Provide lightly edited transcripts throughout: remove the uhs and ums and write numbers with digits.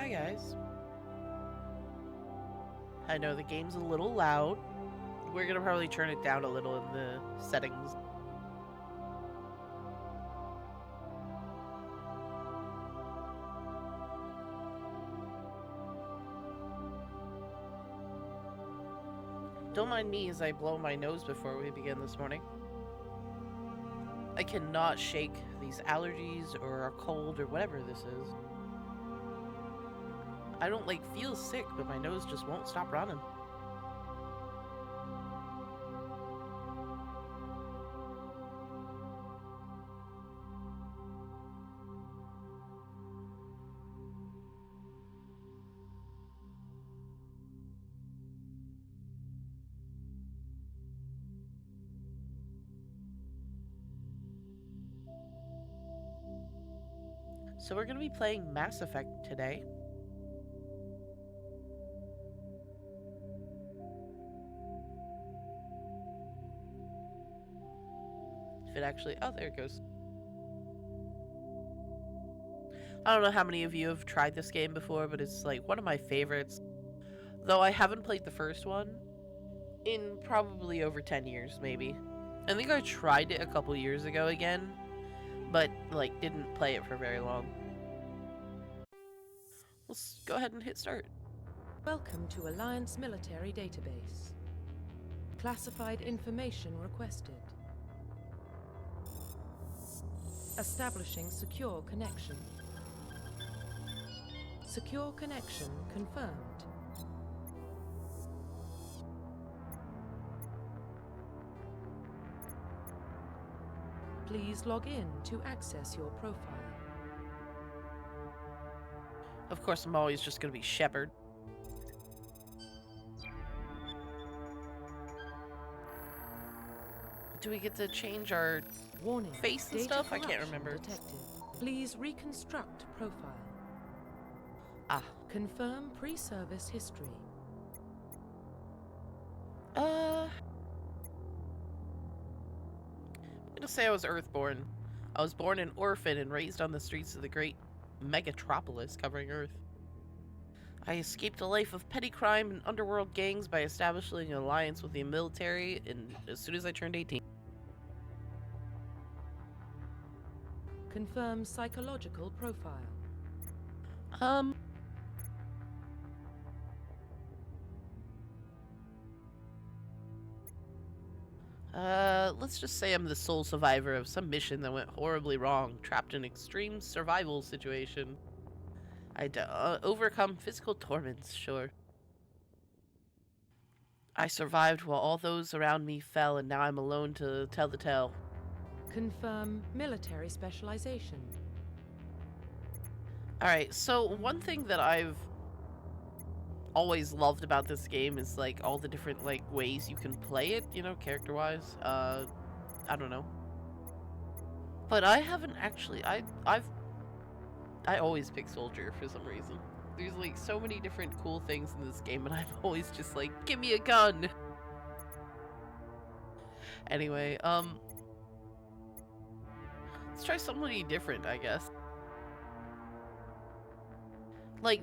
Hi guys. I know the game's a little loud. We're gonna probably turn it down a little in the settings. Don't mind me as I blow my nose before we begin this morning. I cannot shake these allergies or a cold or whatever this is. I don't feel sick, but my nose just won't stop running. So we're gonna be playing Mass Effect today. If it actually... Oh, there it goes. I don't know how many of you have tried this game before, but it's one of my favorites. Though I haven't played the first one in probably over 10 years, maybe. I think I tried it a couple years ago again, but didn't play it for very long. Let's go ahead and hit start. Welcome to Alliance Military Database. Classified information requested. Establishing secure connection. Secure connection confirmed. Please log in to access your profile. Of course, I'm always just going to be Shepard. Do we get to change our Warning. face and Data stuff? I can't corruption remember. Detected. Please reconstruct profile. Ah. Confirm pre-service history. I'm gonna say I was Earthborn. I was born an orphan and raised on the streets of the great megatropolis covering Earth. I escaped a life of petty crime and underworld gangs by establishing an alliance with the military as soon as I turned 18. Confirm psychological profile. Let's just say I'm the sole survivor of some mission that went horribly wrong, trapped in an extreme survival situation. I'd overcome physical torments, sure. I survived while all those around me fell, and now I'm alone to tell the tale. Confirm military specialization. Alright, so one thing that I've always loved about this game is all the different ways you can play it, character-wise. I don't know. But I haven't actually I always pick soldier for some reason. There's so many different cool things in this game and I'm always just give me a gun. Anyway, let's try somebody different, I guess.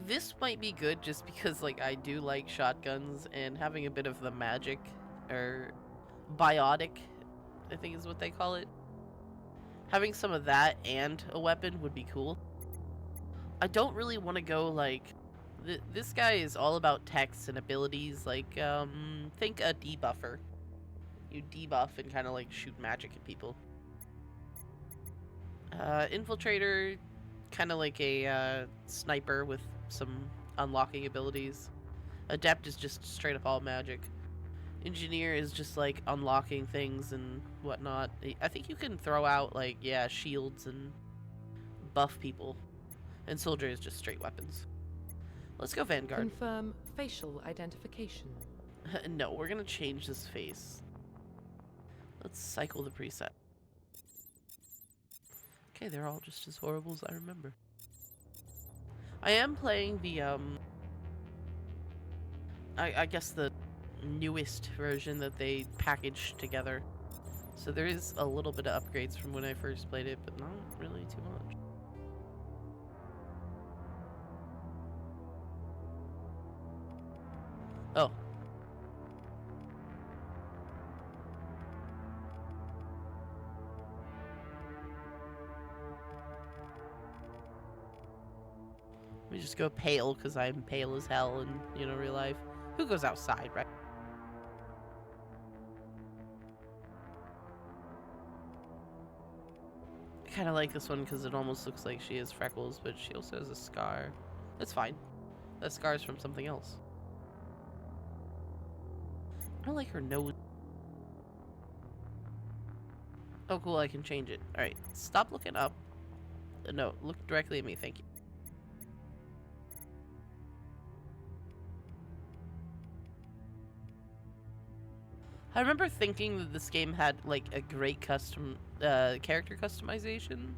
This might be good just because, I do like shotguns, and having a bit of the magic, or biotic, I think is what they call it. Having some of that and a weapon would be cool. I don't really want to go, this guy is all about techs and abilities, think a debuffer. You debuff and kind of, shoot magic at people. Infiltrator, kind of like a sniper with some unlocking abilities. Adept is just straight up all magic. Engineer is just unlocking things and whatnot. I think you can throw out shields and buff people. And soldier is just straight weapons. Let's go Vanguard. Confirm facial identification. No, we're gonna change this face. Let's cycle the preset. Okay, they're all just as horrible as I remember. I am playing the, I guess the newest version that they packaged together. So there is a little bit of upgrades from when I first played it, but not really too much. We just go pale because I'm pale as hell in, real life. Who goes outside, right? I kind of like this one because it almost looks like she has freckles, but she also has a scar. That's fine. That scar's from something else. I don't like her nose. Oh, cool, I can change it. Alright, stop looking up. No, look directly at me, thank you. I remember thinking that this game had, like, a great character customization.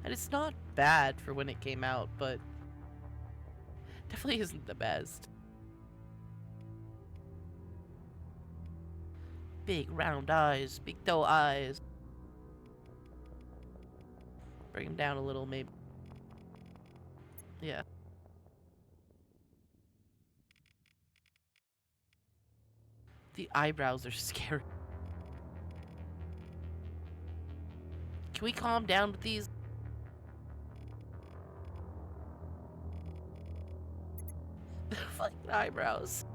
And it's not bad for when it came out, but definitely isn't the best. Big round eyes, big doe eyes. Bring him down a little, maybe. Yeah. The eyebrows are scary. Can we calm down with these? Fucking eyebrows.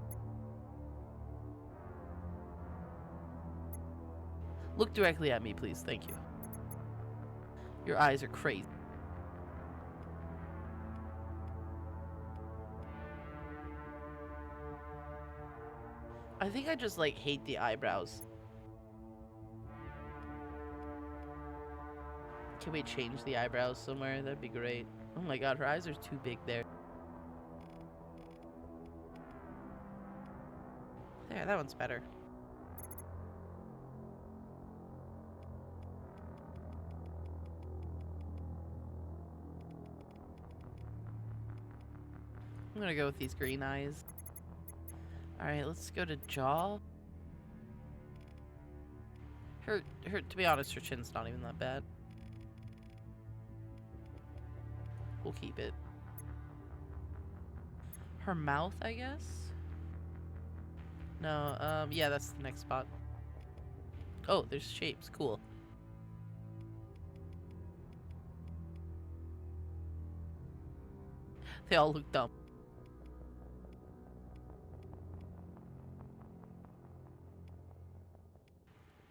Look directly at me, please. Thank you. Your eyes are crazy. I think I just, like, hate the eyebrows. Can we change the eyebrows somewhere? That'd be great. Oh my god, her eyes are too big there. There, that one's better. I'm gonna go with these green eyes. Alright, let's go to jaw. To be honest, her chin's not even that bad. We'll keep it. Her mouth, I guess? No, yeah, that's the next spot. Oh, there's shapes. Cool. They all look dumb.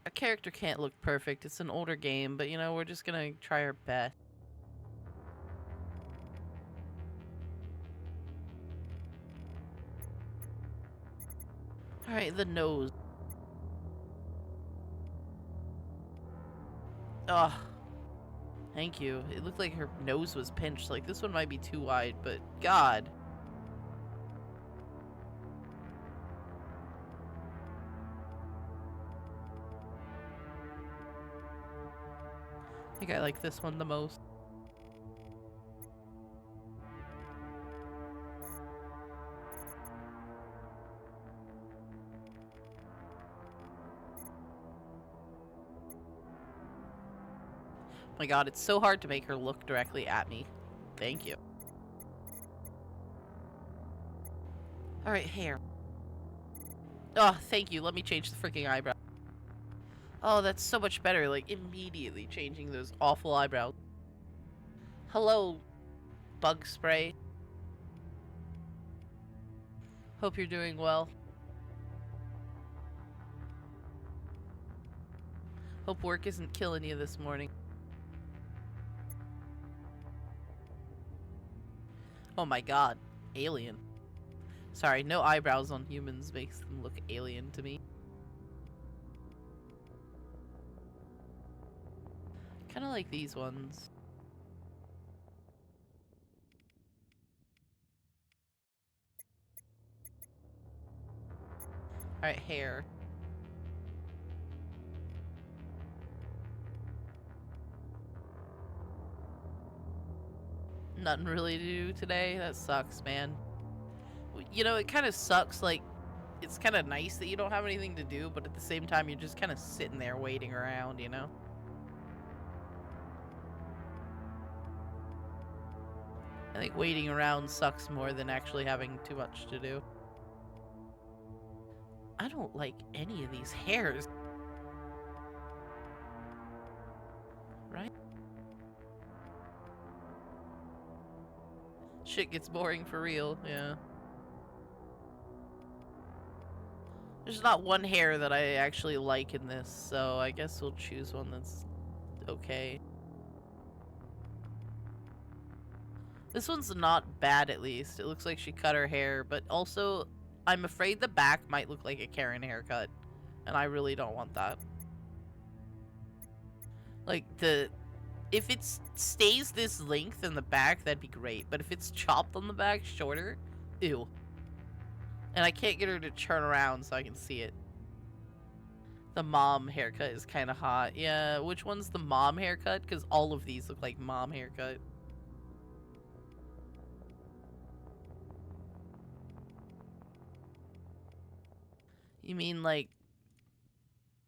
A character can't look perfect. It's an older game, but we're just gonna try our best. Alright, the nose. Ugh. Thank you. It looked like her nose was pinched. Like, this one might be too wide, but God. I think I like this one the most. My god, it's so hard to make her look directly at me. Thank you. Alright, hair. Oh, thank you. Let me change the freaking eyebrow. Oh, that's so much better. Like, immediately changing those awful eyebrows. Hello, bug spray. Hope you're doing well. Hope work isn't killing you this morning. Oh my god. Alien. Sorry, no eyebrows on humans makes them look alien to me. Kind of like these ones. Alright, hair. Nothing really to do today. That sucks, man. It kind of sucks. Like, it's kind of nice that you don't have anything to do, but at the same time, you're just kind of sitting there waiting around, I think waiting around sucks more than actually having too much to do. I don't like any of these hairs. shit gets boring for real, yeah. There's not one hair that I actually like in this, so I guess we'll choose one that's okay. This one's not bad, at least. It looks like she cut her hair, but also, I'm afraid the back might look like a Karen haircut, and I really don't want that. Like, if it stays this length in the back, that'd be great, but if it's chopped on the back shorter, ew. And I can't get her to turn around so I can see it. The mom haircut is kind of hot. Yeah, which one's the mom haircut? Because all of these look like mom haircut. You mean like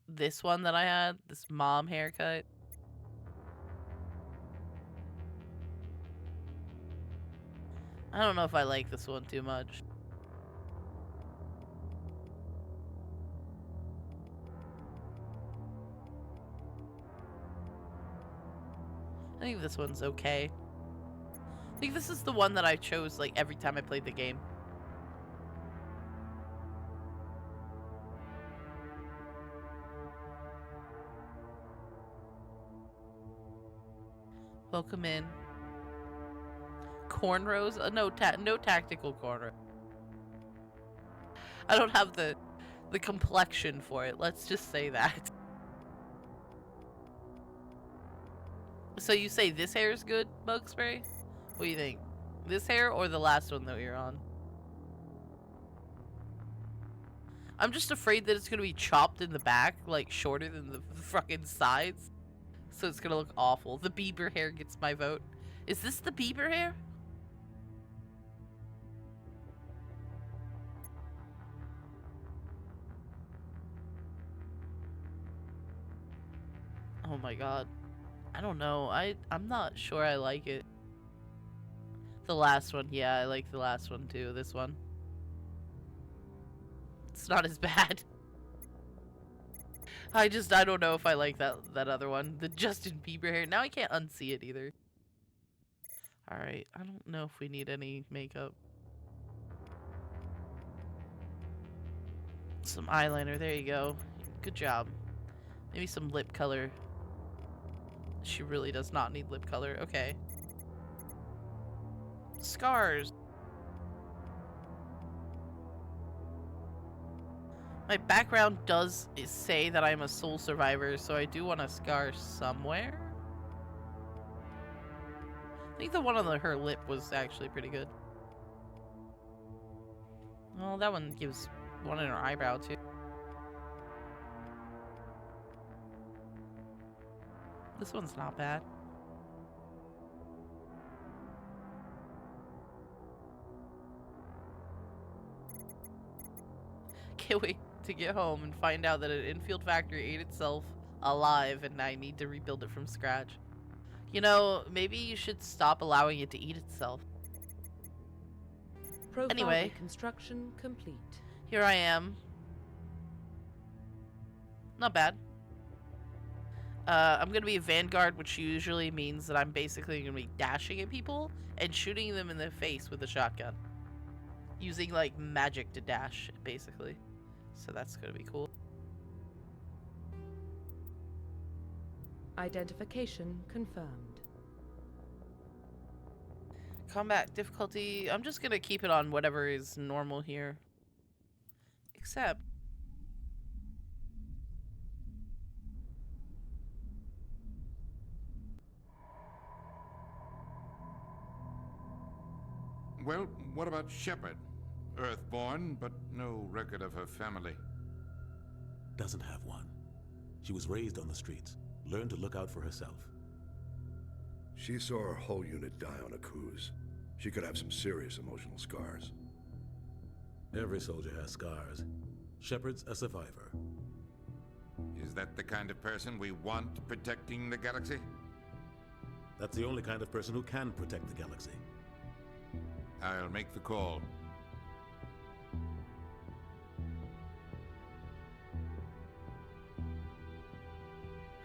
this one that I had? This mom haircut? I don't know if I like this one too much. I think this one's okay. I think this is the one that I chose like every time I played the game. Welcome in. Cornrows? No tactical cornrow. I don't have the complexion for it. Let's just say that. So you say this hair is good, Bug Spray? What do you think? This hair or the last one that you're on? I'm just afraid that it's gonna be chopped in the back, like shorter than the fucking sides. So it's gonna look awful. The Bieber hair gets my vote. Is this the Bieber hair? Oh my god. I don't know. I'm not sure I like it. The last one, yeah, I like the last one too. This one. It's not as bad. I don't know if I like that other one. The Justin Bieber hair. Now I can't unsee it either. Alright, I don't know if we need any makeup. Some eyeliner, there you go. Good job. Maybe some lip color. She really does not need lip color. Okay. Scars. My background does say that I'm a soul survivor, so I do want a scar somewhere. I think the one on her lip was actually pretty good. Well, that one gives one in her eyebrow too. This one's not bad. Can't wait to get home and find out that an infield factory ate itself alive and I need to rebuild it from scratch. You know, maybe you should stop allowing it to eat itself. Profile Anyway. reconstruction complete. Here I am. Not bad. I'm gonna be a vanguard, which usually means that I'm basically gonna be dashing at people and shooting them in the face with a shotgun. Using, like, magic to dash, basically. So that's gonna be cool. Identification confirmed. Combat difficulty, I'm just gonna keep it on whatever is normal here. Except... Well, what about Shepard? Earthborn, but no record of her family. Doesn't have one. She was raised on the streets, learned to look out for herself. She saw her whole unit die on a cruise. She could have some serious emotional scars. Every soldier has scars. Shepard's a survivor. Is that the kind of person we want protecting the galaxy? That's the only kind of person who can protect the galaxy. I'll make the call.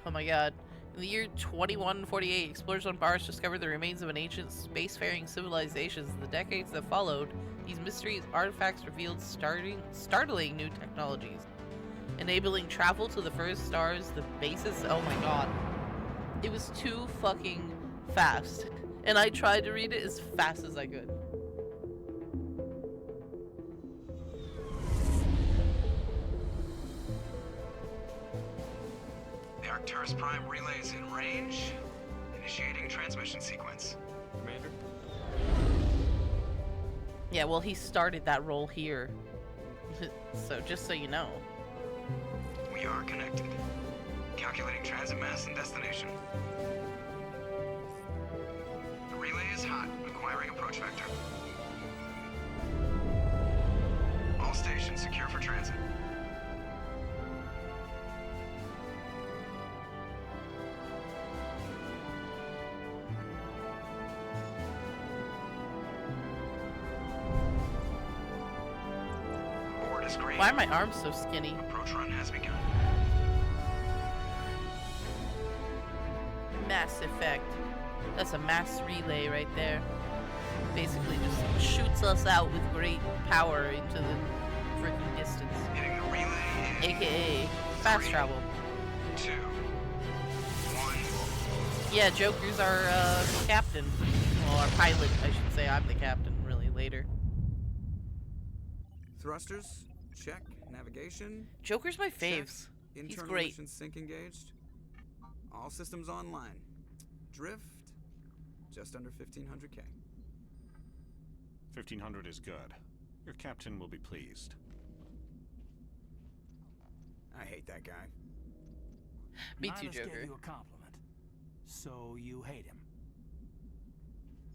Oh my god. In the year 2148, explorers on Mars discovered the remains of an ancient spacefaring civilization. In the decades that followed, these mysterious artifacts revealed startling new technologies, enabling travel to the furthest stars, the bases. Oh my god. It was too fucking fast. And I tried to read it as fast as I could. The Arcturus Prime relay is in range. Initiating transmission sequence. Commander? Yeah, well, he started that role here. So, just so you know. We are connected. Calculating transit mass and destination. The relay is hot, acquiring approach vector. All stations secure for transit. Board is green. Why are my arms so skinny? Approach run has begun. Mass effect. That's a mass relay right there. Basically just shoots us out with great power into the freaking distance. Hitting the relay in AKA fast 3, travel. 2, 1. Yeah, Joker's our captain. Well, our pilot, I should say. I'm the captain, really, later. Thrusters, check. Navigation, Joker's my check. faves. Internal great. mission sync engaged. All systems online. Drift, just under 1500K. 1500 is good. Your captain will be pleased. I hate that guy. Me too, Nihilus Joker. gave you a compliment. So you hate him.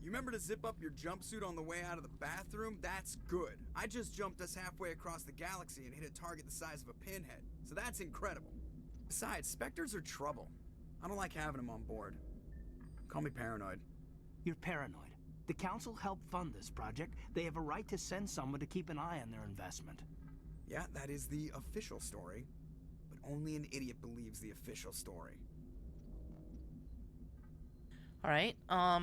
You remember to zip up your jumpsuit on the way out of the bathroom? That's good. I just jumped us halfway across the galaxy and hit a target the size of a pinhead. So that's incredible. Besides, Spectres are trouble. I don't like having them on board. Call me paranoid. You're paranoid. The Council helped fund this project. They have a right to send someone to keep an eye on their investment. Yeah, that is the official story. But only an idiot believes the official story. Alright, I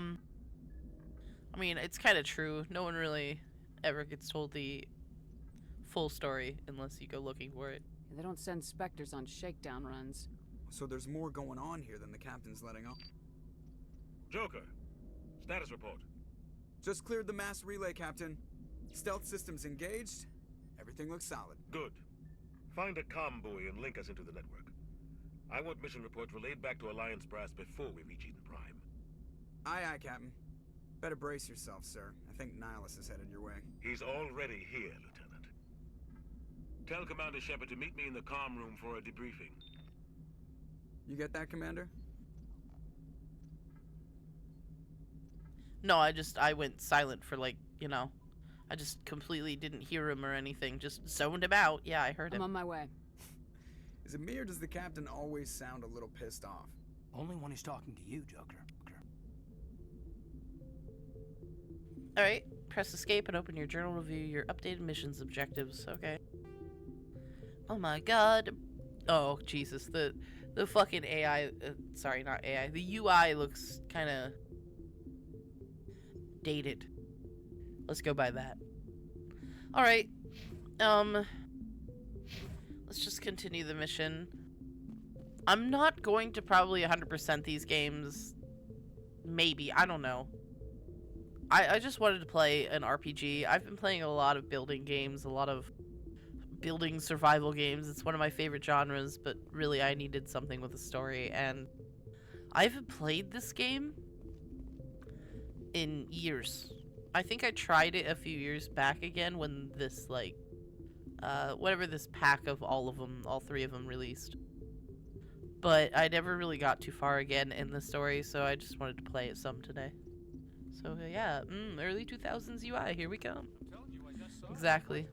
mean, it's kind of true. No one really ever gets told the full story unless you go looking for it. They don't send Spectres on shakedown runs. So there's more going on here than the captain's letting on. Joker, status report. Just cleared the mass relay, Captain. Stealth systems engaged. Everything looks solid. Good. Find a comm buoy and link us into the network. I want mission reports relayed back to Alliance Brass before we reach Eden Prime. Aye, aye, Captain. Better brace yourself, sir. I think Nihilus is headed your way. He's already here, Lieutenant. Tell Commander Shepard to meet me in the comm room for a debriefing. You get that, Commander? No, I went silent for like, you know, I just completely didn't hear him or anything. Just zoned him out. Yeah, I heard I'm him. on my way. Is it me or does the captain always sound a little pissed off? Only when he's talking to you, Joker. Alright, press escape and open your journal. Review your updated missions objectives. Okay. Oh my god. Oh, Jesus. The fucking AI, sorry, not AI. The UI looks kind of dated. Let's go by that. Alright. Let's just continue the mission. I'm not going to probably 100% these games. Maybe. I don't know. I just wanted to play an RPG. I've been playing a lot of building games, a lot of building survival games. It's one of my favorite genres, but really I needed something with a story, and I haven't played this game in years. I think I tried it a few years back again when this, like, whatever this pack of all of them, all three of them released. But I never really got too far again in the story, so I just wanted to play it some today. So yeah, early 2000s UI, here we come. Exactly.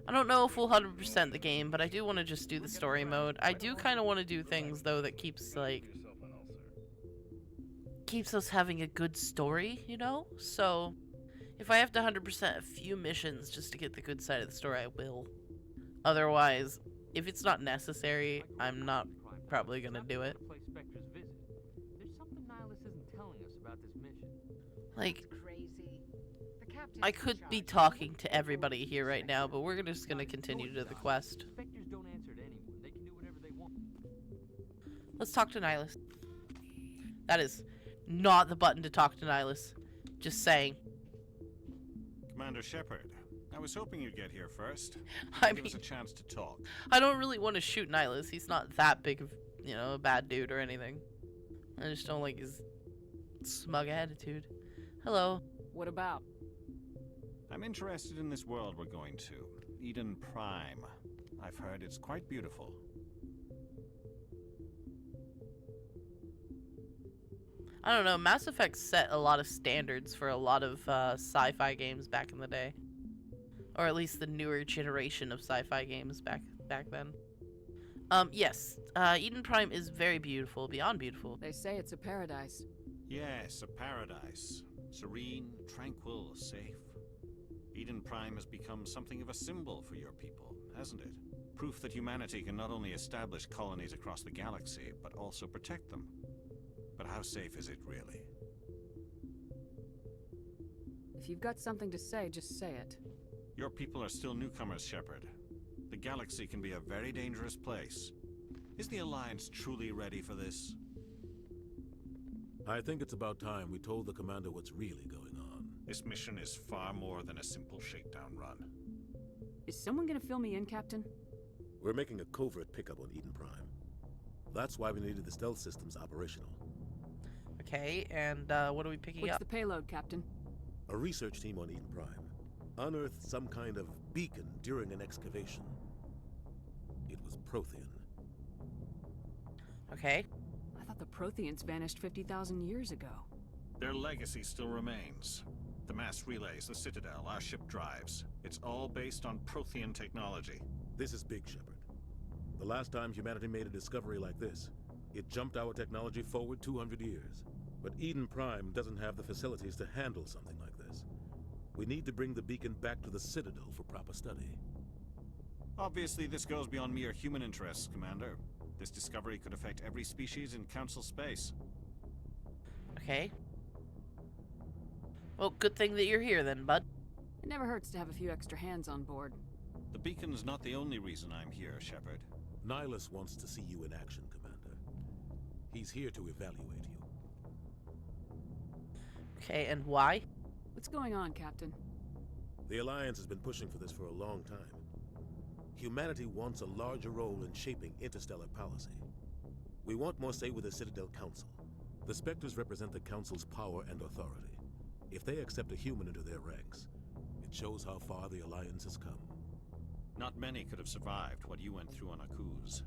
I don't know if we'll 100% the game, but I do want to just do the story mode. I do kind of want to do things, though, that keeps, like, keeps us having a good story, you know? So, if I have to 100% a few missions just to get the good side of the story, I will. Otherwise, if it's not necessary, I'm not probably gonna do it. Like, Crazy. The captain's I in could be charge. talking to everybody here right now, but we're just gonna continue to the quest. Spectres don't answer to anyone. They can do whatever they want. Let's talk to Nihilus. That is not the button to talk to Nihilus. Just saying. Commander Shepard, I was hoping you'd get here first. I Give us a mean, chance to talk. I don't really want to shoot Nihilus. He's not that big of, you know, a bad dude or anything. I just don't like his smug attitude. Hello. What about? I'm interested in this world we're going to, Eden Prime. I've heard it's quite beautiful. I don't know, Mass Effect set a lot of standards for a lot of sci-fi games back in the day. Or at least the newer generation of sci-fi games back then. Yes, Eden Prime is very beautiful, beyond beautiful. They say it's a paradise. Yes, a paradise. Serene, tranquil, safe. Eden Prime has become something of a symbol for your people, hasn't it? Proof that humanity can not only establish colonies across the galaxy, but also protect them. But how safe is it really? If you've got something to say, just say it. Your people are still newcomers, Shepard. The galaxy can be a very dangerous place. Is the Alliance truly ready for this? I think it's about time we told the commander what's really going on. This mission is far more than a simple shakedown run. Is someone gonna fill me in, Captain? We're making a covert pickup on Eden Prime. That's why we needed the stealth systems operational. Okay, and what are we picking What's up? the payload, Captain? A research team on Eden Prime unearthed some kind of beacon during an excavation. It was Prothean. Okay. I thought the Protheans vanished 50,000 years ago. Their legacy still remains. The mass relays, the Citadel, our ship drives. It's all based on Prothean technology. This is big, Shepard. The last time humanity made a discovery like this, it jumped our technology forward 200 years. But Eden Prime doesn't have the facilities to handle something like this. We need to bring the beacon back to the Citadel for proper study. Obviously, this goes beyond mere human interests, Commander. This discovery could affect every species in Council space. Okay. Well, good thing that you're here then, bud. It never hurts to have a few extra hands on board. The beacon's not the only reason I'm here, Shepard. Nihilus wants to see you in action, Commander. He's here to evaluate you. Okay, and why? What's going on, Captain? The Alliance has been pushing for this for a long time. Humanity wants a larger role in shaping interstellar policy. We want more say with the Citadel Council. The Spectres represent the Council's power and authority. If they accept a human into their ranks, it shows how far the Alliance has come. Not many could have survived what you went through on Akuz.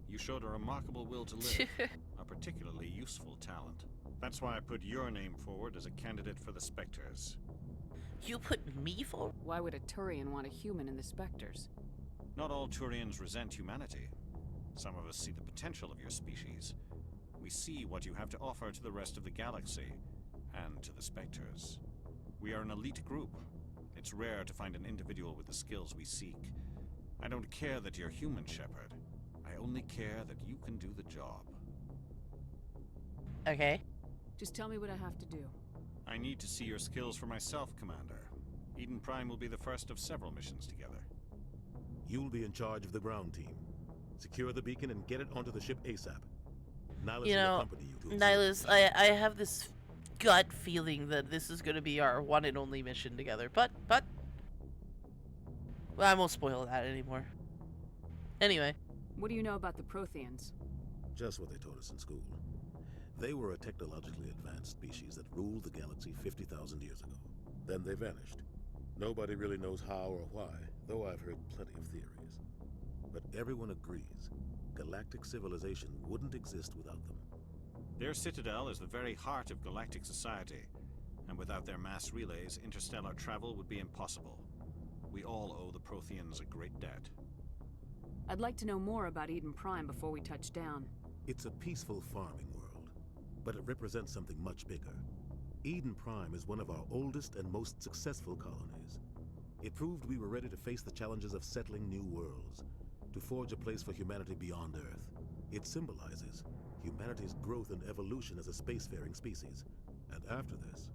You showed a remarkable will to live, a particularly useful talent. That's why I put your name forward as a candidate for the Spectres. You put me for? Why would a Turian want a human in the Spectres? Not all Turians resent humanity. Some of us see the potential of your species. We see what you have to offer to the rest of the galaxy, and to the Spectres. We are an elite group. It's rare to find an individual with the skills we seek. I don't care that you're human, Shepard. I only care that you can do the job. Okay. Just tell me what I have to do. I need to see your skills for myself, Commander. Eden Prime will be the first of several missions together. You'll be in charge of the ground team. Secure the beacon and get it onto the ship ASAP. Nihilus You will know, accompany you to Nihilus, I have this gut feeling that this is going to be our one and only mission together, but, well, I won't spoil that anymore. Anyway. What do you know about the Protheans? Just what they taught us in school. They were a technologically advanced species that ruled the galaxy 50,000 years ago. Then they vanished. Nobody really knows how or why, though I've heard plenty of theories. But everyone agrees, galactic civilization wouldn't exist without them. Their citadel is the very heart of galactic society, and without their mass relays, interstellar travel would be impossible. We all owe the Protheans a great debt. I'd like to know more about Eden Prime before we touch down. It's a peaceful farming world, but it represents something much bigger. Eden Prime is one of our oldest and most successful colonies. It proved we were ready to face the challenges of settling new worlds, to forge a place for humanity beyond Earth. It symbolizes humanity's growth and evolution as a spacefaring species. And after this,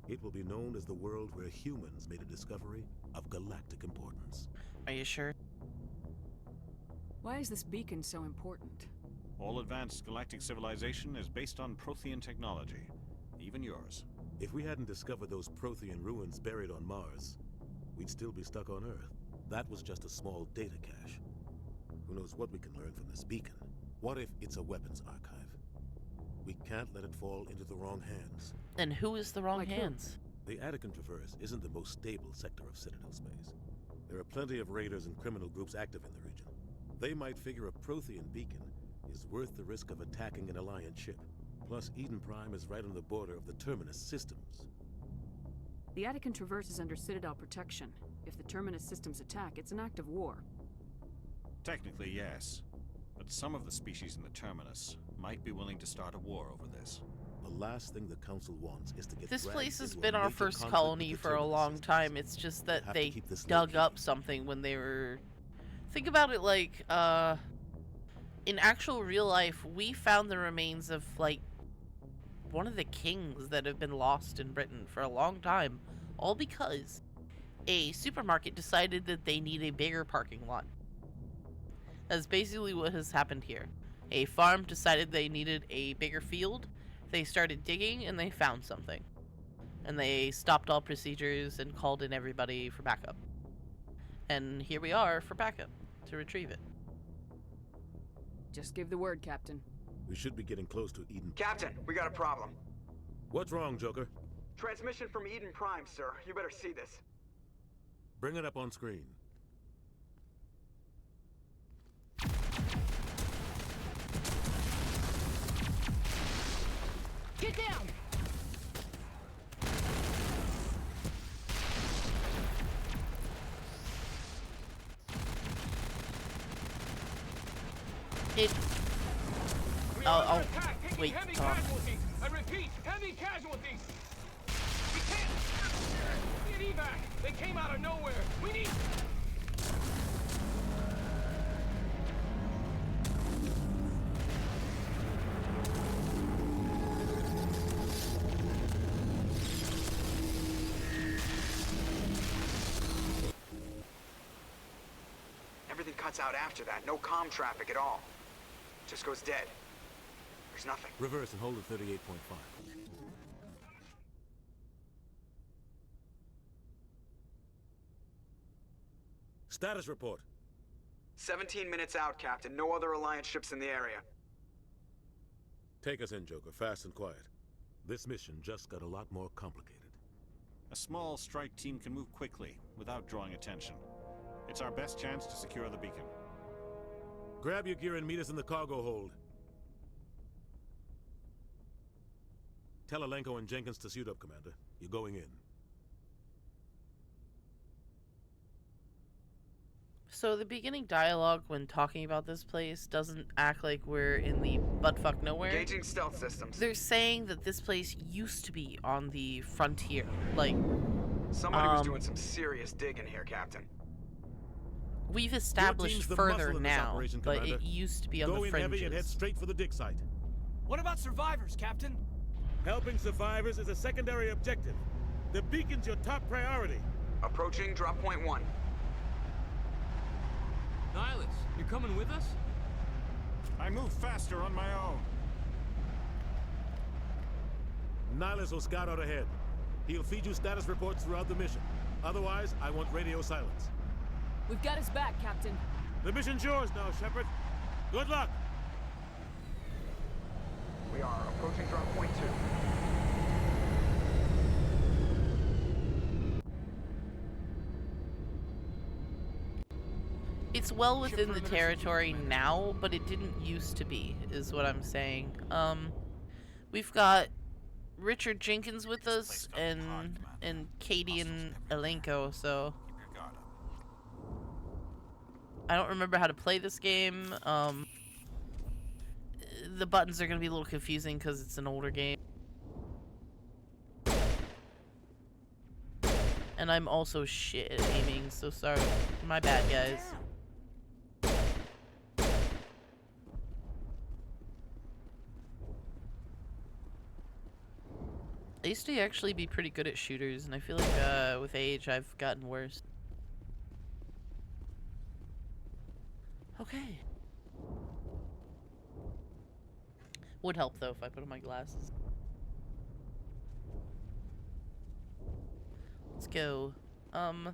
It will be known as the world where humans made a discovery of galactic importance. Are you sure? Why is this beacon so important? All advanced galactic civilization is based on Prothean technology, even yours. If we hadn't discovered those Prothean ruins buried on Mars, we'd still be stuck on Earth. That was just a small data cache. Who knows what we can learn from this beacon? What if it's a weapons archive? We can't let it fall into the wrong hands. And who is the wrong Like who? hands? The Attican Traverse isn't the most stable sector of Citadel space. There are plenty of raiders and criminal groups active in the region. They might figure a Prothean beacon is worth the risk of attacking an Alliance ship. Plus, Eden Prime is right on the border of the Terminus systems. The Attican Traverse is under Citadel protection. If the Terminus systems attack, it's an act of war. Technically, yes. But some of the species in the Terminus might be willing to start a war over this. The last thing the Council wants is to get This dragged place has into a been our major first conflict colony with the for a Terminus long systems. time. It's just that have to they keep this dug low-key. up something when they were... Think about it like, in actual real life, we found the remains of, like, one of the kings that have been lost in Britain for a long time. All because a supermarket decided that they need a bigger parking lot. That's basically what has happened here. A farm decided they needed a bigger field. They started digging and they found something. And they stopped all procedures and called in everybody for backup. And here we are for backup to retrieve it. Just give the word, Captain. We should be getting close to Eden. Captain, we got a problem. What's wrong, Joker? Transmission from Eden Prime, sir. You better see this. Bring it up on screen. Get down! It... Oh, wait, Heavy casualties! I repeat, heavy casualties! We can't... We need evac! They came out of nowhere! We need... Everything cuts out after that. No comm traffic at all. Just goes dead. There's nothing. Reverse and hold at 38.5. Status report. 17 minutes out, Captain. No other Alliance ships in the area. Take us in, Joker, fast and quiet. This mission just got a lot more complicated. A small strike team can move quickly, without drawing attention. It's our best chance to secure the beacon. Grab your gear and meet us in the cargo hold. Tell Alenko and Jenkins to suit up, Commander. You're going in. So the beginning dialogue when talking about this place doesn't act like we're in the buttfuck nowhere. Engaging stealth systems. They're saying that this place used to be on the frontier. Like, somebody was doing some serious digging here, Captain. We've established the further muscle in this now, operation, but Commander. it used to be on Go the in fringes. heavy and head straight for the dig site. What about survivors, Captain? Helping survivors is a secondary objective. The beacon's your top priority. Approaching drop point 1. Nihilus, you coming with us? I move faster on my own. Nihilus will scout out ahead. He'll feed you status reports throughout the mission. Otherwise, I want radio silence. We've got his back, Captain. The mission's yours now, Shepard. Good luck! We are approaching drop point 2. It's well within the territory now, but it didn't used to be, is what I'm saying. We've got Richard Jenkins with us, and Katie and Alenko, so... I don't remember how to play this game. The buttons are gonna be a little confusing because it's an older game. And I'm also shit at aiming, so sorry. My bad, guys. I used to actually be pretty good at shooters, and I feel like with age I've gotten worse. Okay. Would help though if I put on my glasses. Let's go. I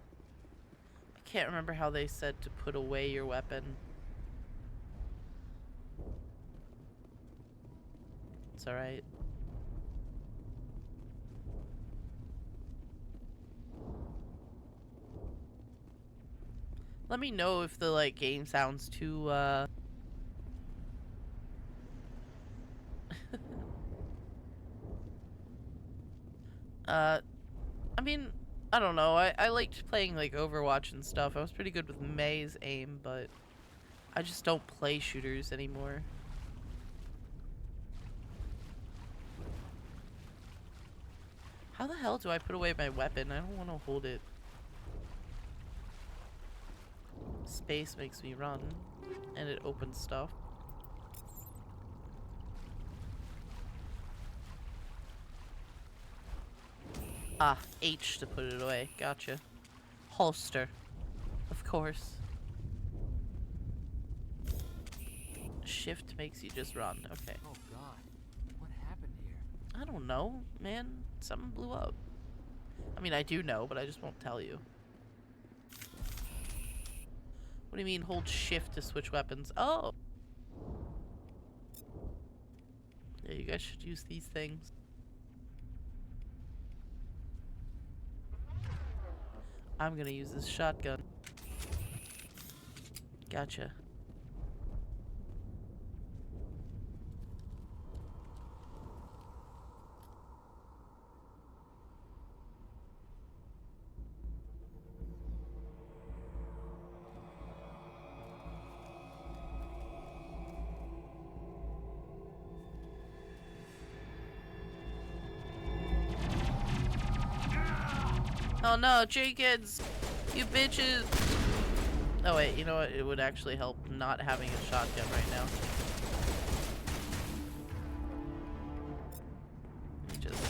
can't remember how they said to put away your weapon. It's alright. Let me know if the like game sounds too I mean, I don't know. I liked playing like Overwatch and stuff. I was pretty good with May's aim, but I just don't play shooters anymore. How the hell do I put away my weapon? I don't want to hold it. Space makes me run, and it opens stuff. Ah, H to put it away. Gotcha. Holster. Of course. Shift makes you just run. Okay. Oh god. What happened here? I don't know, man. Something blew up. I mean, I do know, but I just won't tell you. What do you mean hold shift to switch weapons? Oh! Yeah, you guys should use these things. I'm gonna use this shotgun. Gotcha. Oh no, Jenkins! You bitches! Oh wait, you know what? It would actually help not having a shotgun right now. Let me just...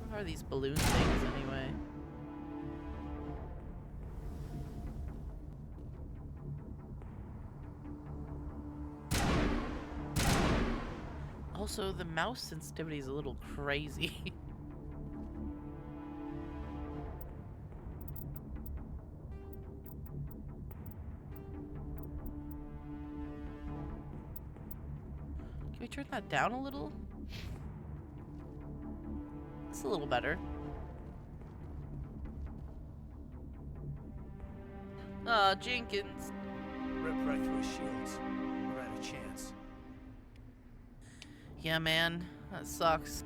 What are these balloon things anyway? Also, the mouse sensitivity is a little crazy. Can we turn that down a little? It's a little better. Ah, Jenkins. Rip right through his shields. We're out of chance. Yeah, man. That sucks.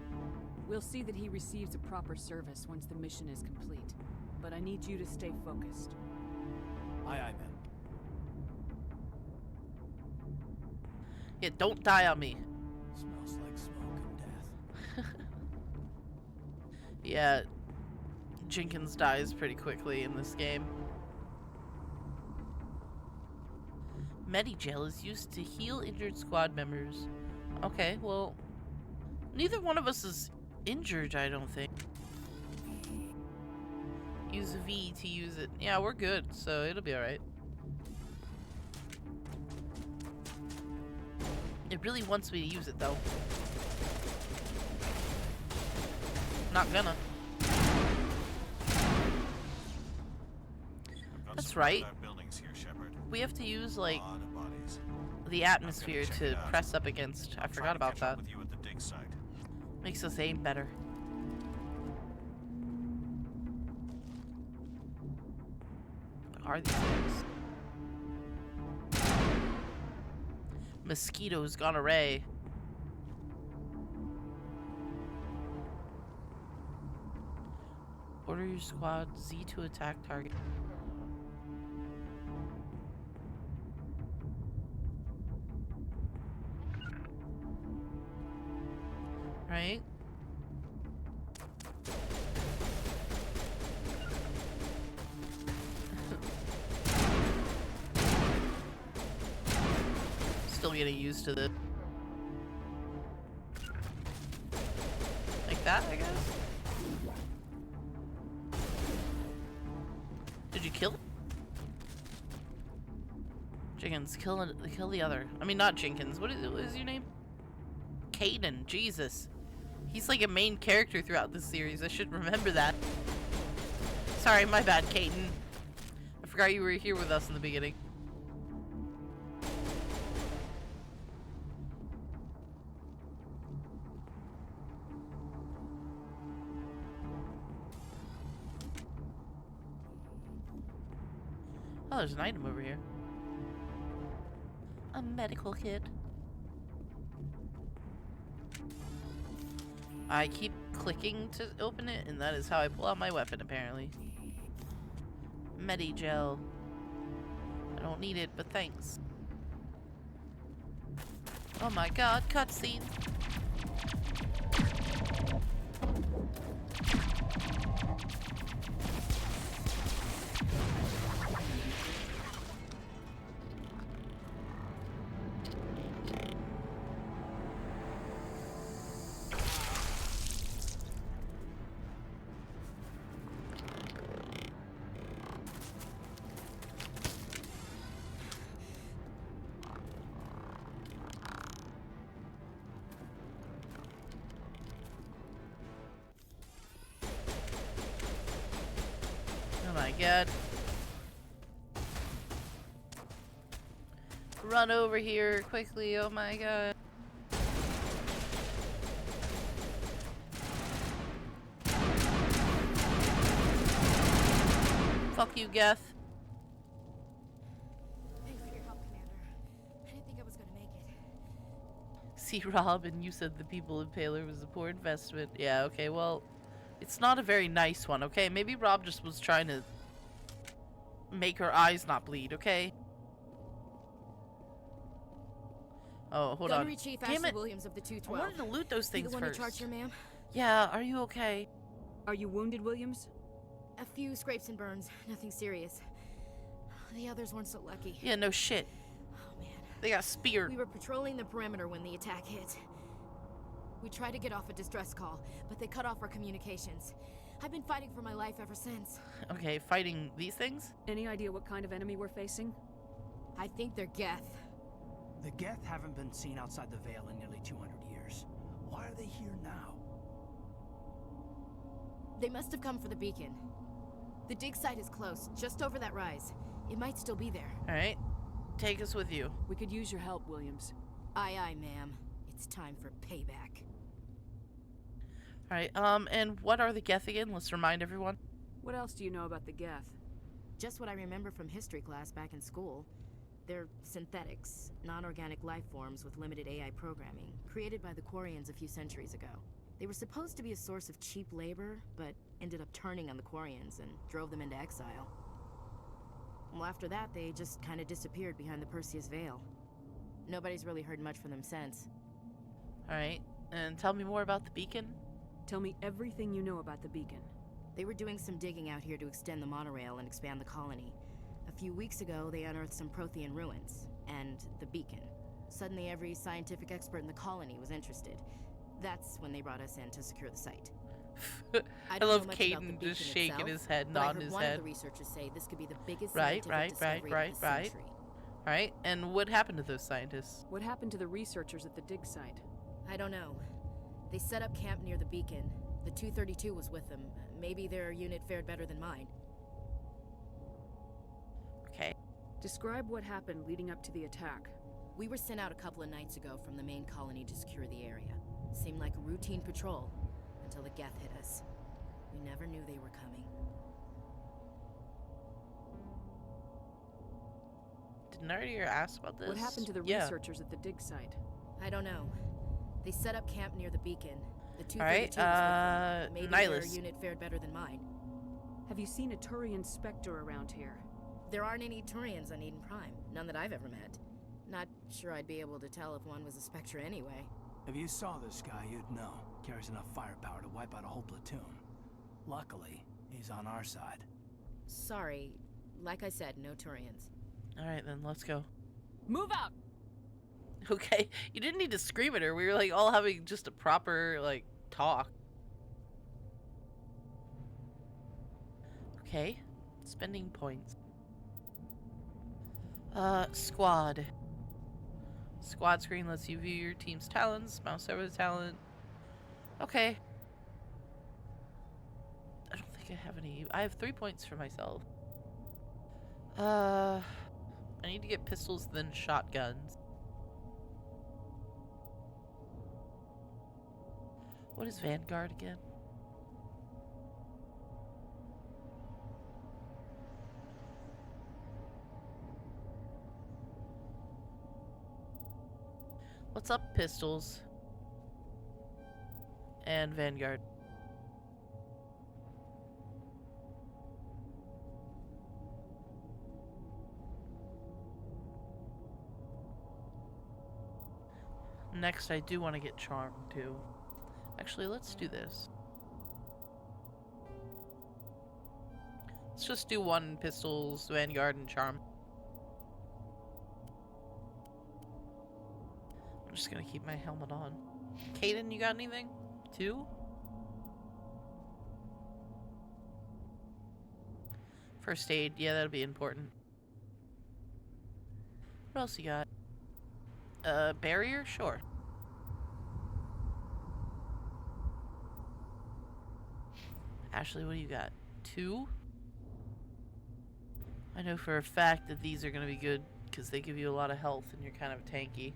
We'll see that he receives a proper service once the mission is complete. But I need you to stay focused. Aye, aye, man. Yeah, don't die on me. Smells like smoke and death. Yeah, Jenkins dies pretty quickly in this game. Medigel is used to heal injured squad members. Okay, well, neither one of us is injured, I don't think. Use V to use it. Yeah, we're good, so it'll be alright. It really wants me to use it, though. Not gonna. That's right. We have to use, like, the atmosphere to press up against. I forgot about that. Makes us aim better. What are these things? Mosquitoes gone array. Order your squad Z to attack target. Right? probably getting used to this. Like that, I guess? Did you kill him? Jenkins, kill the other. I mean, not Jenkins. What is your name? Caden. Jesus. He's like a main character throughout this series. I should remember that. Sorry, my bad, Caden. I forgot you were here with us in the beginning. Oh, there's an item over here. A medical kit. I keep clicking to open it, and that is how I pull out my weapon, apparently. Medi-gel. I don't need it, but thanks. Oh my god, cutscene. Oh my god. Run over here quickly, oh my god. Fuck you, Geth. Thanks for your help, Commander. I didn't think I was gonna make it. See, Rob, and you said the people of Paler was a poor investment. Yeah, okay, well, it's not a very nice one, okay? Maybe Rob just was trying to make her eyes not bleed, okay? Oh, hold on. Gunnery Chief Damn Ashley it. Williams of the I 212. wanted to loot those things You the one first. in charge here, ma'am? Yeah, are you okay? Are you wounded, Williams? A few scrapes and burns, nothing serious. The others weren't so lucky. Yeah, no shit. Oh man. They got speared. We were patrolling the perimeter when the attack hit. We tried to get off a distress call, but they cut off our communications. I've been fighting for my life ever since. Okay, fighting these things? Any idea what kind of enemy we're facing? I think they're Geth. The Geth haven't been seen outside the Veil in nearly 200 years. Why are they here now? They must have come for the beacon. The dig site is close, just over that rise. It might still be there. Alright, take us with you. We could use your help, Williams. Aye, aye, ma'am. It's time for payback. Alright, and what are the Geth again? Let's remind everyone. What else do you know about the Geth? Just what I remember from history class back in school. They're synthetics, non-organic life forms with limited AI programming, created by the Quarians a few centuries ago. They were supposed to be a source of cheap labor, but ended up turning on the Quarians and drove them into exile. Well, after that, they just kind of disappeared behind the Perseus Veil. Nobody's really heard much from them since. Alright, and tell me more about the beacon. Tell me everything you know about the beacon. They were doing some digging out here to extend the monorail and expand the colony. A few weeks ago, they unearthed some Prothean ruins, and the beacon. Suddenly, every scientific expert in the colony was interested. That's when they brought us in to secure the site. I love Caden just shaking his head, nodding his One head. of the researchers say this could be the biggest Right. century. Alright, and what happened to those scientists? What happened to the researchers at the dig site? I don't know. They set up camp near the beacon. The 232 was with them. Maybe their unit fared better than mine. Okay. Describe what happened leading up to the attack. We were sent out a couple of nights ago from the main colony to secure the area. Seemed like a routine patrol, until the Geth hit us. We never knew they were coming. Didn't I already ask about this? What happened to the researchers at the dig site? I don't know. They set up camp near the beacon. The 232 Alright, was with them. Maybe their Nihilus. unit fared better than mine. Have you seen a Turian Spectre around here? There aren't any Turians on Eden Prime. None that I've ever met. Not sure I'd be able to tell if one was a Spectre anyway. If you saw this guy, you'd know. Carries enough firepower to wipe out a whole platoon. Luckily, he's on our side. Sorry. Like I said, no Turians. Alright then, let's go. Move out! Okay, you didn't need to scream at her. We were like all having just a proper like talk. Okay, spending points. Squad. Squad screen lets you view your team's talents. Mouse over the talent. Okay. I don't think I have any. I have 3 points for myself. I need to get pistols, then shotguns. What is Vanguard again? What's up, pistols? And Vanguard. Next, I do want to get Charm, too. Actually, let's do this. Let's just do 1 pistols, Vanguard, and Charm. I'm just gonna keep my helmet on. Caden, you got anything? 2? First aid, yeah, that'll be important. What else you got? Barrier? Sure. Ashley, what do you got? 2? I know for a fact that these are gonna be good because they give you a lot of health and you're kind of tanky.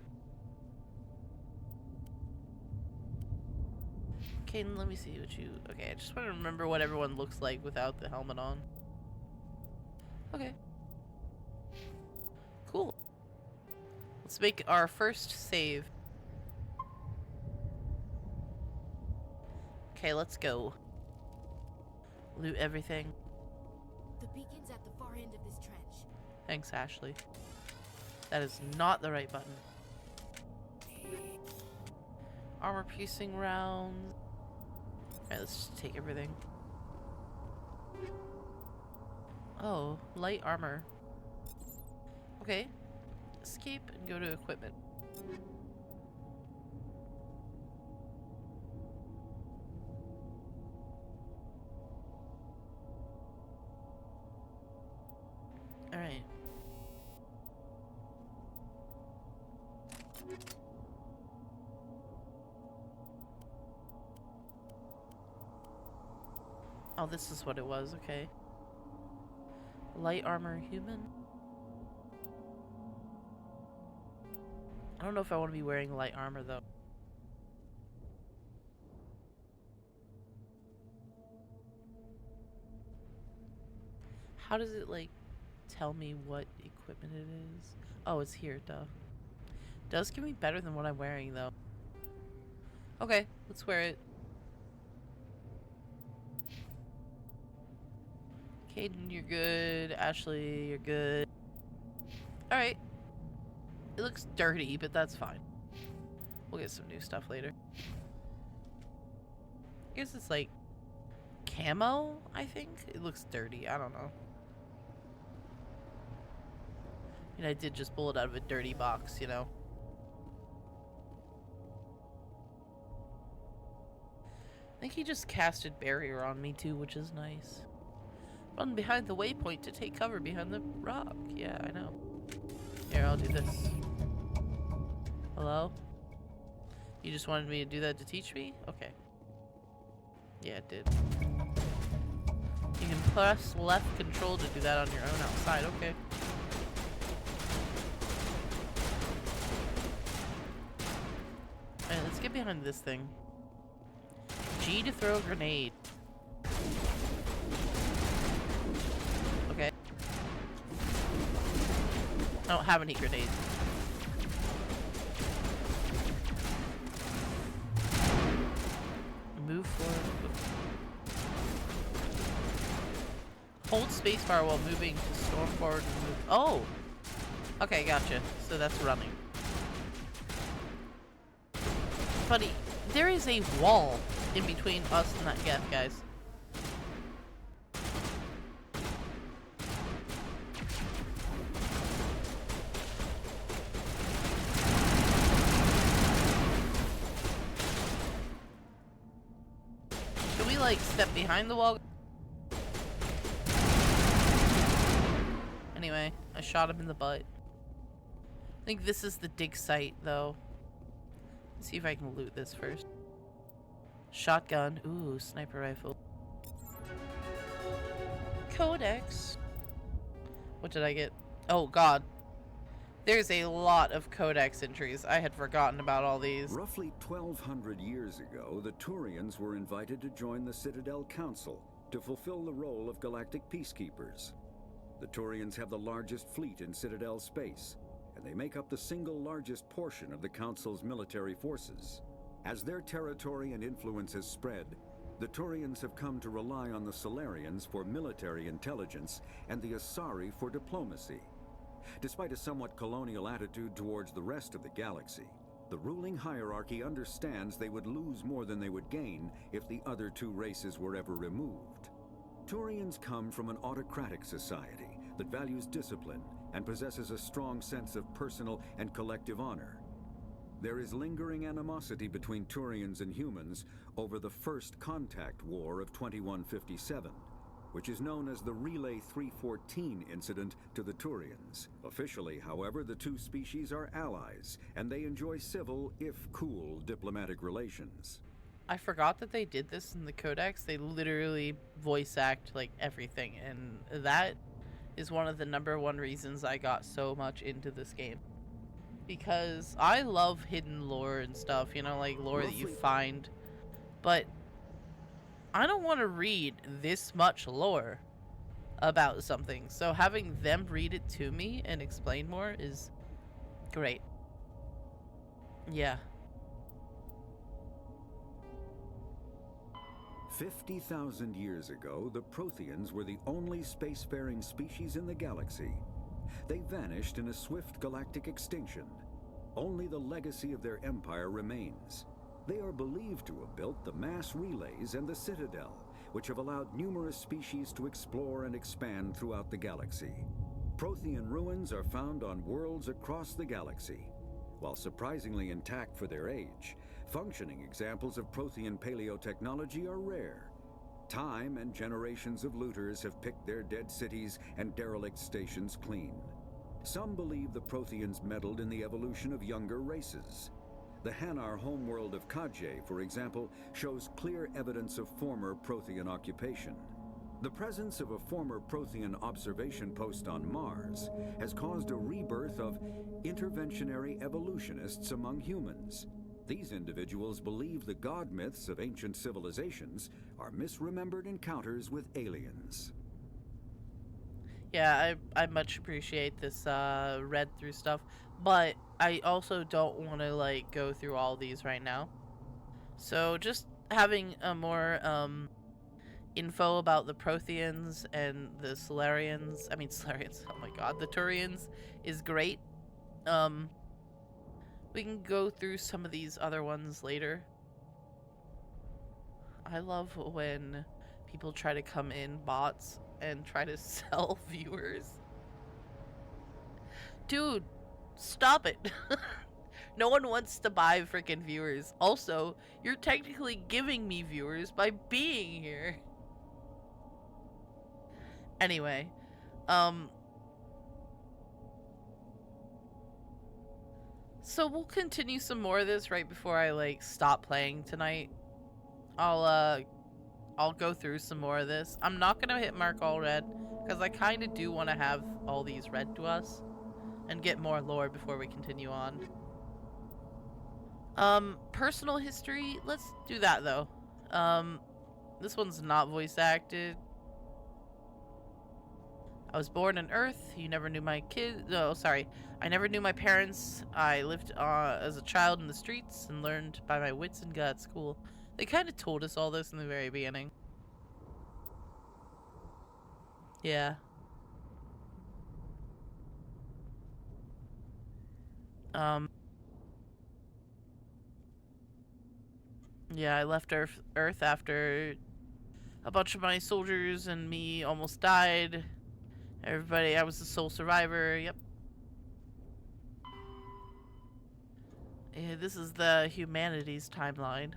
Caden, let me see what you... Okay, I just want to remember what everyone looks like without the helmet on. Okay. Cool. Let's make our first save. Okay, let's go. Loot everything. The beacon's at the far end of this trench. Thanks, Ashley. That is not the right button. Armor-piercing rounds. Alright, let's just take everything. Oh, light armor. Okay. Escape and go to equipment. Alright. Oh, this is what it was, okay. Light armor human? I don't know if I want to be wearing light armor though. How does it like tell me what equipment it is? Oh, it's here, duh. Does give me better than what I'm wearing though. Okay, let's wear it. Caden, you're good. Ashley, you're good. Alright. It looks dirty, but that's fine. We'll get some new stuff later. I guess it's like camo, I think? It looks dirty. I don't know. I mean, I did just pull it out of a dirty box, you know? I think he just casted barrier on me too, which is nice. Run behind the waypoint to take cover behind the rock. Yeah, I know. Here, I'll do this. Hello? You just wanted me to do that to teach me? Okay. Yeah, it did. You can press left control to do that on your own outside. Okay. Alright, let's get behind this thing. G to throw a grenade. Okay. I don't have any grenades. Move forward. Hold spacebar while moving to storm forward and move. Oh! Okay, gotcha. So that's running. Buddy, there is a wall in between us and that gap, guys. like, step behind the wall. Anyway, I shot him in the butt. I think this is the dig site, though. Let's see if I can loot this first. Shotgun. Ooh, sniper rifle. Codex. What did I get? Oh, God. There's a lot of codex entries. I had forgotten about all these. Roughly 1,200 years ago, the Turians were invited to join the Citadel Council to fulfill the role of galactic peacekeepers. The Turians have the largest fleet in Citadel space, and they make up the single largest portion of the Council's military forces. As their territory and influence has spread, the Turians have come to rely on the Solarians for military intelligence and the Asari for diplomacy. Despite a somewhat colonial attitude towards the rest of the galaxy, the ruling hierarchy understands they would lose more than they would gain if the other two races were ever removed. Turians come from an autocratic society that values discipline and possesses a strong sense of personal and collective honor. There is lingering animosity between Turians and humans over the First Contact War of 2157, which is known as the Relay 314 incident to the Turians. Officially, however, the two species are allies, and they enjoy civil, if cool, diplomatic relations. I forgot that they did this in the Codex. They literally voice act, like, everything, and that is one of the #1 reasons I got so much into this game. Because I love hidden lore and stuff, you know, like lore that you find. But I don't want to read this much lore about something. So having them read it to me and explain more is great. Yeah. 50,000 years ago, the Protheans were the only spacefaring species in the galaxy. They vanished in a swift galactic extinction. Only the legacy of their empire remains. They are believed to have built the mass relays and the Citadel, which have allowed numerous species to explore and expand throughout the galaxy. Prothean ruins are found on worlds across the galaxy. While surprisingly intact for their age, functioning examples of Prothean paleotechnology are rare. Time and generations of looters have picked their dead cities and derelict stations clean. Some believe the Protheans meddled in the evolution of younger races. The Hanar homeworld of Kajay, for example, shows clear evidence of former Prothean occupation. The presence of a former Prothean observation post on Mars has caused a rebirth of interventionary evolutionists among humans. These individuals believe the god myths of ancient civilizations are misremembered encounters with aliens. Yeah, I much appreciate this read through stuff, but I also don't want to like go through all these right now. So just having a more info about the Protheans and the Solarians, Solarians, oh my god, the Turians is great. We can go through some of these other ones later. I love when people try to come in bots and try to sell viewers. Dude, stop it. No one wants to buy freaking viewers. Also, you're technically giving me viewers by being here. Anyway, so we'll continue some more of this right before I like stop playing tonight. I'll go through some more of this. I'm not gonna hit mark all red because I kind of do want to have all these read to us and get more lore before we continue on. Personal history, let's do that though. This one's not voice acted. I was born on Earth. You never knew my kids. No, sorry. I never knew my parents. I lived as a child in the streets and learned by my wits and got at school. They kind of told us all this in the very beginning. Yeah. Yeah, I left Earth after a bunch of my soldiers and me almost died. Everybody, I was the sole survivor, yep. Yeah, this is the humanities timeline.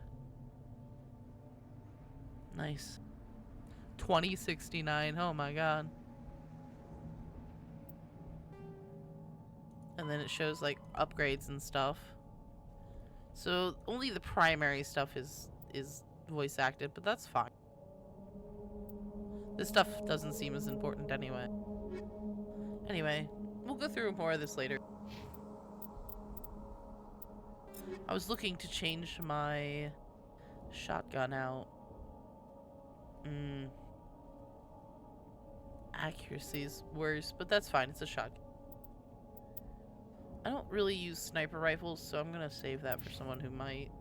Nice. 2069. Oh my god. And then it shows like upgrades and stuff. So only the primary stuff is voice acted, but that's fine. This stuff doesn't seem as important anyway. Anyway, we'll go through more of this later. I was looking to change my shotgun out. Accuracy's worse, but that's fine. It's a shotgun. I don't really use sniper rifles, so I'm gonna save that for someone who might.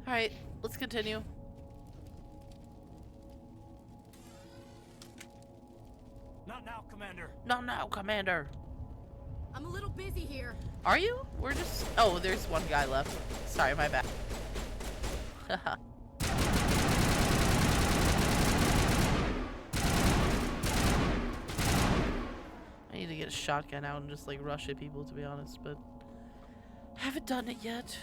Alright, let's continue. Not now, Commander. Not now, Commander. I'm a little busy here. Are you? We're just... Oh, there's one guy left. Sorry, my bad. Haha. I need to get a shotgun out and just like rush at people, to be honest, but haven't done it yet.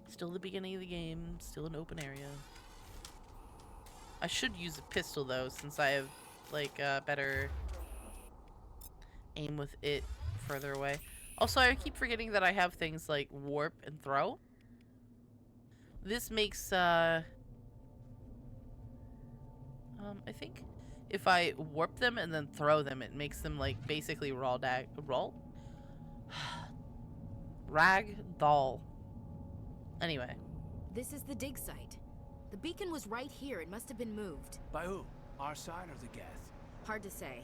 Still the beginning of the game, still an open area. I should use a pistol though, since I have like better aim with it further away. Also, I keep forgetting that I have things like warp and throw. This makes I think if I warp them and then throw them, it makes them like basically rag doll. Anyway. This is the dig site. The beacon was right here. It must have been moved. By who? Our side or the Geth? Hard to say.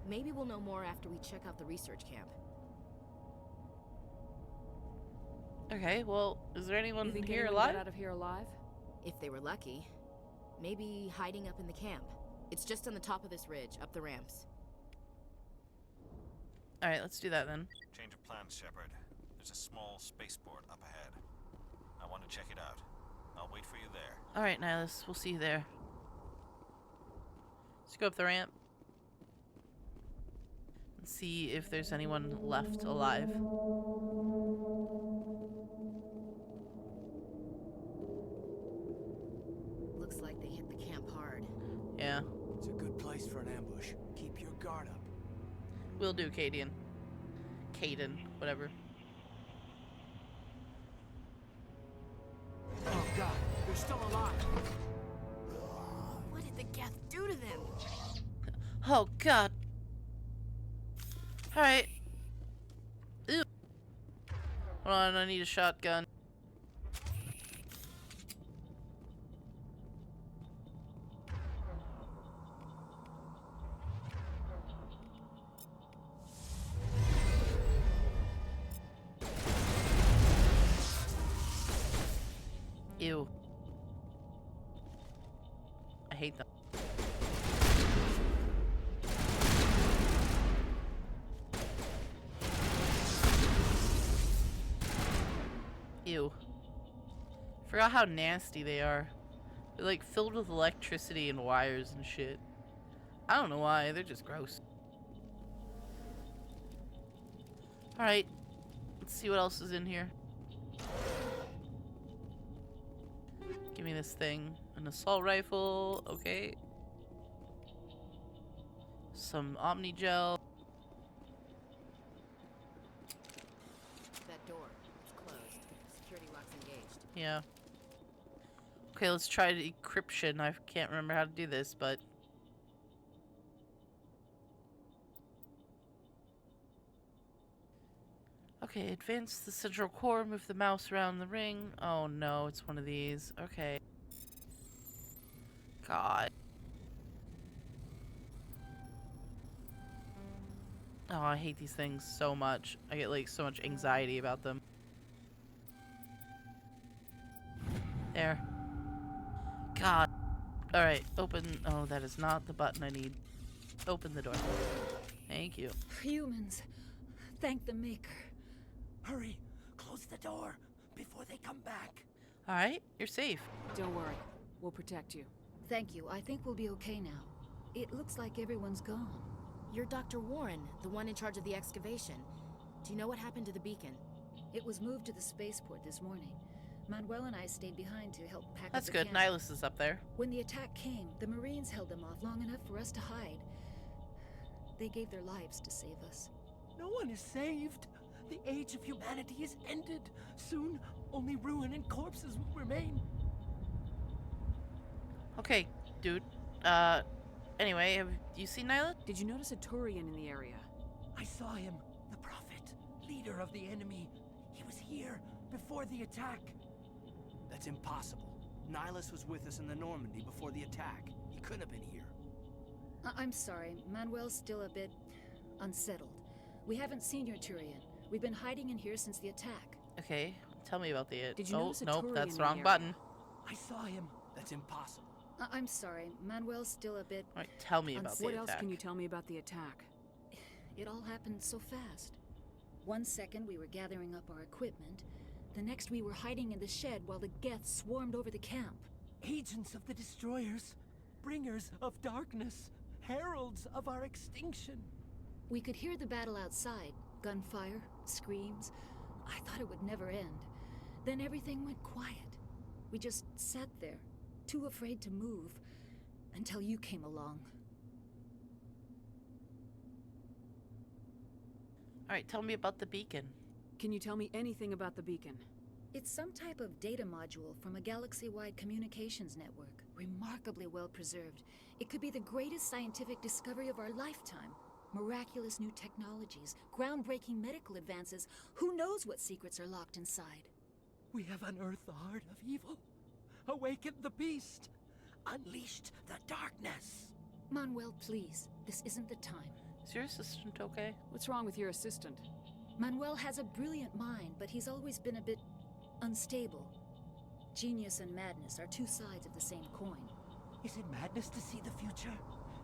Maybe we'll know more after we check out the research camp. Okay, well, is there anyone You think here anyone alive? get out of here alive? If they were lucky. Maybe hiding up in the camp. It's just on the top of this ridge, up the ramps. Alright, let's do that then. Change of plans, Shepard. There's a small spaceport up ahead. I want to check it out. I'll wait for you there. Alright, Nihilus, we'll see you there. Let's go up the ramp. And see if there's anyone left alive. Looks like they hit the camp hard. Yeah. It's a good place for an ambush. Keep your guard up. Will do, Caden. Caden, whatever. Oh god, they're still alive. What did the Geth do to them? Oh god. Alright. Ew. Hold on, I need a shotgun. Ew. I hate them. Ew. Forgot how nasty they are. They're like filled with electricity and wires and shit. I don't know why, they're just gross. Alright. Let's see what else is in here. Give me this thing. An assault rifle. Okay. Some Omni gel. That door. It's closed. Security lock's engaged. Yeah. Okay, let's try the encryption. I can't remember how to do this, but... Okay, advance the central core, move the mouse around the ring. Oh no, it's one of these. Okay. God. Oh, I hate these things so much. I get like so much anxiety about them. There. God. Alright, open. Oh, that is not the button I need. Open the door. Thank you. Humans. Thank the Maker. Hurry! Close the door before they come back. Alright, you're safe. Don't worry. We'll protect you. Thank you. I think we'll be okay now. It looks like everyone's gone. You're Dr. Warren, the one in charge of the excavation. Do you know what happened to the beacon? It was moved to the spaceport this morning. Manuel and I stayed behind to help pack That's up the good. camp. Nihilus is up there. When the attack came, the Marines held them off long enough for us to hide. They gave their lives to save us. No one is saved. The age of humanity is ended. Soon, only ruin and corpses will remain. Okay, dude. Anyway, have you seen Nihilus? Did you notice a Turian in the area? I saw him. The Prophet, leader of the enemy. He was here before the attack. That's impossible. Nihilus was with us in the Normandy before the attack. He couldn't have been here. I'm sorry, Manuel's still a bit unsettled. We haven't seen your Turian. We've been hiding in here since the attack. Okay, tell me about the... Did you notice a nope, Turian that's in the wrong the button. I saw him. That's impossible. I'm sorry, Manuel's still a bit... Alright, tell me about the What attack. else can you tell me about the attack? It all happened so fast. 1 second we were gathering up our equipment. The next we were hiding in the shed while the Geth swarmed over the camp. Agents of the destroyers, bringers of darkness, heralds of our extinction. We could hear the battle outside. Gunfire, screams. I thought it would never end. Then everything went quiet. We just sat there, too afraid to move, until you came along. Alright, tell me about the beacon. Can you tell me anything about the beacon? It's some type of data module from a galaxy-wide communications network. Remarkably well preserved. It could be the greatest scientific discovery of our lifetime. Miraculous new technologies, groundbreaking medical advances. Who knows what secrets are locked inside? We have unearthed the heart of evil, awakened the beast, unleashed the darkness. Manuel, please. This isn't the time. Is your assistant okay? What's wrong with your assistant? Manuel has a brilliant mind, but he's always been a bit unstable. Genius and madness are two sides of the same coin. Is it madness to see the future?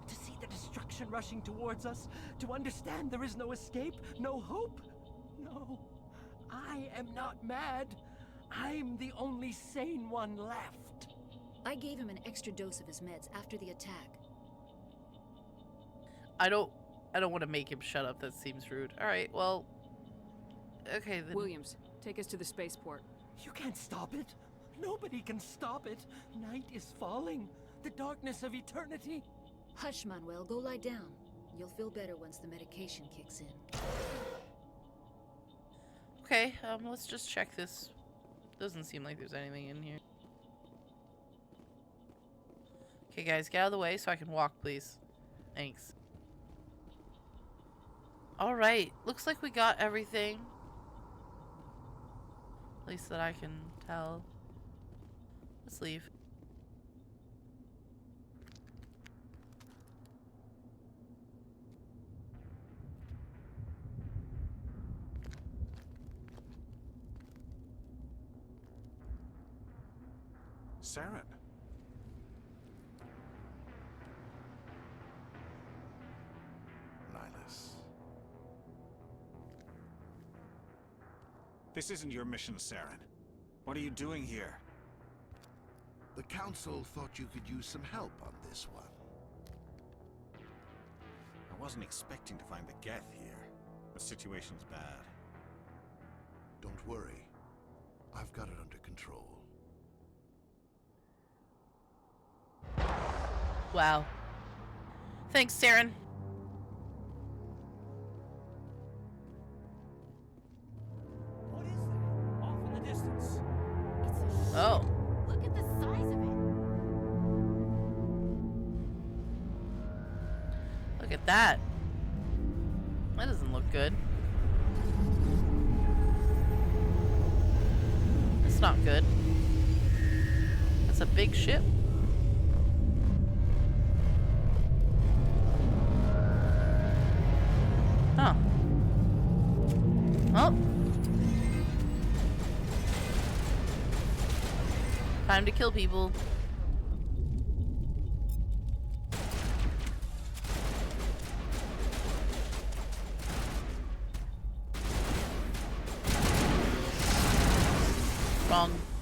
To see the destruction rushing towards us? To understand there is no escape, no hope? No, I am not mad. I'm the only sane one left. I gave him an extra dose of his meds after the attack. I don't want to make him shut up. That seems rude. Alright, well... Okay, then... Williams, take us to the spaceport. You can't stop it. Nobody can stop it. Night is falling. The darkness of eternity. Hush, Manuel. Go lie down. You'll feel better once the medication kicks in. Okay, let's just check this. Doesn't seem like there's anything in here. Okay, guys, get out of the way so I can walk, please. Thanks. Alright, looks like we got everything. At least that I can tell. Let's leave. Saren. Nihilus. This isn't your mission, Saren. What are you doing here? The Council thought you could use some help on this one. I wasn't expecting to find the Geth here. The situation's bad. Don't worry. I've got it under control. Wow. Thanks, Saren. What is that? Off in the distance. It's a Oh. Look at the size of it. Look at that. That doesn't look good. That's not good. That's a big ship. Huh. Well. Time to kill people.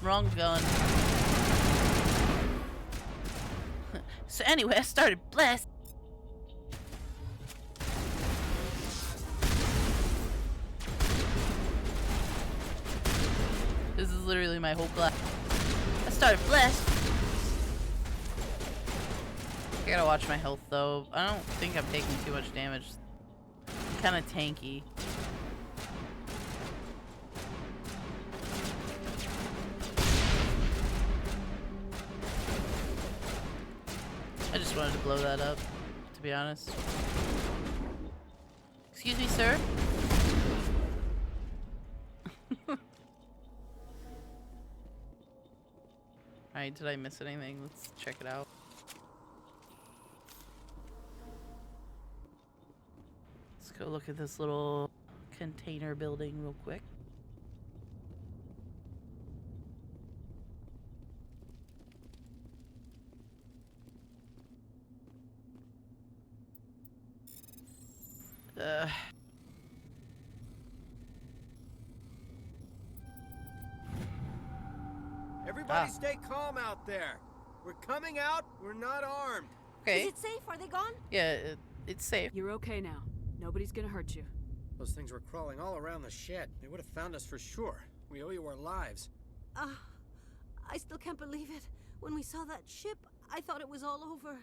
Wrong gun. So anyway, I started blast. This is literally my whole blast. I started blessed. I gotta watch my health though. I don't think I'm taking too much damage. I'm kind of tanky. I just wanted to blow that up, to be honest. Excuse me, sir? Alright, did I miss anything? Let's check it out. Let's go look at this little container building real quick. Everybody stay calm out there. We're coming out, we're not armed. Okay. Is it safe? Are they gone? Yeah, it's safe. You're okay now. Nobody's gonna hurt you. Those things were crawling all around the shed. They would have found us for sure. We owe you our lives. I still can't believe it. When we saw that ship, I thought it was all over.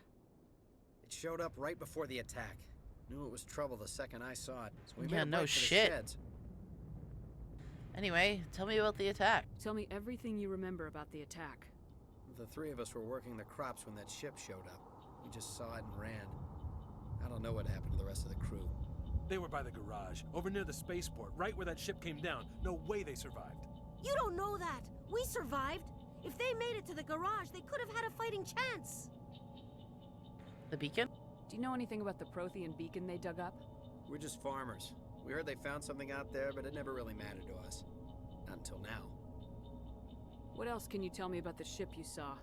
It showed up right before the attack. Knew it was trouble the second I saw it. So we Yeah, made a no break for the shit. sheds. Anyway, tell me about the attack. Tell me everything you remember about the attack. The three of us were working the crops when that ship showed up. We just saw it and ran. I don't know what happened to the rest of the crew. They were by the garage, over near the spaceport, right where that ship came down. No way they survived. You don't know that. We survived. If they made it to the garage, they could have had a fighting chance. The beacon? Do you know anything about the Prothean beacon they dug up? We're just farmers. We heard they found something out there, but it never really mattered to us. Not until now. What else can you tell me about the ship you saw?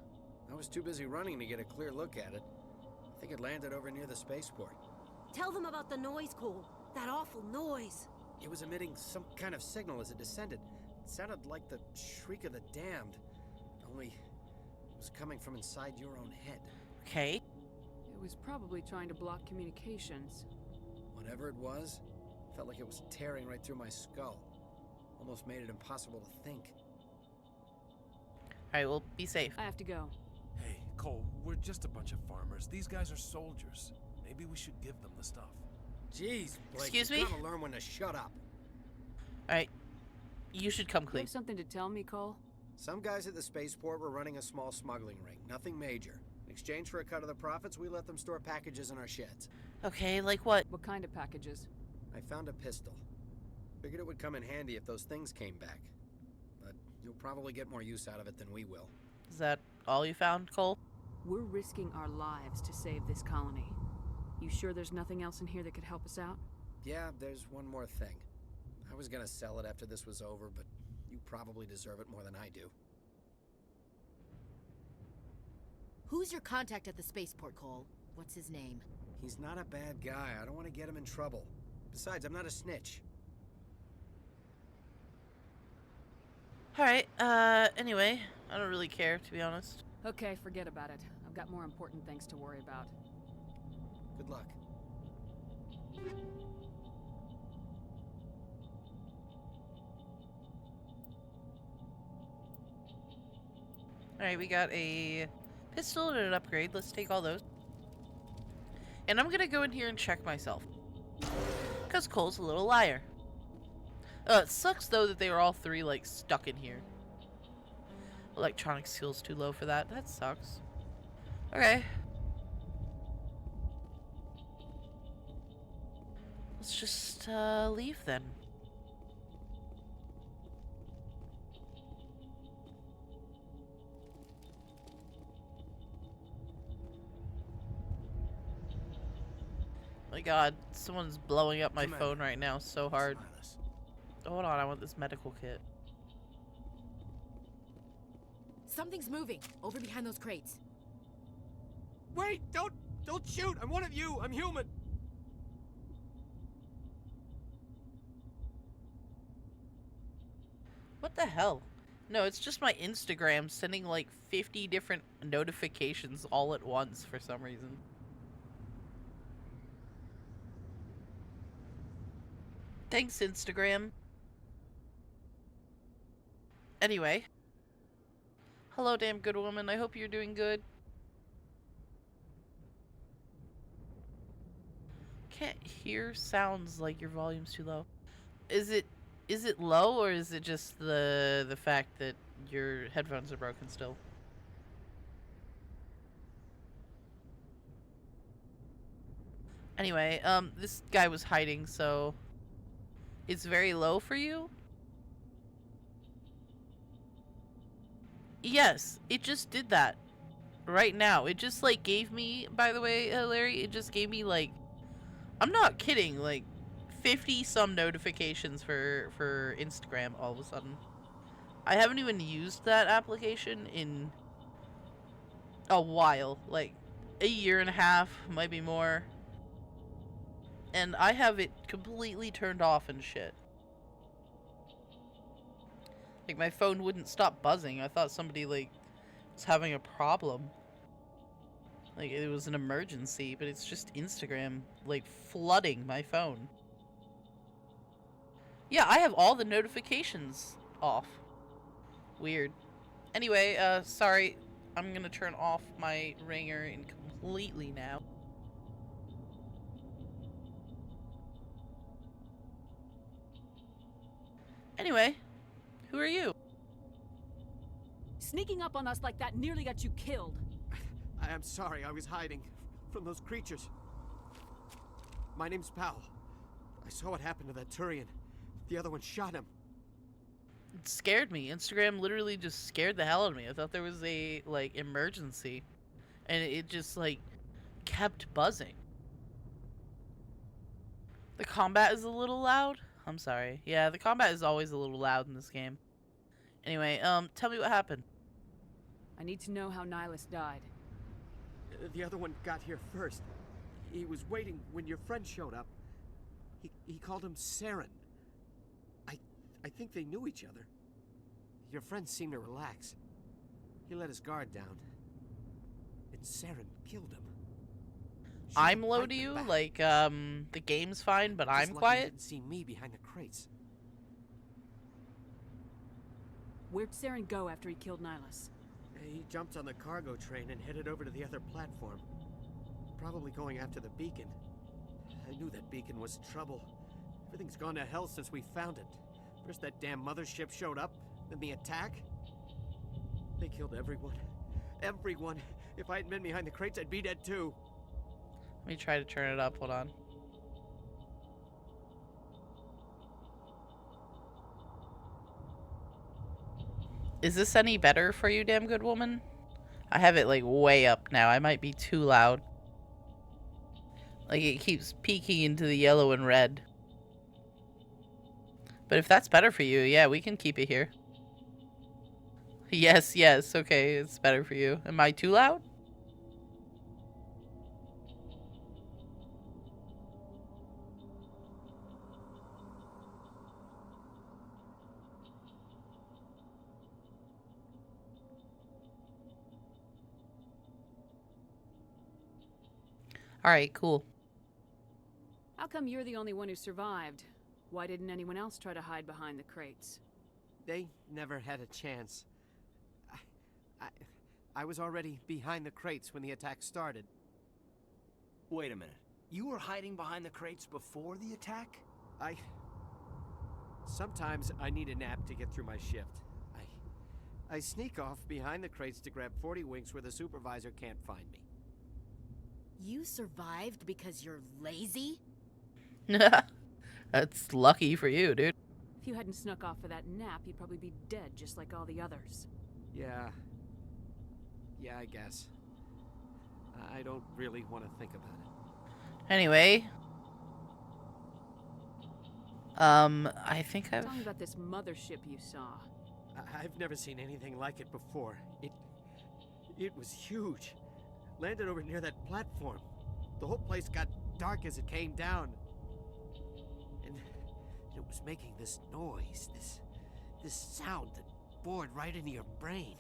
I was too busy running to get a clear look at it. I think it landed over near the spaceport. Tell them about the noise, Cole. That awful noise. It was emitting some kind of signal as it descended. It sounded like the shriek of the damned. Only it was coming from inside your own head. Okay. It was probably trying to block communications. Whatever it was, felt like it was tearing right through my skull. Almost made it impossible to think. Alright, well, be safe. I have to go. Hey, Cole, we're just a bunch of farmers. These guys are soldiers. Maybe we should give them the stuff. Jeez, Blake, Excuse you me? gotta learn when to shut up. Alright. You should come You clean. have something to tell me, Cole? Some guys at the spaceport were running a small smuggling ring. Nothing major. In exchange for a cut of the profits, we let them store packages in our sheds. Okay, like what? What kind of packages? I found a pistol. Figured it would come in handy if those things came back. But you'll probably get more use out of it than we will. Is that all you found, Cole? We're risking our lives to save this colony. You sure there's nothing else in here that could help us out? Yeah, there's one more thing. I was gonna sell it after this was over, but you probably deserve it more than I do. Who's your contact at the spaceport, Cole? What's his name? He's not a bad guy. I don't want to get him in trouble. Besides, I'm not a snitch. Alright, anyway, I don't really care, to be honest. Okay, forget about it. I've got more important things to worry about. Good luck. Alright, we got a pistol and an upgrade. Let's take all those. And I'm gonna go in here and check myself. Because Cole's a little liar. It sucks, though, that they were all three, like, stuck in here. Electronic skill's too low for that. That sucks. Okay. Let's just, leave, then. My god, someone's blowing up my phone right now so hard. Hold on, I want this medical kit. Something's moving over behind those crates. Wait! Don't shoot! I'm one of you! I'm human! What the hell? No, it's just my Instagram sending like 50 different notifications all at once for some reason. Thanks, Instagram. Anyway. Hello, damn good woman. I hope you're doing good. Can't hear sounds like your volume's too low. Is it low, or is it just the fact that your headphones are broken still? Anyway, this guy was hiding, so it's very low for you? Yes, it just did that right now. It just like gave me, by the way, Larry, it just gave me like, I'm not kidding, like 50 some notifications for Instagram all of a sudden. I haven't even used that application in a while, like a year and a half, might be more. And I have it completely turned off and shit. Like, my phone wouldn't stop buzzing. I thought somebody, like, was having a problem. Like, it was an emergency, but it's just Instagram, like, flooding my phone. Yeah, I have all the notifications off. Weird. Anyway, sorry. I'm gonna turn off my ringer completely now. Anyway, who are you? Sneaking up on us like that nearly got you killed. I am sorry, I was hiding from those creatures. My name's Powell. I saw what happened to that Turian. The other one shot him. It scared me. Instagram literally just scared the hell out of me. I thought there was a, like, emergency. And it just, like, kept buzzing. The combat is a little loud? I'm sorry. Yeah, the combat is always a little loud in this game. Anyway, tell me what happened. I need to know how Nihilus died. The other one got here first. He was waiting when your friend showed up. He called him Saren. I think they knew each other. Your friend seemed to relax. He let his guard down. And Saren killed him. I'm low to you? Like, the game's fine, but I'm quiet? Didn't see me behind the crates. Where'd Saren go after he killed Nihilus? He jumped on the cargo train and headed over to the other platform. Probably going after the beacon. I knew that beacon was trouble. Everything's gone to hell since we found it. First that damn mothership showed up, then the attack. They killed everyone. Everyone. If I hadn't been behind the crates, I'd be dead too. Let me try to turn it up. Hold on. Is this any better for you, damn good woman? I have it, like, way up now. I might be too loud. Like, it keeps peeking into the yellow and red. But if that's better for you, yeah, we can keep it here. Yes, yes, okay, it's better for you. Am I too loud? Alright, cool. How come you're the only one who survived? Why didn't anyone else try to hide behind the crates? They never had a chance. I was already behind the crates when the attack started. Wait a minute. You were hiding behind the crates before the attack? Sometimes I need a nap to get through my shift. I sneak off behind the crates to grab 40 winks where the supervisor can't find me. You survived because you're lazy? That's lucky for you, dude. If you hadn't snuck off for that nap, you'd probably be dead just like all the others. Yeah, I guess. I don't really want to think about it. Anyway. I think I've... Tell me about this mothership you saw. I've never seen anything like it before. It was huge. Landed over near that platform. The whole place got dark as it came down. And it was making this noise, this sound that bored right into your brain.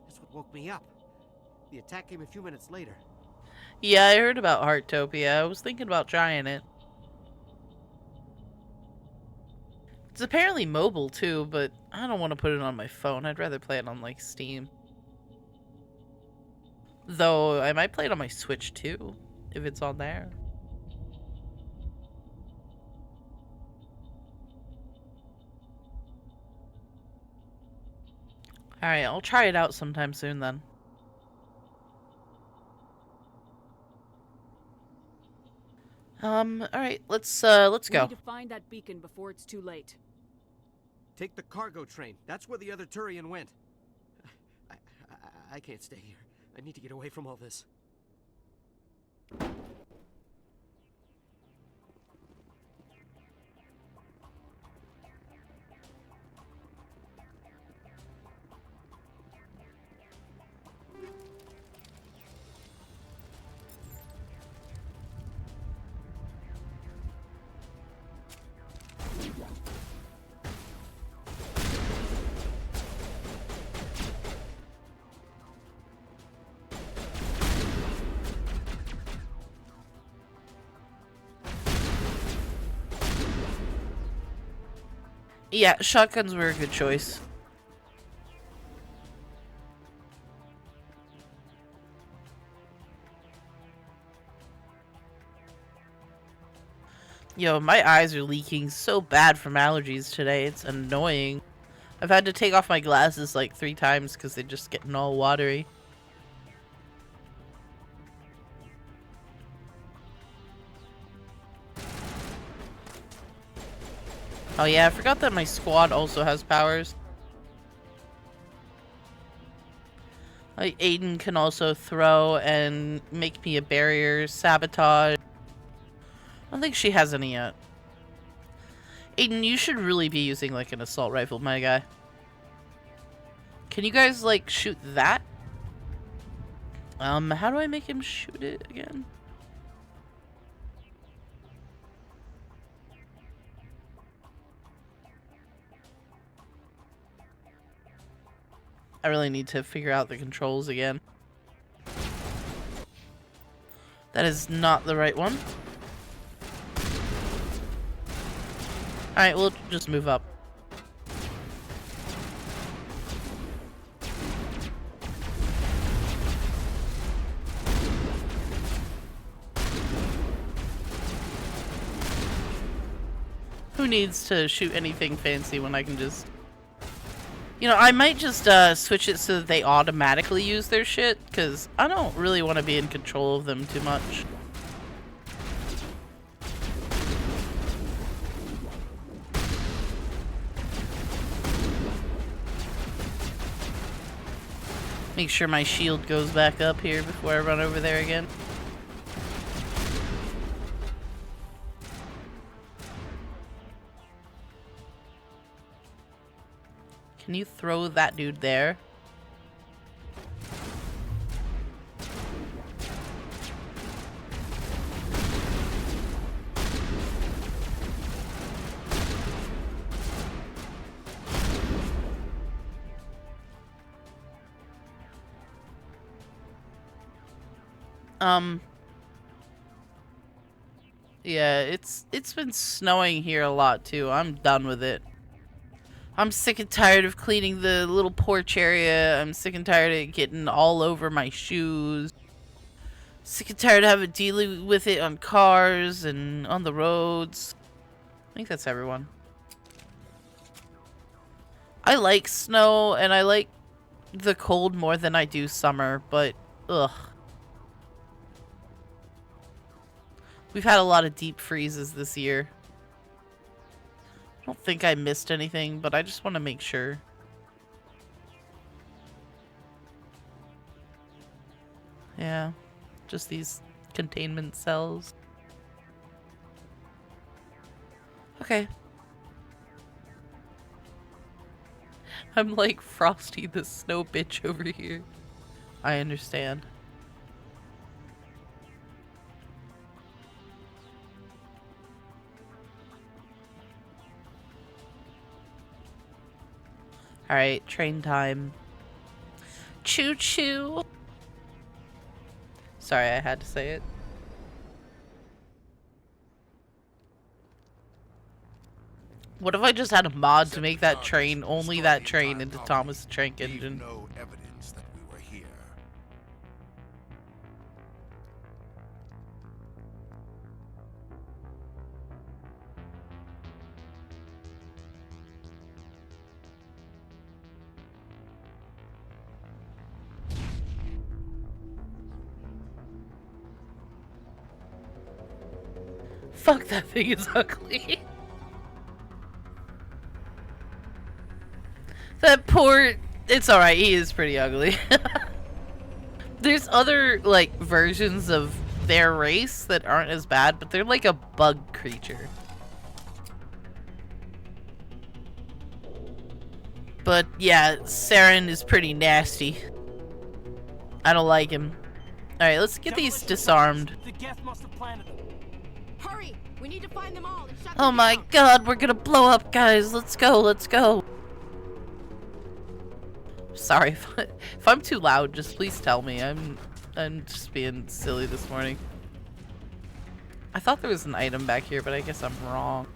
That's what woke me up. The attack came a few minutes later. Yeah, I heard about Heartopia. I was thinking about trying it. It's apparently mobile too, but I don't want to put it on my phone. I'd rather play it on like Steam. Though I might play it on my Switch too, if it's on there. Alright, I'll try it out sometime soon then. Alright, let's go. We need to find that beacon before it's too late. Take the cargo train. That's where the other Turian went. I can't stay here. I need to get away from all this. Yeah, shotguns were a good choice. Yo, my eyes are leaking so bad from allergies today. It's annoying. I've had to take off my glasses like 3 times because they're just getting all watery. Oh yeah, I forgot that my squad also has powers. Like, Aiden can also throw and make me a barrier, sabotage. I don't think she has any yet. Aiden, you should really be using like an assault rifle, my guy. Can you guys like shoot that? How do I make him shoot it again? I really need to figure out the controls again. That is not the right one. Alright, we'll just move up. Who needs to shoot anything fancy when I can just... You know, I might just switch it so that they automatically use their shit, because I don't really want to be in control of them too much. Make sure my shield goes back up here before I run over there again. Can you throw that dude there? Yeah, it's been snowing here a lot too. I'm done with it. I'm sick and tired of cleaning the little porch area. I'm sick and tired of it getting all over my shoes. Sick and tired of having to deal with it on cars and on the roads. I think that's everyone. I like snow and I like the cold more than I do summer, but ugh. We've had a lot of deep freezes this year. I don't think I missed anything, but I just want to make sure. Yeah, just these containment cells. Okay. I'm like Frosty the Snow Bitch over here. I understand. Alright, train time. Choo choo! Sorry, I had to say it. What if I just had a mod to make that train, only that train, into Thomas the Tank Engine? No evidence that we were here. Fuck, that thing is ugly. That poor... It's alright, he is pretty ugly. There's other, like, versions of their race that aren't as bad, but they're like a bug creature. But, yeah, Saren is pretty nasty. I don't like him. Alright, let's get these disarmed. The Geth must have planted them. Hurry! We need to find them all and shut Oh them my down. god, we're gonna blow up, guys. Let's go, let's go. Sorry if I'm too loud, just please tell me. I'm just being silly this morning. I thought there was an item back here, but I guess I'm wrong.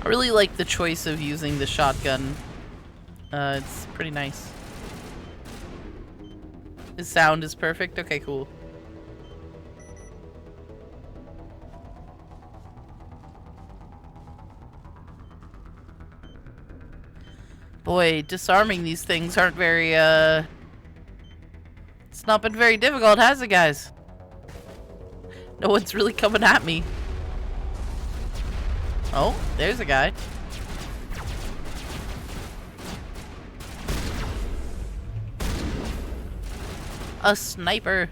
I really like the choice of using the shotgun. It's pretty nice. The sound is perfect? Okay, cool. Boy, disarming these things aren't very, it's not been very difficult, has it, guys? No one's really coming at me. Oh, there's a guy. A sniper.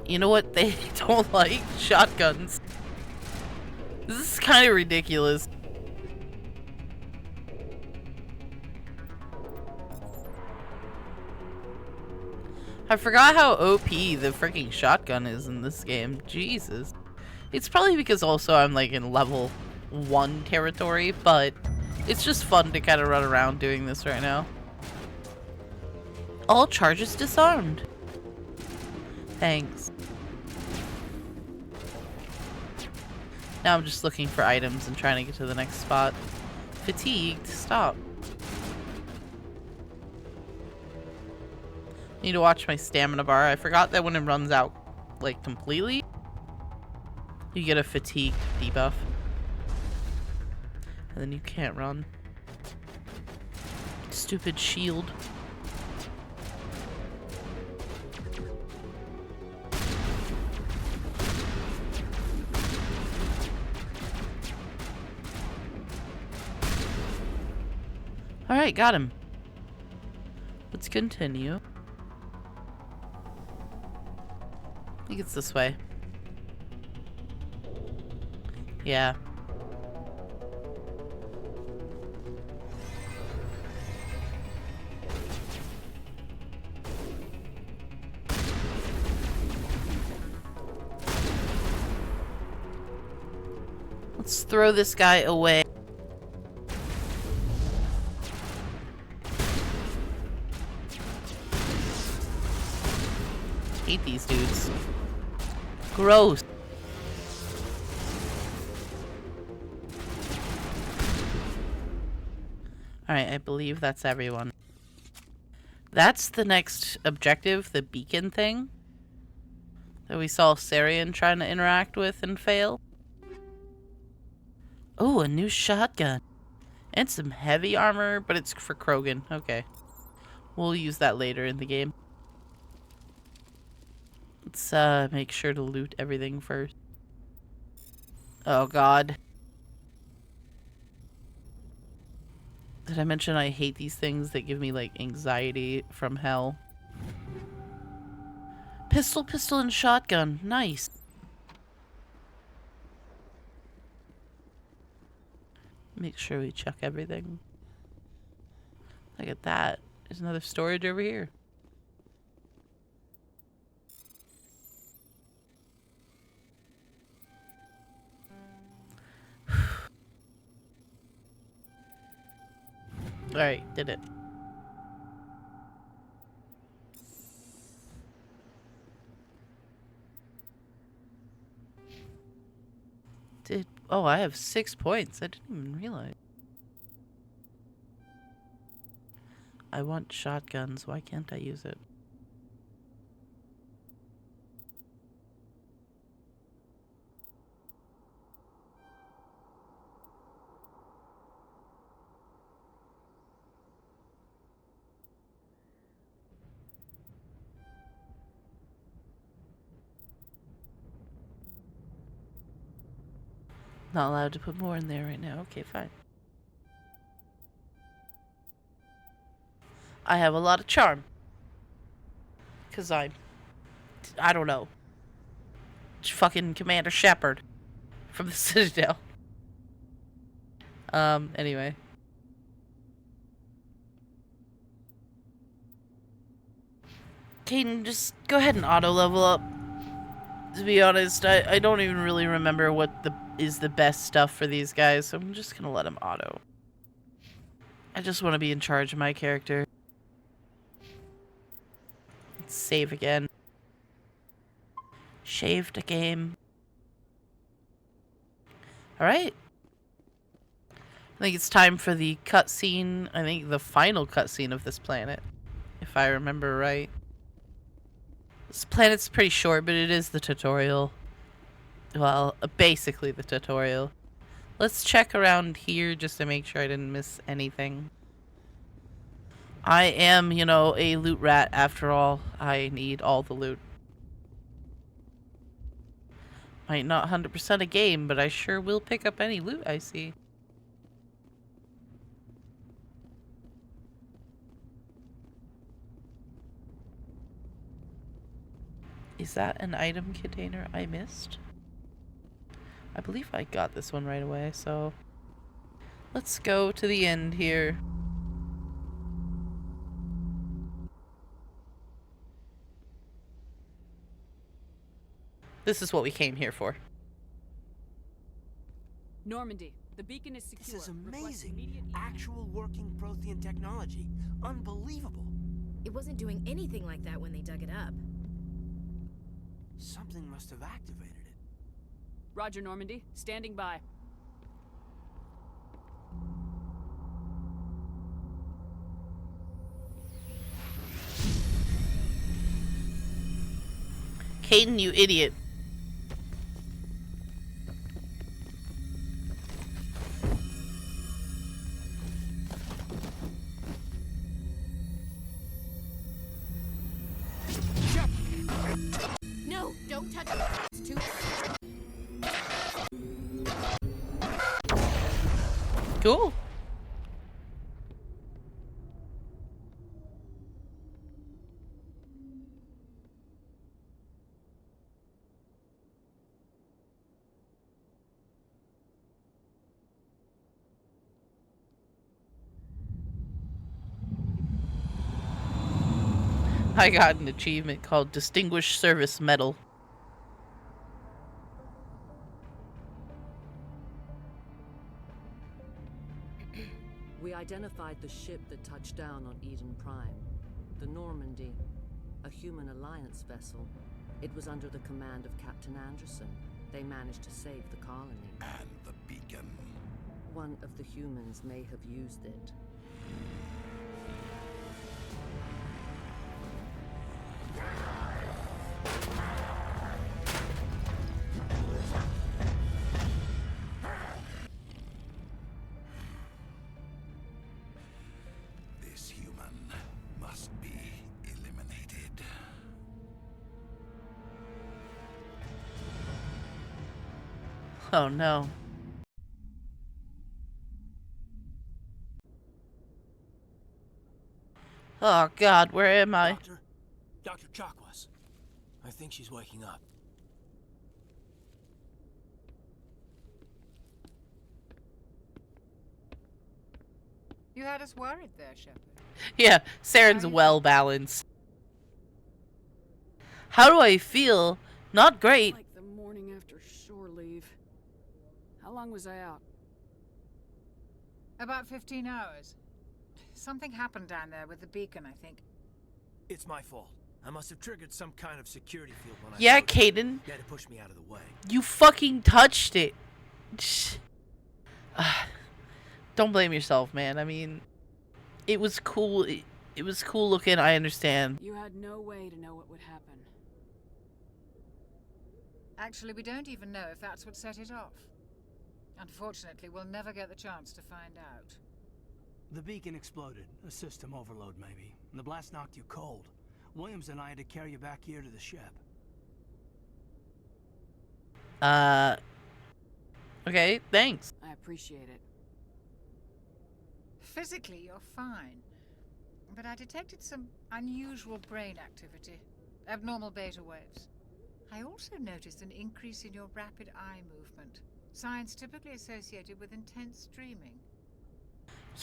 You know what they don't like? Shotguns. This is kind of ridiculous. I forgot how OP the freaking shotgun is in this game. Jesus. It's probably because also I'm like in level 1 territory, but it's just fun to kind of run around doing this right now. All charges disarmed. Thanks. Now I'm just looking for items and trying to get to the next spot. Fatigued? Stop. Need to watch my stamina bar. I forgot that when it runs out, like, completely, you get a fatigue debuff. And then you can't run. Stupid shield. Alright, got him. Let's continue. I think it's this way. Yeah. Let's throw this guy away. Hate these dudes. Gross. Alright, I believe that's everyone. That's the next objective, the beacon thing that we saw Sarian trying to interact with and fail. Oh, a new shotgun. And some heavy armor, but it's for Krogan. Okay. We'll use that later in the game. Let's make sure to loot everything first. Oh god. Did I mention I hate these things that give me like anxiety from hell? Pistol, pistol, and shotgun. Nice. Make sure we check everything. Look at that. There's another storage over here. Alright, did it. Oh, I have 6 points. I didn't even realize. I want shotguns. Why can't I use it? Not allowed to put more in there right now. Okay, fine. I have a lot of charm. Because I don't know. Fucking Commander Shepard from the Citadel. Anyway. Caden, just go ahead and auto level up. To be honest, I don't even really remember what is the best stuff for these guys, so I'm just gonna let them auto. I just want to be in charge of my character. Let's save again. Shaved a game. Alright. I think it's time for the cutscene. I think the final cutscene of this planet. If I remember right. This planet's pretty short, but it is the tutorial. Well, basically the tutorial. Let's check around here just to make sure I didn't miss anything. I am, you know, a loot rat after all. I need all the loot. Might not 100% a game, but I sure will pick up any loot I see. Is that an item container I missed? I believe I got this one right away, so let's go to the end here. This is what we came here for. Normandy, the beacon is secure. This is amazing. Actual working Prothean technology. Unbelievable. It wasn't doing anything like that when they dug it up. Something must have activated it. Roger, Normandy. Standing by. Caden, you idiot. No, don't touch it. It's too... Cool. I got an achievement called Distinguished Service Medal. We identified the ship that touched down on Eden Prime. The Normandy, a human alliance vessel. It was under the command of Captain Anderson. They managed to save the colony. And the beacon. One of the humans may have used it. This human must be eliminated. Oh no. Oh God, where am I? Dr. Chakwas. I think she's waking up. You had us worried there, Shepard. Yeah, Saren's well balanced. How do I feel? Not great. Like the morning after shore leave. How long was I out? About 15 hours. Something happened down there with the beacon, I think. It's my fault. I must have triggered some kind of security field when Yeah, I Caden. You had to push me out of the way. You fucking touched it. Don't blame yourself, man. I mean, it was cool. It was cool looking, I understand. You had no way to know what would happen. Actually, we don't even know if that's what set it off. Unfortunately, we'll never get the chance to find out. The beacon exploded. A system overload, maybe. And the blast knocked you cold. Williams and I had to carry you back here to the ship. Okay, thanks. I appreciate it. Physically, you're fine. But I detected some unusual brain activity. Abnormal beta waves. I also noticed an increase in your rapid eye movement. Signs typically associated with intense dreaming.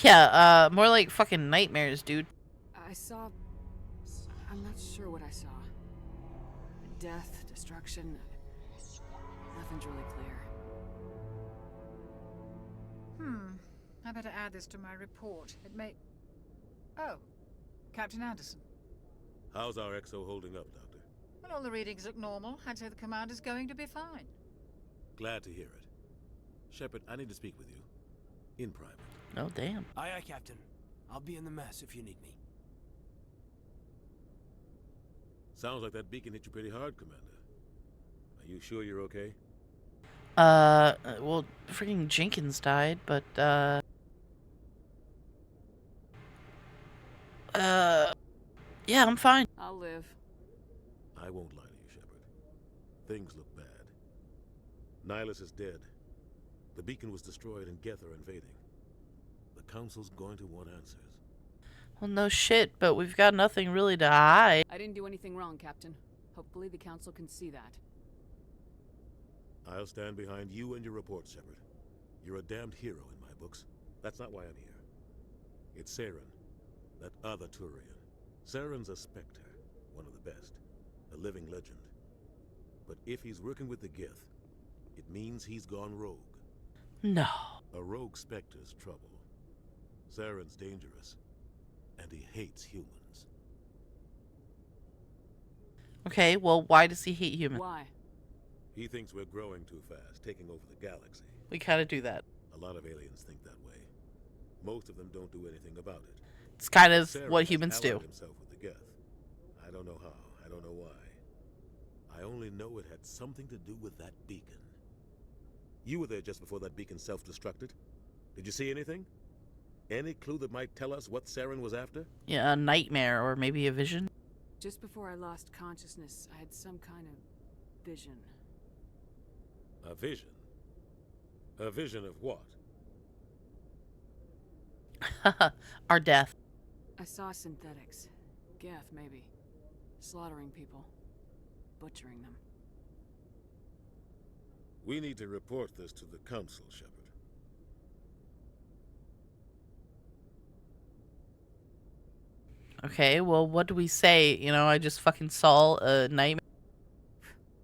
Yeah, more like fucking nightmares, dude. I saw... I'm not sure what I saw. Death, destruction... Nothing's really clear. I better add this to my report. It may... Oh, Captain Anderson. How's our XO holding up, Doctor? Well, all the readings look normal. I'd say the commander's going to be fine. Glad to hear it. Shepard, I need to speak with you. In private. Oh, damn. Aye, aye, Captain. I'll be in the mess if you need me. Sounds like that beacon hit you pretty hard, Commander. Are you sure you're okay? Well, freaking Jenkins died, but, yeah, I'm fine. I'll live. I won't lie to you, Shepard. Things look bad. Nihilus is dead. The beacon was destroyed and Geth are invading. The Council's going to want answers. Well, no shit, but we've got nothing really to hide. I didn't do anything wrong, Captain. Hopefully the Council can see that. I'll stand behind you and your report, Shepard. You're a damned hero in my books. That's not why I'm here. It's Saren, that other Turian. Saren's a Spectre, one of the best, a living legend. But if he's working with the Geth, it means he's gone rogue. No. A rogue Spectre's trouble. Saren's dangerous, and he hates humans. Okay, well, why does he hate humans? Why? He thinks we're growing too fast, taking over the galaxy. We kind of do that. A lot of aliens think that way. Most of them don't do anything about it. It's kind of Saren what has humans do. allied himself with the Geth. I don't know how. I don't know why. I only know it had something to do with that beacon. You were there just before that beacon self-destructed. Did you see anything? Any clue that might tell us what Saren was after? Yeah, a nightmare or maybe a vision. Just before I lost consciousness, I had some kind of vision. A vision? A vision of what? Our death. I saw synthetics. Geth, maybe. Slaughtering people. Butchering them. We need to report this to the Council, Shepard. Okay, well, what do we say? You know, I just fucking saw a nightmare.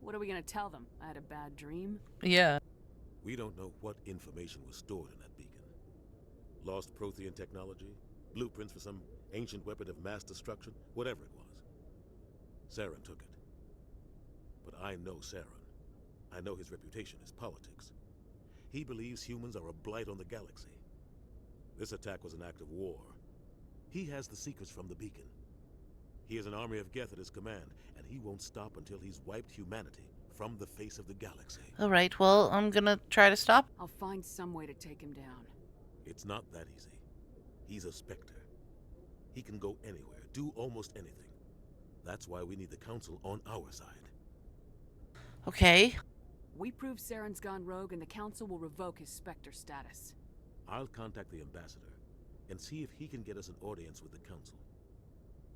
What are we gonna tell them? I had a bad dream? Yeah. We don't know what information was stored in that beacon. Lost Prothean technology? Blueprints for some ancient weapon of mass destruction? Whatever it was. Saren took it. But I know Saren. I know his reputation is politics. He believes humans are a blight on the galaxy. This attack was an act of war. He has the secrets from the beacon. He has an army of Geth at his command, and he won't stop until he's wiped humanity from the face of the galaxy. Alright, well, I'm gonna try to stop. I'll find some way to take him down. It's not that easy. He's a Spectre. He can go anywhere, do almost anything. That's why we need the Council on our side. Okay. We prove Saren's gone rogue and the Council will revoke his Spectre status. I'll contact the Ambassador and see if he can get us an audience with the Council.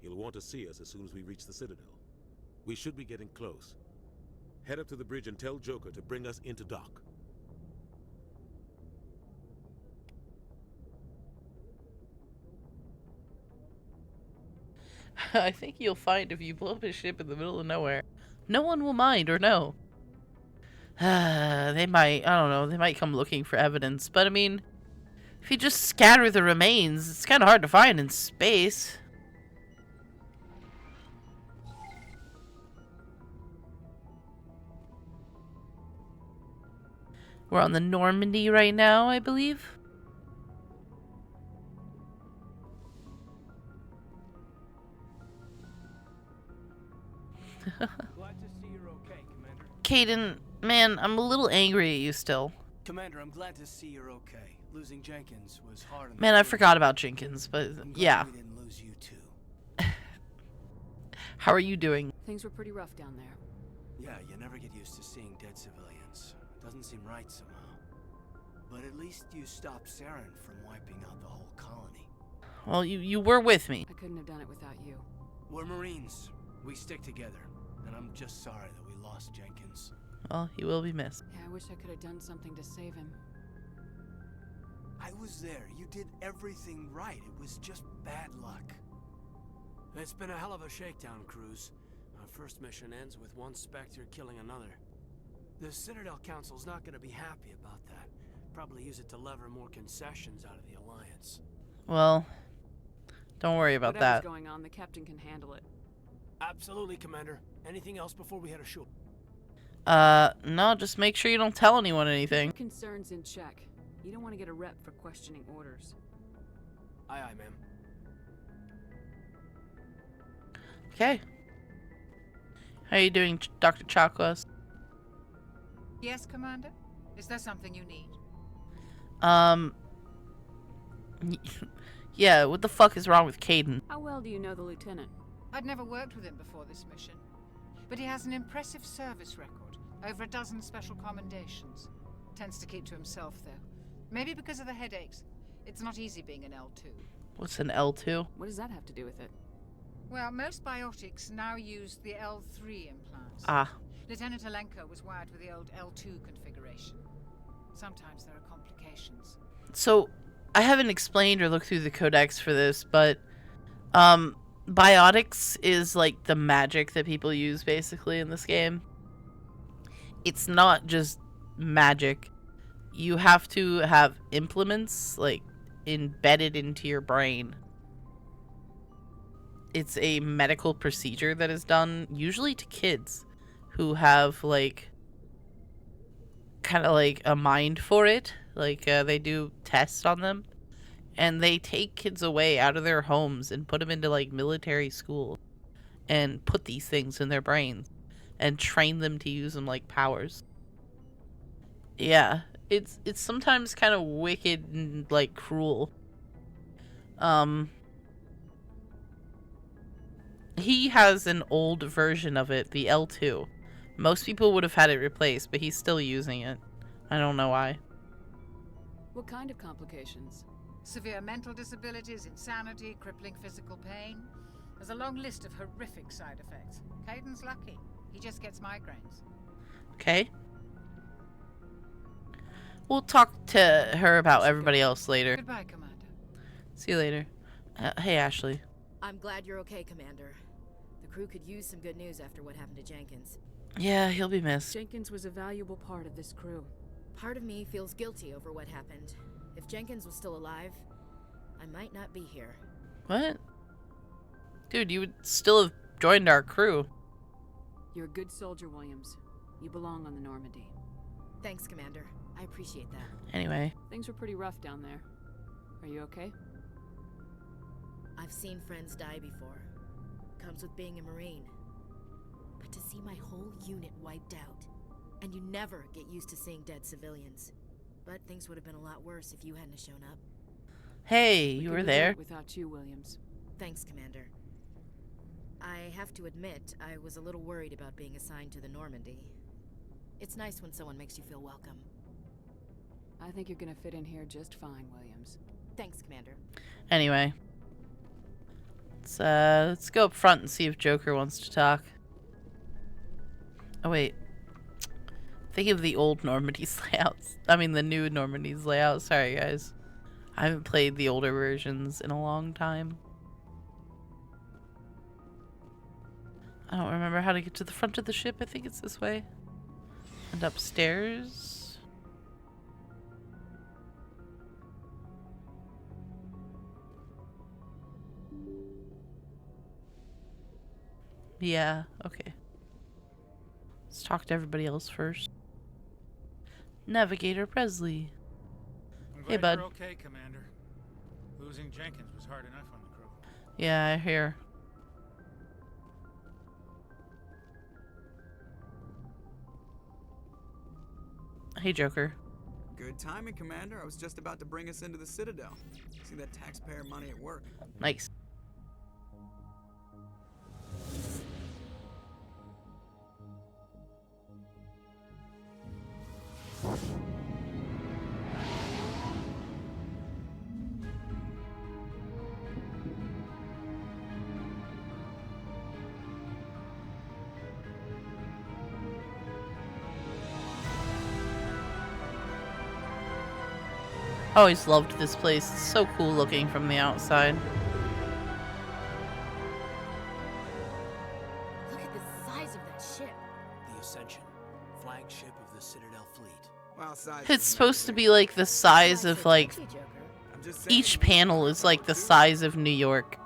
He'll want to see us as soon as we reach the Citadel. We should be getting close. Head up to the bridge and tell Joker to bring us into dock. I think you'll find if you blow up a ship in the middle of nowhere, no one will mind or know. They might, I don't know, they might come looking for evidence, but I mean, If you just scatter the remains, it's kind of hard to find in space. We're on the Normandy right now, I believe. Glad to see you're okay, Commander. Caden, man, I'm a little angry at you still. Commander, I'm glad to see you're okay. Losing Jenkins was hard on the Man, I crew. forgot about Jenkins, but I'm glad yeah. we didn't lose you too. How are you doing? Things were pretty rough down there. Yeah, you never get used to seeing dead civilians. Doesn't seem right somehow. But at least you stopped Saren from wiping out the whole colony. Well, you were with me. I couldn't have done it without you. We're Marines. We stick together. And I'm just sorry that we lost Jenkins. Well, he will be missed. Yeah, I wish I could have done something to save him. I was there. You did everything right. It was just bad luck. It's been a hell of a shakedown cruise. Our first mission ends with one Spectre killing another. The Citadel Council's not going to be happy about that. Probably use it to lever more concessions out of the Alliance. Well, don't worry about Whatever's that. going on, the captain can handle it. Absolutely, Commander. Anything else before we head ashore? No, just make sure you don't tell anyone anything. Concerns in check. You don't want to get a rep for questioning orders. Aye, aye, ma'am. Okay. How are you doing, Dr. Chakwas? Yes, Commander? Is there something you need? Yeah, what the fuck is wrong with Caden? How well do you know the lieutenant? I'd never worked with him before this mission. But he has an impressive service record. Over a dozen special commendations. Tends to keep to himself, though. Maybe because of the headaches. It's not easy being an L2. What's an L2? What does that have to do with it? Well, most biotics now use the L3 implants. Ah. Lieutenant Alenko was wired with the old L2 configuration. Sometimes there are complications. So, I haven't explained or looked through the codex for this, but, biotics is like the magic that people use basically in this game. It's not just magic. You have to have implements, like, embedded into your brain. It's a medical procedure that is done usually to kids who have, like, kind of like a mind for it. Like, they do tests on them. And they take kids away out of their homes and put them into, like, military school. And put these things in their brains. And train them to use them like powers. Yeah. It's sometimes kind of wicked and, like, cruel. He has an old version of it, the L2. Most people would have had it replaced, but he's still using it. I don't know why. What kind of complications? Severe mental disabilities, insanity, crippling physical pain. There's a long list of horrific side effects. Caden's lucky. He just gets migraines. Okay. We'll talk to her about everybody else later. Goodbye, Commander. See you later. Hey, Ashley. I'm glad you're okay, Commander. The crew could use some good news after what happened to Jenkins. Yeah, he'll be missed. Jenkins was a valuable part of this crew. Part of me feels guilty over what happened. If Jenkins was still alive, I might not be here. What? Dude, you would still have joined our crew. You're a good soldier, Williams. You belong on the Normandy. Thanks, Commander. I appreciate that. Anyway. Things were pretty rough down there. Are you okay? I've seen friends die before. Comes with being a Marine. But to see my whole unit wiped out, and you never get used to seeing dead civilians. But things would have been a lot worse if you hadn't shown up. Hey, you were there. Without you, Williams. Thanks, Commander. I have to admit, I was a little worried about being assigned to the Normandy. It's nice when someone makes you feel welcome. I think you're gonna fit in here just fine, Williams. Thanks, Commander. Anyway. Let's go up front and see if Joker wants to talk. Oh, wait. Think of the old Normandy's layouts. I mean, the new Normandy's layout. Sorry, guys. I haven't played the older versions in a long time. I don't remember how to get to the front of the ship. I think it's this way. And upstairs. Yeah, okay. Let's talk to everybody else first. Navigator Presley. I'm Hey, glad bud. you're okay, Commander. Losing Jenkins was hard enough on the crew. Yeah, I hear. Hey, Joker. Good timing, Commander. I was just about to bring us into the Citadel. See that taxpayer money at work. Nice. Always loved this place. It's so cool looking from the outside. Look at the size of that ship. The Ascension, flagship of the Citadel fleet. Well, size It's supposed to be like the size of like each panel is like the size of New York.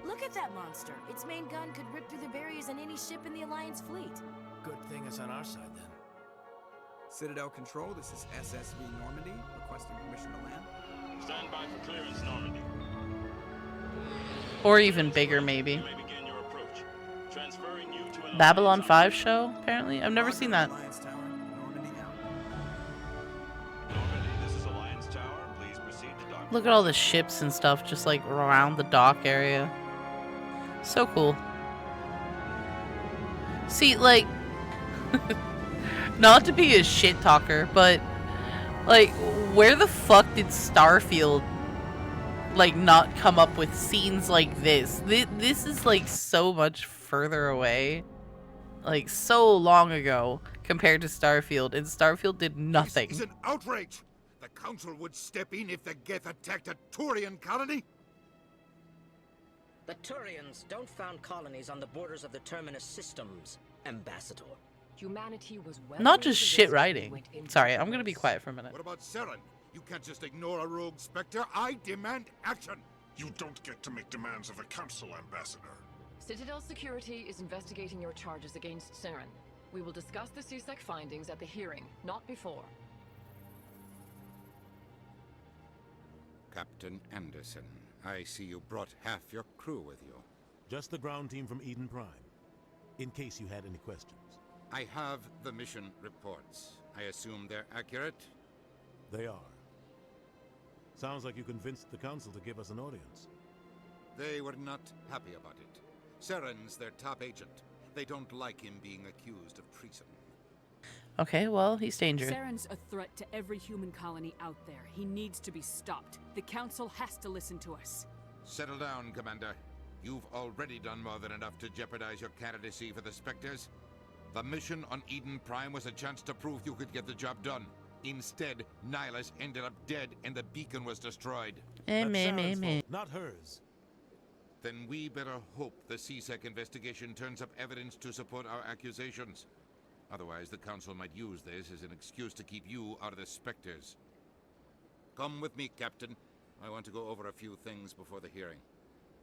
Look at that monster. Its main gun could rip through the barriers in any ship in the Alliance fleet. Good thing it's on our side then. Citadel Control, this is SSV Normandy, requesting permission to land. Stand by for clearance, Normandy. Or even bigger, maybe. You may begin your approach. Transferring you to an Babylon 5 show, apparently? I've never seen that. Normandy, this is Alliance Tower. Please proceed to dock. Look at all the ships and stuff just like around the dock area. So cool. See, like, not to be a shit talker, but like, where the fuck did Starfield like not come up with scenes like this? This is like so much further away, like so long ago compared to Starfield, and Starfield did nothing. This is an outrage. The Council would step in if the Geth attacked a Turian colony. The Turians don't found colonies on the borders of the Terminus systems, Ambassador. Humanity was well Not just shit writing. Sorry, I'm gonna be quiet for a minute. What about Saren? You can't just ignore a rogue Spectre. I demand action. You don't get to make demands of the Council, Ambassador. Citadel Security is investigating your charges against Saren. We will discuss the CSEC findings at the hearing, not before. Captain Anderson, I see you brought half your crew with you. Just the ground team from Eden Prime, in case you had any questions. I have the mission reports. I assume they're accurate? They are. Sounds like you convinced the Council to give us an audience. They were not happy about it. Saren's their top agent. They don't like him being accused of treason. Okay, well, he's dangerous. Saren's a threat to every human colony out there. He needs to be stopped. The Council has to listen to us. Settle down, Commander. You've already done more than enough to jeopardize your candidacy for the Spectres. The mission on Eden Prime was a chance to prove you could get the job done. Instead, Nihilus ended up dead and the beacon was destroyed. That's Saren's fault, not hers. Then we better hope the CSEC investigation turns up evidence to support our accusations. Otherwise, the Council might use this as an excuse to keep you out of the Spectres. Come with me, Captain. I want to go over a few things before the hearing.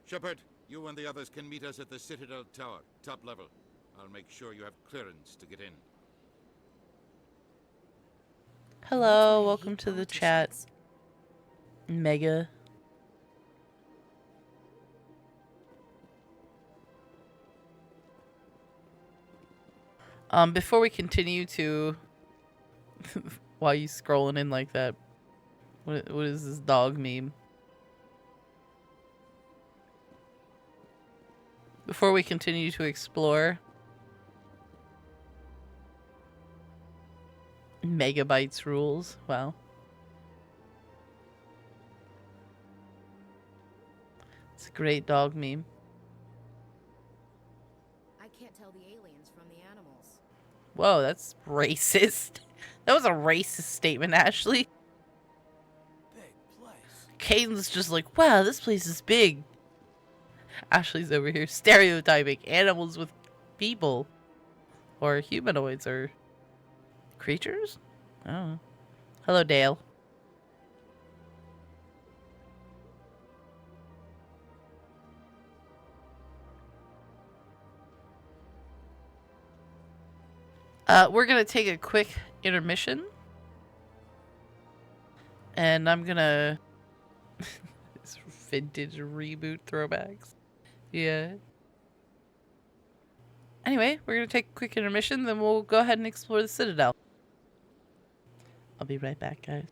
Shepard, you and the others can meet us at the Citadel Tower, top level. I'll make sure you have clearance to get in. Hello, welcome to the chat. Mega. Before we continue to why are you scrolling in like that? What is this dog meme? Before we continue to explore Megabytes rules. Wow. It's a great dog meme. I can't tell the aliens from the animals. Whoa, that's racist. That was a racist statement, Ashley. Big place. Caden's just like, wow, this place is big. Ashley's over here stereotyping animals with people. Or humanoids, or creatures? I don't know. Hello, Dale. We're gonna take a quick intermission. And I'm gonna... vintage reboot throwbacks. Yeah. Anyway, we're gonna take a quick intermission, then we'll go ahead and explore the Citadel. I'll be right back, guys.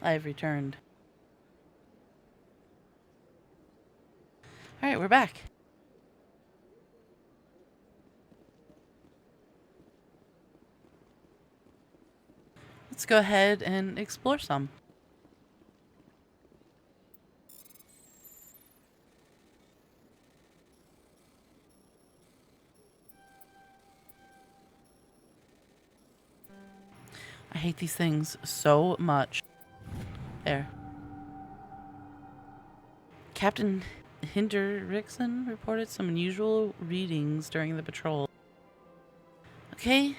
I've returned. Alright, we're back. Let's go ahead and explore some. I hate these things so much. There. Captain Hinderrickson reported some unusual readings during the patrol. Okay.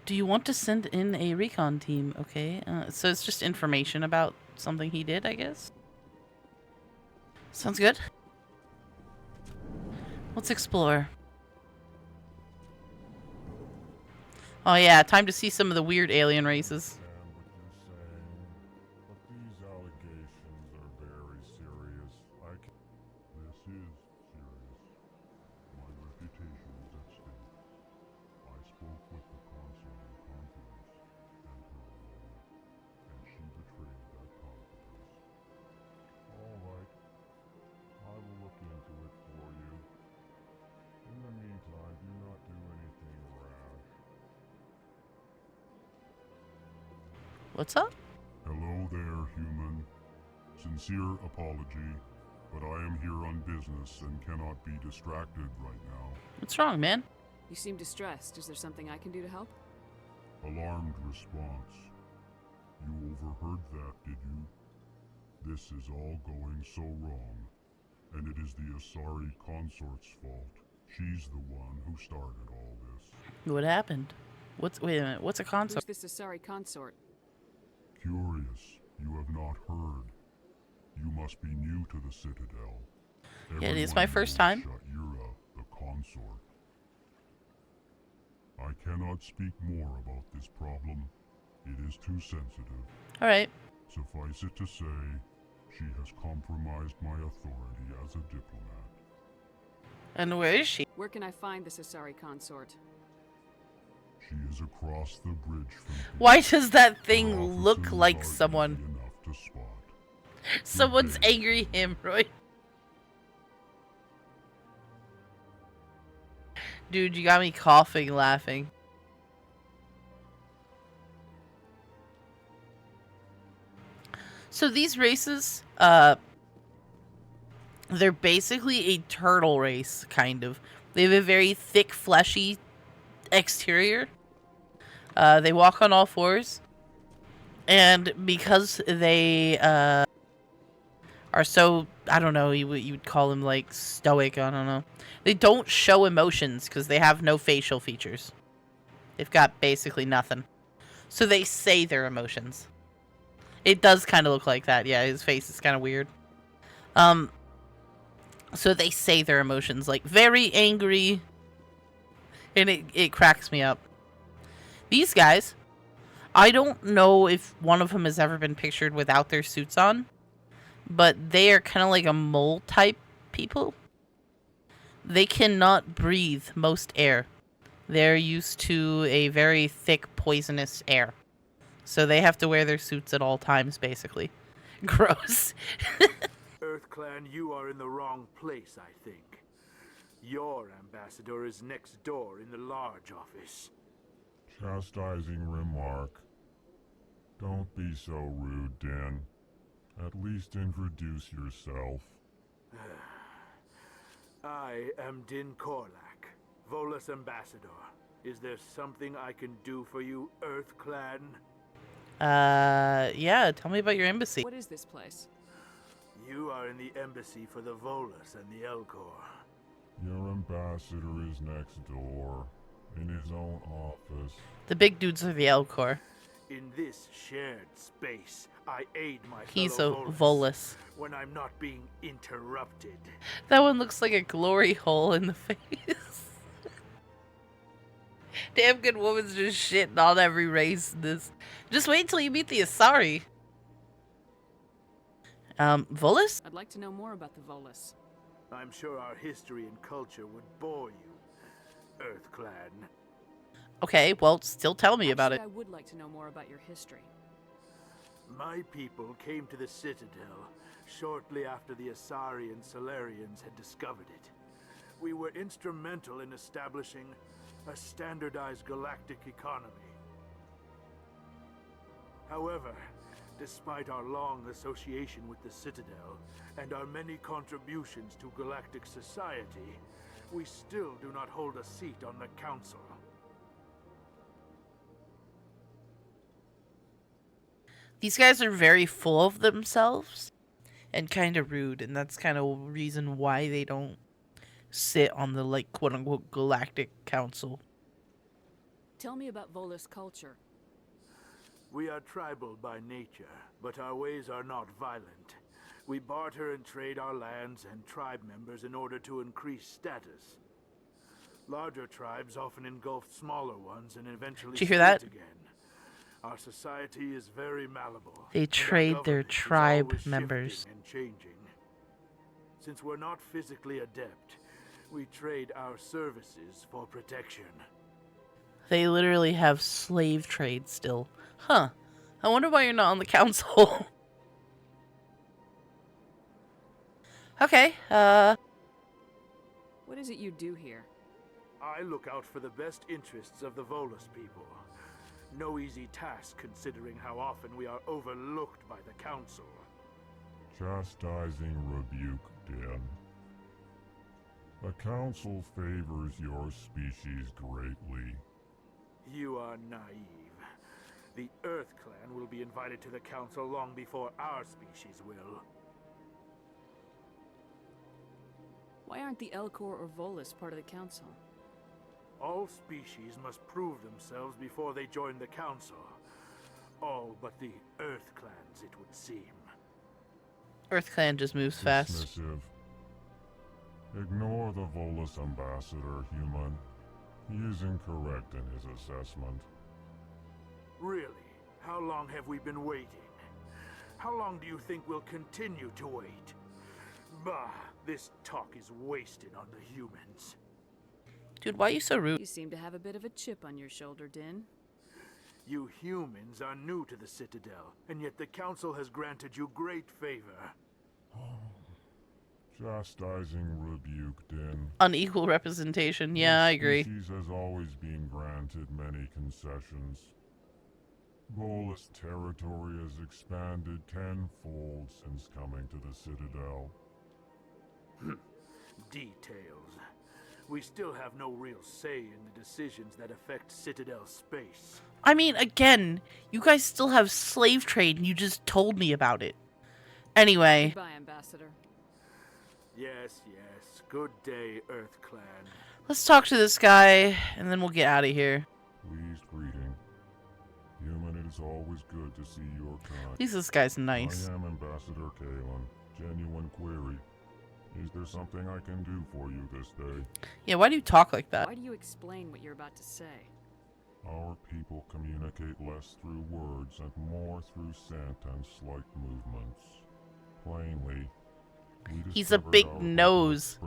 Do you want to send in a recon team? Okay. So it's just information about something he did, I guess? Sounds good. Let's explore. Oh yeah, time to see some of the weird alien races. But these allegations are very serious. This is serious. My reputation is at stake. I spoke with the consul in confidence, and her alone, and she betrayed that confidence. All right. I will look into it for you. In the meantime, do not do anything rash. What's up? Hello there, human. Sincere apology, but I am here on business and cannot be distracted right now. What's wrong, man? You seem distressed. Is there something I can do to help? Alarmed response. You overheard that, did you? This is all going so wrong, and it is the Asari consort's fault. She's the one who started all this. What happened? Wait a minute, what's a consort? Who's this Asari consort? Curious, you have not heard. You must be new to the Citadel. Yeah, it is my first time. Sha'ira, the consort. I cannot speak more about this problem. It is too sensitive. Alright. Suffice it to say, she has compromised my authority as a diplomat. And where is she? Where can I find this Asari consort? She is across the bridge from here. Why does that thing look like someone? Enough to spot. Someone's angry hemorrhoid. Dude, you got me coughing, laughing. So these races, they're basically a turtle race, kind of. They have a very thick, fleshy exterior. They walk on all fours. And because they are so, I don't know, you would call them like stoic, I don't know. They don't show emotions because they have no facial features. They've got basically nothing. So they say their emotions. It does kind of look like that. Yeah, his face is kind of weird. So they say their emotions, like very angry. And it cracks me up. These guys, I don't know if one of them has ever been pictured without their suits on. But they are kind of like a mole type people. They cannot breathe most air. They're used to a very thick, poisonous air. So they have to wear their suits at all times, basically. Gross. EarthClan, you are in the wrong place, I think. Your ambassador is next door in the large office. Chastising remark. Don't be so rude, Din. At least introduce yourself. I am Din Korlak, Volus ambassador. Is there something I can do for you, EarthClan? Yeah, tell me about your embassy. What is this place? You are in the embassy for the Volus and the Elcor. Your ambassador is next door, in his own office. The big dudes are the Elcor. In this shared space, I aid my He's a fellow Volus. when I'm not being interrupted. That one looks like a glory hole in the face. Damn good woman's just shitting on every race in this. Just wait till you meet the Asari. Volus? I'd like to know more about the Volus. I'm sure our history and culture would bore you, EarthClan. Okay, well, still tell me about it. I would like to know more about your history. My people came to the Citadel shortly after the Asari and Solarians had discovered it. We were instrumental in establishing a standardized galactic economy. However, despite our long association with the Citadel and our many contributions to galactic society, we still do not hold a seat on the Council. These guys are very full of themselves and kind of rude, and that's kind of reason why they don't sit on the, like, quote-unquote galactic council. Tell me about Volus culture. We are tribal by nature, but our ways are not violent. We barter and trade our lands and tribe members in order to increase status. Larger tribes often engulf smaller ones and eventually Did you hear that? split again. Our society is very malleable. They trade their tribe members. And changing. Since we're not physically adept, we trade our services for protection. They literally have slave trade still. Huh. I wonder why you're not on the council. Okay, What is it you do here? I look out for the best interests of the Volus people. No easy task considering how often we are overlooked by the Council. Chastising rebuke, Din. The Council favors your species greatly. You are naive. The EarthClan will be invited to the Council long before our species will. Why aren't the Elcor or Volus part of the council? All species must prove themselves before they join the Council. All but the EarthClans, it would seem. EarthClan just moves fast. Dismissive. Ignore the Volus ambassador, human. He is incorrect in his assessment. Really? How long have we been waiting? How long do you think we'll continue to wait? Bah, this talk is wasted on the humans. Dude, why are you so rude? You seem to have a bit of a chip on your shoulder, Din. You humans are new to the Citadel, and yet the Council has granted you great favor. Chastising rebuke, Din. Unequal representation. Yeah, I agree. Species has always been granted many concessions. Volus territory has expanded tenfold since coming to the Citadel. Details. We still have no real say in the decisions that affect Citadel space. I mean, again, you guys still have slave trade and you just told me about it. Anyway. Goodbye, Ambassador. Yes. Good day, Earth Clan. Let's talk to this guy, and then we'll get out of here. Pleased greeting. Human, it is always good to see your kind. At least this guy's nice. I am Ambassador Kalen. Genuine query. Is there something I can do for you this day? Yeah, why do you talk like that? Why do you explain what you're about to say? Our people communicate less through words and more through scent and slight movements. Plainly, he's a big nose.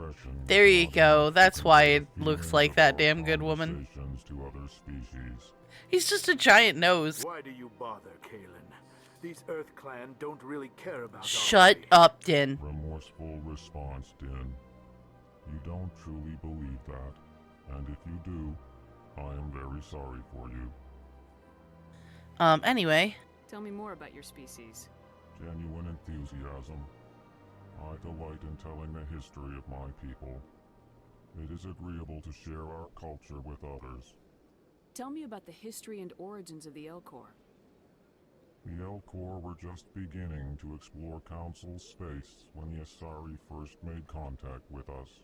There you go. That's why it looks like that damn good woman. To other species. He's just a giant nose. Why do you bother, Kalen? These Earth Clan don't really care about Shut up, Din. Remorseful response, Din. You don't truly believe that. And if you do, I am very sorry for you. Anyway. Tell me more about your species. Genuine enthusiasm. I delight in telling the history of my people. It is agreeable to share our culture with others. Tell me about the history and origins of the Elcor. The Elcor were just beginning to explore Council space when the Asari first made contact with us.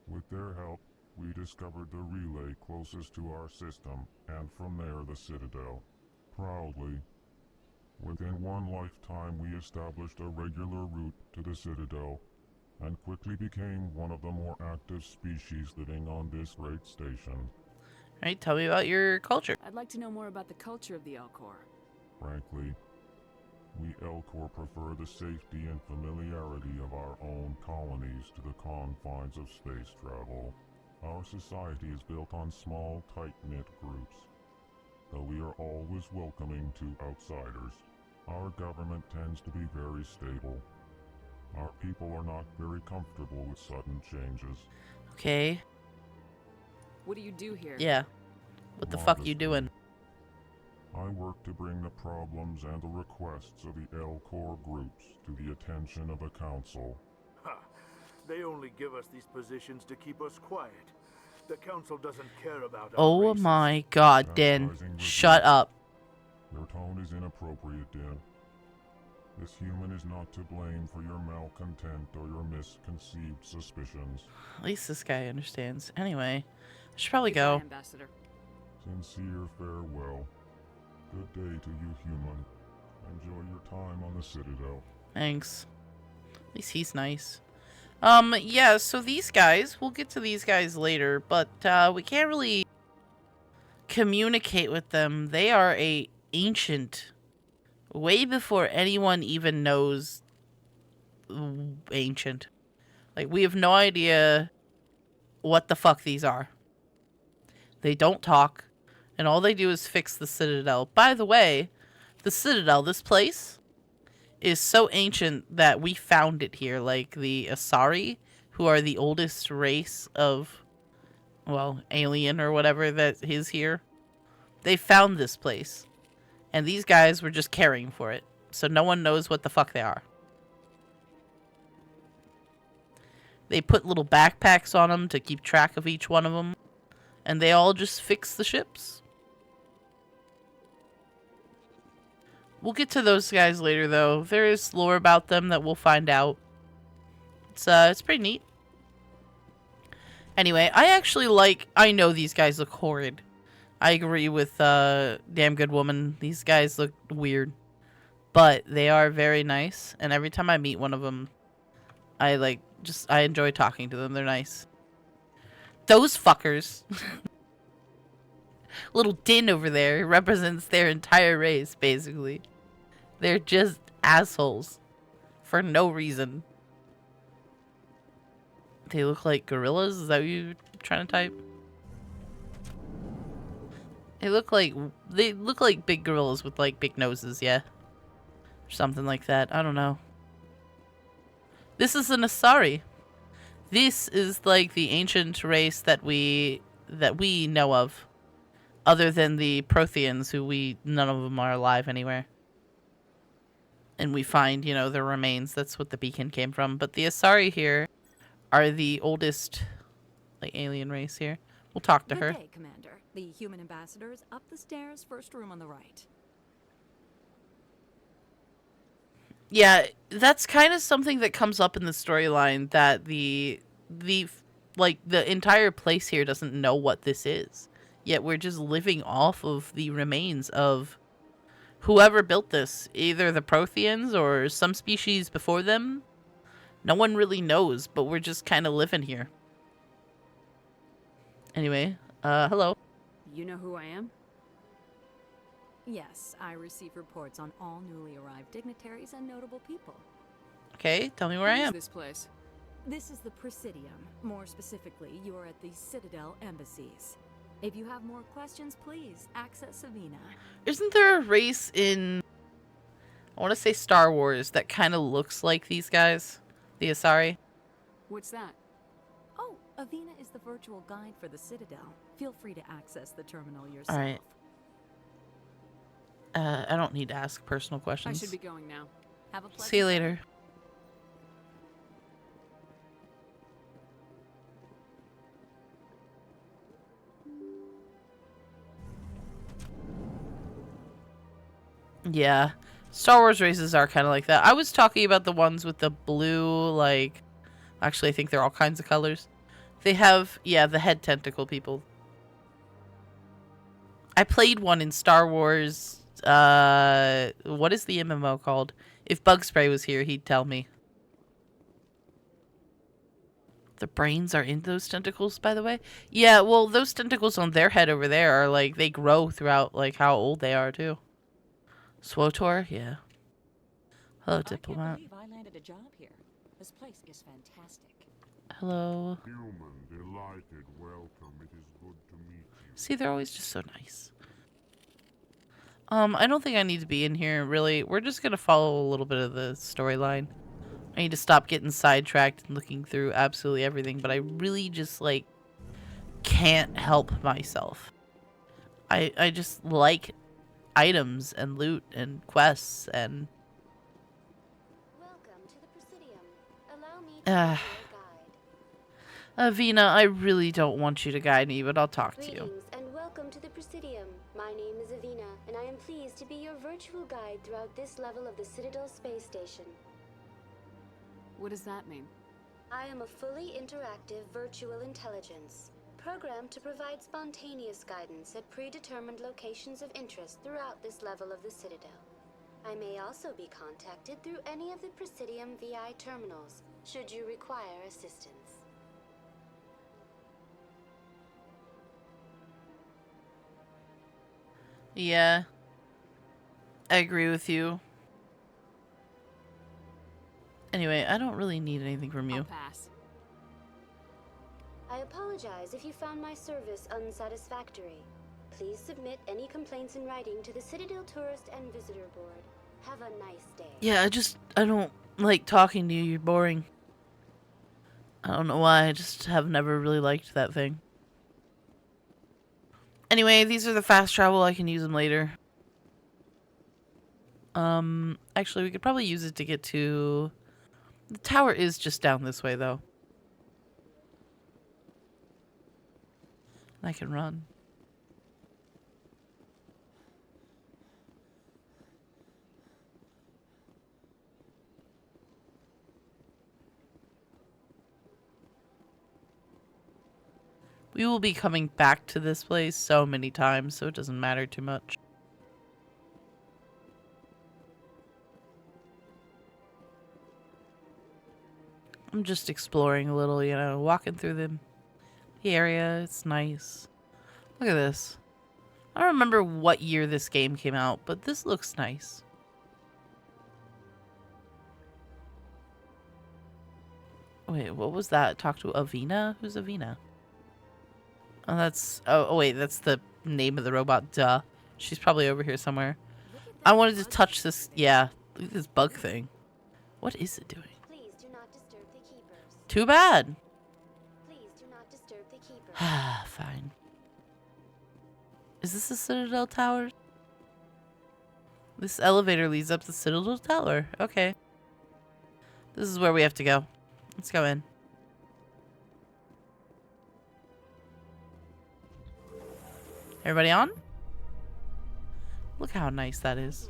With their help, we discovered the relay closest to our system, and from there the Citadel. Proudly, within one lifetime we established a regular route to the Citadel, and quickly became one of the more active species living on this great station. Right, tell me about your culture. I'd like to know more about the culture of the Elcor. Frankly, we Elcor prefer the safety and familiarity of our own colonies to the confines of space travel. Our society is built on small, tight-knit groups, though we are always welcoming to outsiders. Our government tends to be very stable. Our people are not very comfortable with sudden changes. Okay. What do you do here? Yeah. What the fuck you doing? I work to bring the problems and the requests of the Elcor groups to the attention of the Council. Ha! They only give us these positions to keep us quiet. The Council doesn't care about Oh our my god, Din. Shut up. Your tone is inappropriate, Din. This human is not to blame for your malcontent or your misconceived suspicions. At least this guy understands. Anyway, I should probably go. Goodbye, Ambassador. Sincere farewell. Good day to you, human. Enjoy your time on the Citadel. Thanks. At least he's nice. Yeah, so these guys, we'll get to these guys later, but we can't really communicate with them. They are ancient. Way before anyone even knows ancient. Like, we have no idea what the fuck these are. They don't talk, and all they do is fix the Citadel. By the way, the Citadel, this place, is so ancient that we found it here. Like, the Asari, who are the oldest race of, well, alien or whatever that is here, they found this place. And these guys were just caring for it. So no one knows what the fuck they are. They put little backpacks on them to keep track of each one of them. And they all just fix the ships. We'll get to those guys later, though. There is lore about them that we'll find out. It's pretty neat. Anyway, I know these guys look horrid. I agree with Damn Good Woman. These guys look weird. But they are very nice. And every time I meet one of them, I enjoy talking to them. They're nice. Those fuckers. Little Din over there represents their entire race, basically. They're just assholes. For no reason. They look like gorillas? Is that what you're trying to type? They look like big gorillas with like big noses, yeah. Or something like that. I don't know. This is an Asari. This is like the ancient race that we know of. other than the Protheans, who none of them are alive anywhere. And we find, you know, their remains. That's what the beacon came from. But the Asari here are the oldest, like, alien race here. We'll talk to her. Good day, Commander. The human ambassador is up the stairs, first room on the right. Yeah, that's kind of something that comes up in the storyline, that the entire place here doesn't know what this is. Yet we're just living off of the remains of whoever built this, either the Protheans or some species before them. No one really knows, but we're just kind of living here. Anyway, hello. You know who I am? Yes, I receive reports on all newly arrived dignitaries and notable people. Okay, tell me where I am. This place. This is the Presidium. More specifically, you are at the Citadel embassies. If you have more questions, please access Avina. Isn't there a race in, I want to say Star Wars, that kind of looks like these guys? The Asari? What's that? Oh, Avina is the virtual guide for the Citadel. Feel free to access the terminal yourself. Alright. I don't need to ask personal questions. I should be going now. Have a pleasant See you later. Yeah. Star Wars races are kind of like that. I was talking about the ones with the blue, like... Actually, I think they're all kinds of colors. They have, yeah, the head tentacle people. I played one in Star Wars... what is the MMO called? If Bug Spray was here, he'd tell me. The brains are in those tentacles, by the way? Yeah, well, those tentacles on their head over there are, like, they grow throughout, like, how old they are, too. SWOTOR? Yeah. Hello, Diplomat. I can't believe I landed a job here. This place is fantastic. Hello. Human, delighted, welcome. It is good to meet you. See, they're always just so nice. I don't think I need to be in here, really. We're just gonna follow a little bit of the storyline. I need to stop getting sidetracked and looking through absolutely everything, but I really just, like, can't help myself. I just like items and loot and quests and... Welcome to the Presidium. Allow me to be your guide. Avina, I really don't want you to guide me, but I'll talk to you. Greetings and welcome to the Presidium. My name is Avina, and I am pleased to be your virtual guide throughout this level of the Citadel space station. What does that mean? I am a fully interactive virtual intelligence, programmed to provide spontaneous guidance at predetermined locations of interest throughout this level of the Citadel. I may also be contacted through any of the Presidium VI terminals, should you require assistance. Yeah. I agree with you. Anyway, I don't really need anything from you. I'll pass. I apologize if you found my service unsatisfactory. Please submit any complaints in writing to the Citadel Tourist and Visitor Board. Have a nice day. Yeah, I don't like talking to you. You're boring. I don't know why. I just have never really liked that thing. Anyway, these are the fast travel. I can use them later. Actually, we could probably use it to get to... The tower is just down this way, though. I can run. We will be coming back to this place so many times, so it doesn't matter too much. I'm just exploring a little, you know, walking through the area. It's nice. Look at this. I don't remember what year this game came out, but this looks nice. Wait, what was that? Talk to Avina? Who's Avina? Oh, that's... Oh, wait, that's the name of the robot. Duh. She's probably over here somewhere. I wanted to touch this... Yeah, look at this bug thing. What is it doing? Please do not disturb the keepers. Too bad. Please do not disturb the keepers. Ah, fine. Is this the Citadel Tower? This elevator leads up the Citadel Tower. Okay. This is where we have to go. Let's go in. Everybody on? Look how nice that is.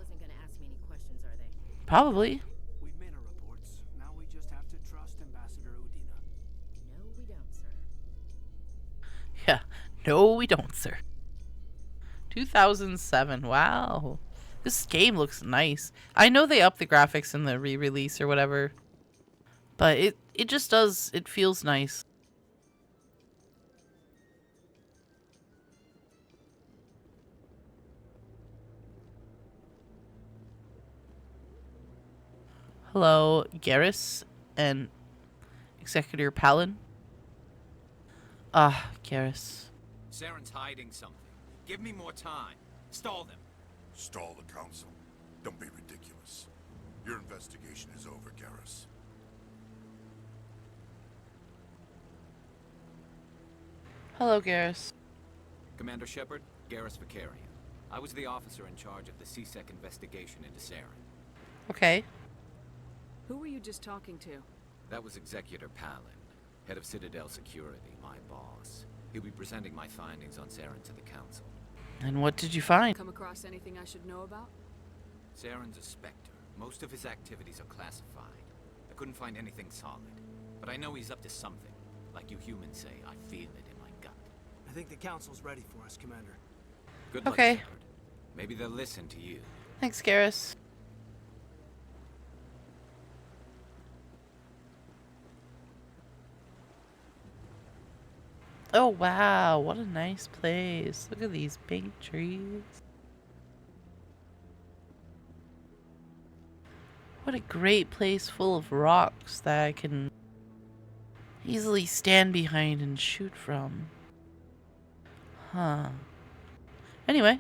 Probably. We've made our reports. Now we just have to trust Ambassador Udina. No, we don't, sir. Yeah. No, we don't, sir. 2007. Wow. This game looks nice. I know they upped the graphics in the re-release or whatever. But it just does. It feels nice. Hello, Garrus and Executor Palin. Ah, Garrus. Saren's hiding something. Give me more time. Stall them. Stall the council? Don't be ridiculous. Your investigation is over, Garrus. Hello, Garrus. Commander Shepard, Garrus Vicarian. I was the officer in charge of the CSEC investigation into Saren. Okay. Who were you just talking to? That was Executor Palin, head of Citadel Security, my boss. He'll be presenting my findings on Saren to the council. And what did you find? Come across anything I should know about? Saren's a Spectre. Most of his activities are classified. I couldn't find anything solid. But I know he's up to something. Like you humans say, I feel it in my gut. I think the council's ready for us, Commander. Good luck, Okay. Shepard. Maybe they'll listen to you. Thanks, Garrus. Oh, wow. What a nice place. Look at these pink trees. What a great place full of rocks that I can easily stand behind and shoot from. Huh. Anyway.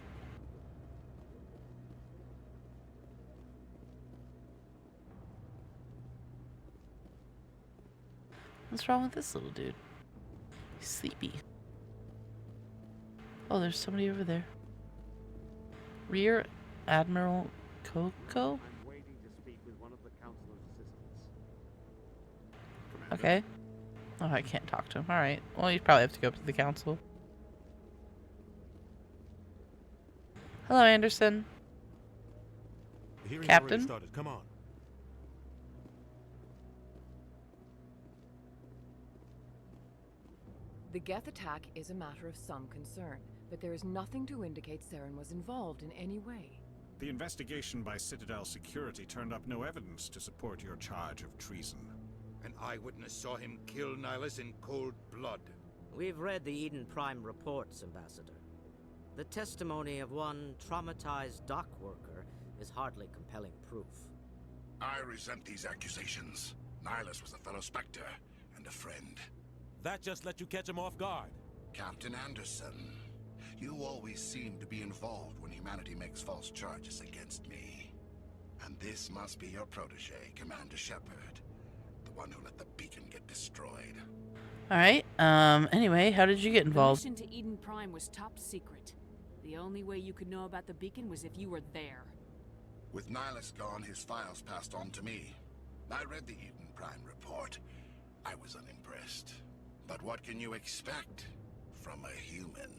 What's wrong with this little dude? He's sleepy. Oh, there's somebody over there. Rear Admiral Coco? I'm waiting to speak with one of the councilor's assistants. Okay. Oh, I can't talk to him. Alright. Well, you probably have to go up to the council. Hello, Anderson. The hearing's Captain? already started. Come on. The Geth attack is a matter of some concern, but there is nothing to indicate Saren was involved in any way. The investigation by Citadel Security turned up no evidence to support your charge of treason. An eyewitness saw him kill Nihilus in cold blood. We've read the Eden Prime reports, Ambassador. The testimony of one traumatized dock worker is hardly compelling proof. I resent these accusations. Nihilus was a fellow Spectre and a friend. That just let you catch him off guard. Captain Anderson, you always seem to be involved when humanity makes false charges against me. And this must be your protege, Commander Shepard. The one who let the beacon get destroyed. Alright, anyway, how did you get involved? The mission to Eden Prime was top secret. The only way you could know about the beacon was if you were there. With Nihilus gone, his files passed on to me. I read the Eden Prime report. I was unimpressed. But what can you expect from a human?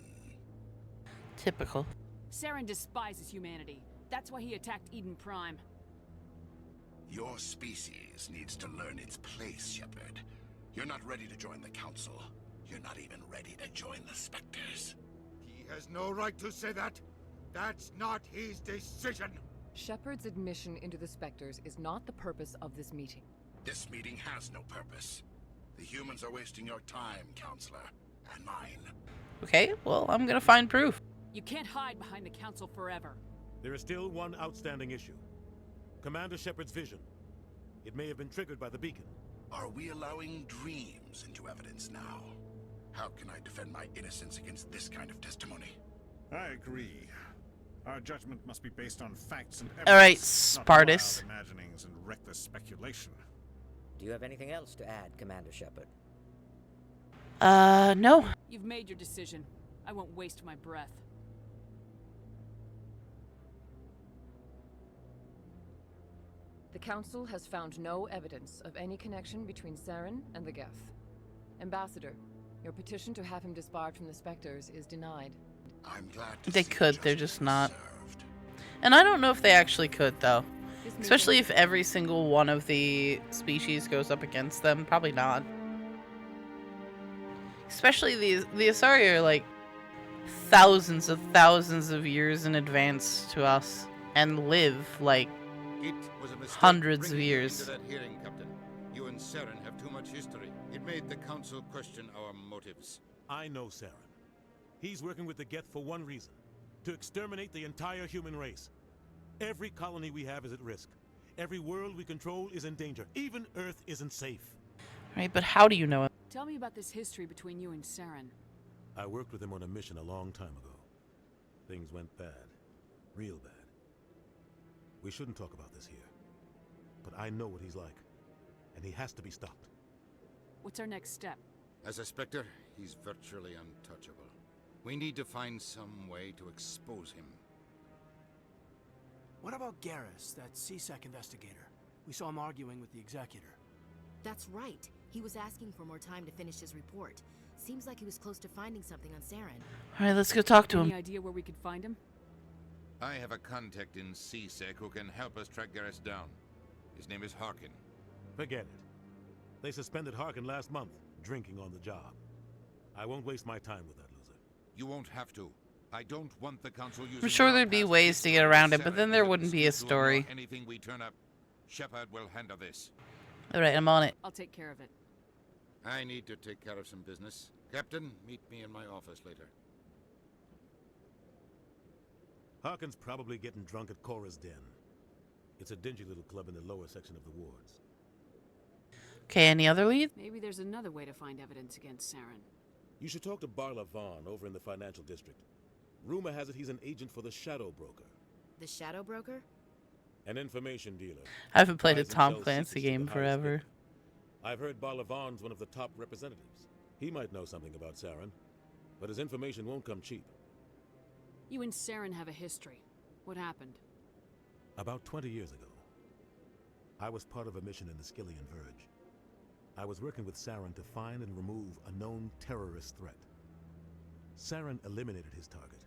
Typical. Saren despises humanity. That's why he attacked Eden Prime. Your species needs to learn its place, Shepard. You're not ready to join the Council. You're not even ready to join the Spectres. He has no right to say that. That's not his decision. Shepard's admission into the Spectres is not the purpose of this meeting. This meeting has no purpose. The humans are wasting your time, Counselor, and mine. Okay, well, I'm gonna find proof. You can't hide behind the Council forever. There is still one outstanding issue. Commander Shepard's vision. It may have been triggered by the beacon. Are we allowing dreams into evidence now? How can I defend my innocence against this kind of testimony? I agree. Our judgment must be based on facts and evidence. All right, not Spartus. wild imaginings and reckless speculation. Do you have anything else to add, Commander Shepard? No. You've made your decision. I won't waste my breath. The Council has found no evidence of any connection between Saren and the Geth. Ambassador, your petition to have him disbarred from the Spectres is denied. I'm glad to They see could, they're justice just not. served. And I don't know if they actually could, though. Especially if every single one of the species goes up against them. Probably not. Especially the Asari are like thousands of years in advance to us and live like It was a mistake hundreds of bringing you years. into that hearing, Captain. You and Saren have too much history. It made the Council question our motives. I know Saren. He's working with the Geth for one reason. To exterminate the entire human race. Every colony we have is at risk. Every world we control is in danger. Even Earth isn't safe. Right, but how do you know it? Tell me about this history between you and Saren. I worked with him on a mission a long time ago. Things went bad. Real bad. We shouldn't talk about this here. But I know what he's like. And he has to be stopped. What's our next step? As a Spectre, he's virtually untouchable. We need to find some way to expose him. What about Garrus, that CSEC investigator? We saw him arguing with the Executor. That's right. He was asking for more time to finish his report. Seems like he was close to finding something on Saren. Alright, let's go talk to him. Any idea where we could find him? I have a contact in CSEC who can help us track Garrus down. His name is Harkin. Forget it. They suspended Harkin last month, drinking on the job. I won't waste my time with that loser. You won't have to. I don't want the Council using I'm sure your there'd be past ways to history get around as it, but Saren then there as an wouldn't be a excuse to ignore story. Anything we turn up, Shepard will handle this. Alright, I'm on it. I'll take care of it. I need to take care of some business. Captain, meet me in my office later. Harkin's probably getting drunk at Cora's Den. It's a dingy little club in the lower section of the wards. Okay, any other lead? Maybe there's another way to find evidence against Saren. You should talk to Barla Vaughn over in the financial district. Rumor has it he's an agent for the Shadow Broker. The Shadow Broker? An information dealer. I haven't played a Buys and Tom sells Clancy secrets to game the highest forever. bidder. I've heard Barla Vaughn's one of the top representatives. He might know something about Saren, but his information won't come cheap. You and Saren have a history. What happened? About 20 years ago, I was part of a mission in the Skillian Verge. I was working with Saren to find and remove a known terrorist threat. Saren eliminated his target,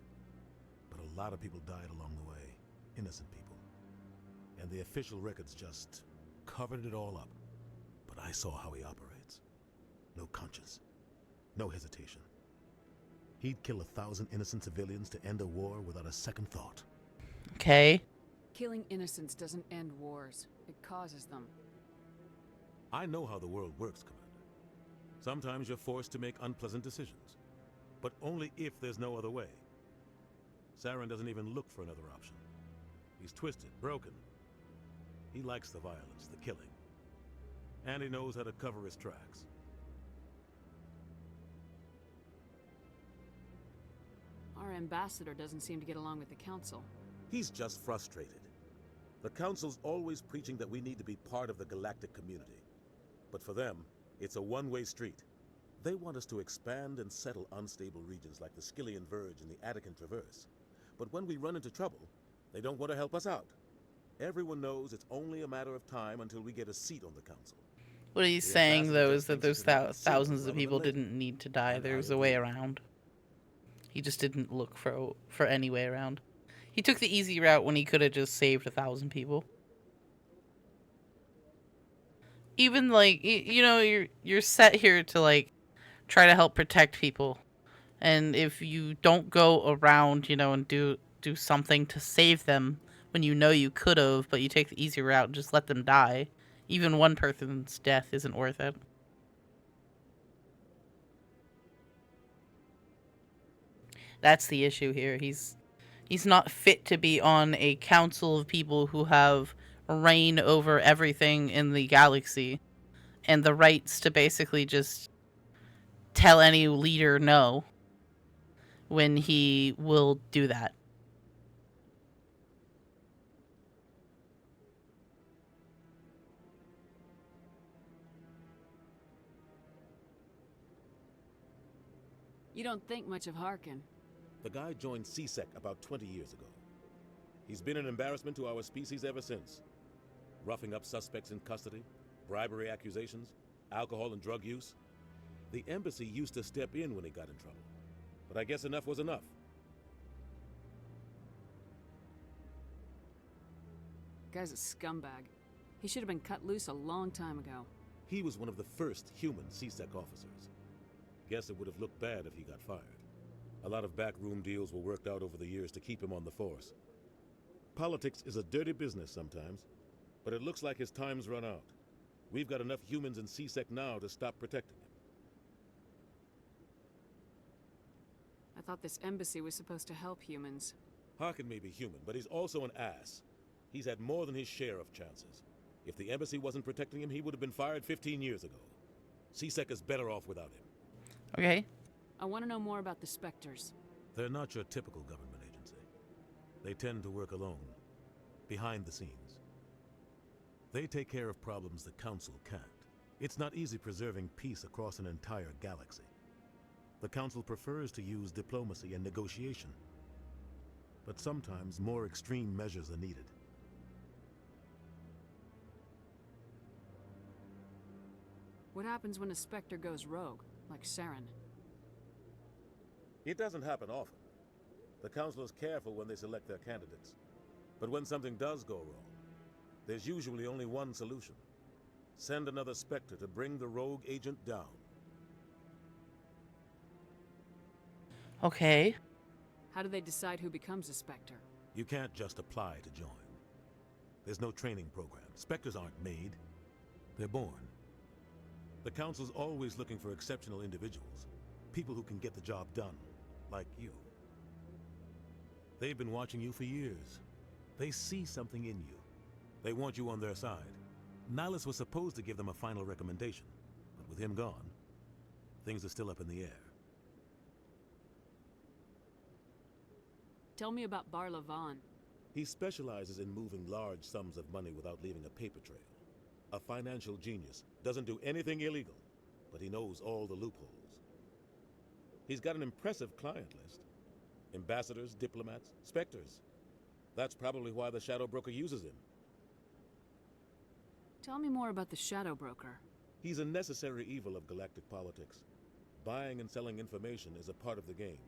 but a lot of people died along the way, innocent people. And the official records just covered it all up. But I saw how he operates. No conscience, no hesitation. He'd kill 1,000 innocent civilians to end a war without a second thought. Okay. Killing innocents doesn't end wars. It causes them. I know how the world works, Commander. Sometimes you're forced to make unpleasant decisions, but only if there's no other way. Saren doesn't even look for another option. He's twisted, broken. He likes the violence, the killing. And he knows how to cover his tracks. Our ambassador doesn't seem to get along with the Council. He's just frustrated. The Council's always preaching that we need to be part of the galactic community. But for them, it's a one-way street. They want us to expand and settle unstable regions like the Skillian Verge and the Attican Traverse. But when we run into trouble, they don't want to help us out. Everyone knows it's only a matter of time until we get a seat on the Council. What he's saying, though, is that those thousands of people didn't need to die. There was a way around. He just didn't look for any way around. He took the easy route when he could have just saved 1,000 people. Even, like, you know, you're set here to, like, try to help protect people. And if you don't go around, you know, and do something to save them when you know you could have, but you take the easy route and just let them die, even one person's death isn't worth it. That's the issue here. He's not fit to be on a council of people who have reign over everything in the galaxy and the rights to basically just tell any leader no when he will do that. You don't think much of Harkin. The guy joined CSEC about 20 years ago. He's been an embarrassment to our species ever since. roughing up suspects in custody, bribery accusations, alcohol and drug use. The embassy used to step in when he got in trouble. But I guess enough was enough. Guy's a scumbag. He should have been cut loose a long time ago. He was one of the first human CSEC officers. Guess it would have looked bad if he got fired. A lot of backroom deals were worked out over the years to keep him on the force. Politics is a dirty business sometimes, but it looks like his time's run out. We've got enough humans in CSEC now to stop protecting him. I thought this embassy was supposed to help humans. Harkin may be human, but he's also an ass. He's had more than his share of chances. If the embassy wasn't protecting him, he would have been fired 15 years ago. CSEC is better off without him. Okay. I want to know more about the Spectres. They're not your typical government agency. They tend to work alone, behind the scenes. They take care of problems the Council can't. It's not easy preserving peace across an entire galaxy. The Council prefers to use diplomacy and negotiation. But sometimes more extreme measures are needed. What happens when a Spectre goes rogue, like Saren? It doesn't happen often. The Council is careful when they select their candidates. But when something does go wrong, there's usually only one solution. Send another Spectre to bring the rogue agent down. Okay. How do they decide who becomes a Spectre? You can't just apply to join. There's no training program. Spectres aren't made. They're born. The Council's always looking for exceptional individuals. People who can get the job done. Like you. They've been watching you for years. They see something in you. They want you on their side. Nihilus was supposed to give them a final recommendation, but with him gone, things are still up in the air. Tell me about Bar Lavan. He specializes in moving large sums of money without leaving a paper trail. A financial genius, doesn't do anything illegal, but he knows all the loopholes. He's got an impressive client list. Ambassadors, diplomats, Spectres. That's probably why the Shadow Broker uses him. Tell me more about the Shadow Broker. He's a necessary evil of galactic politics. Buying and selling information is a part of the game.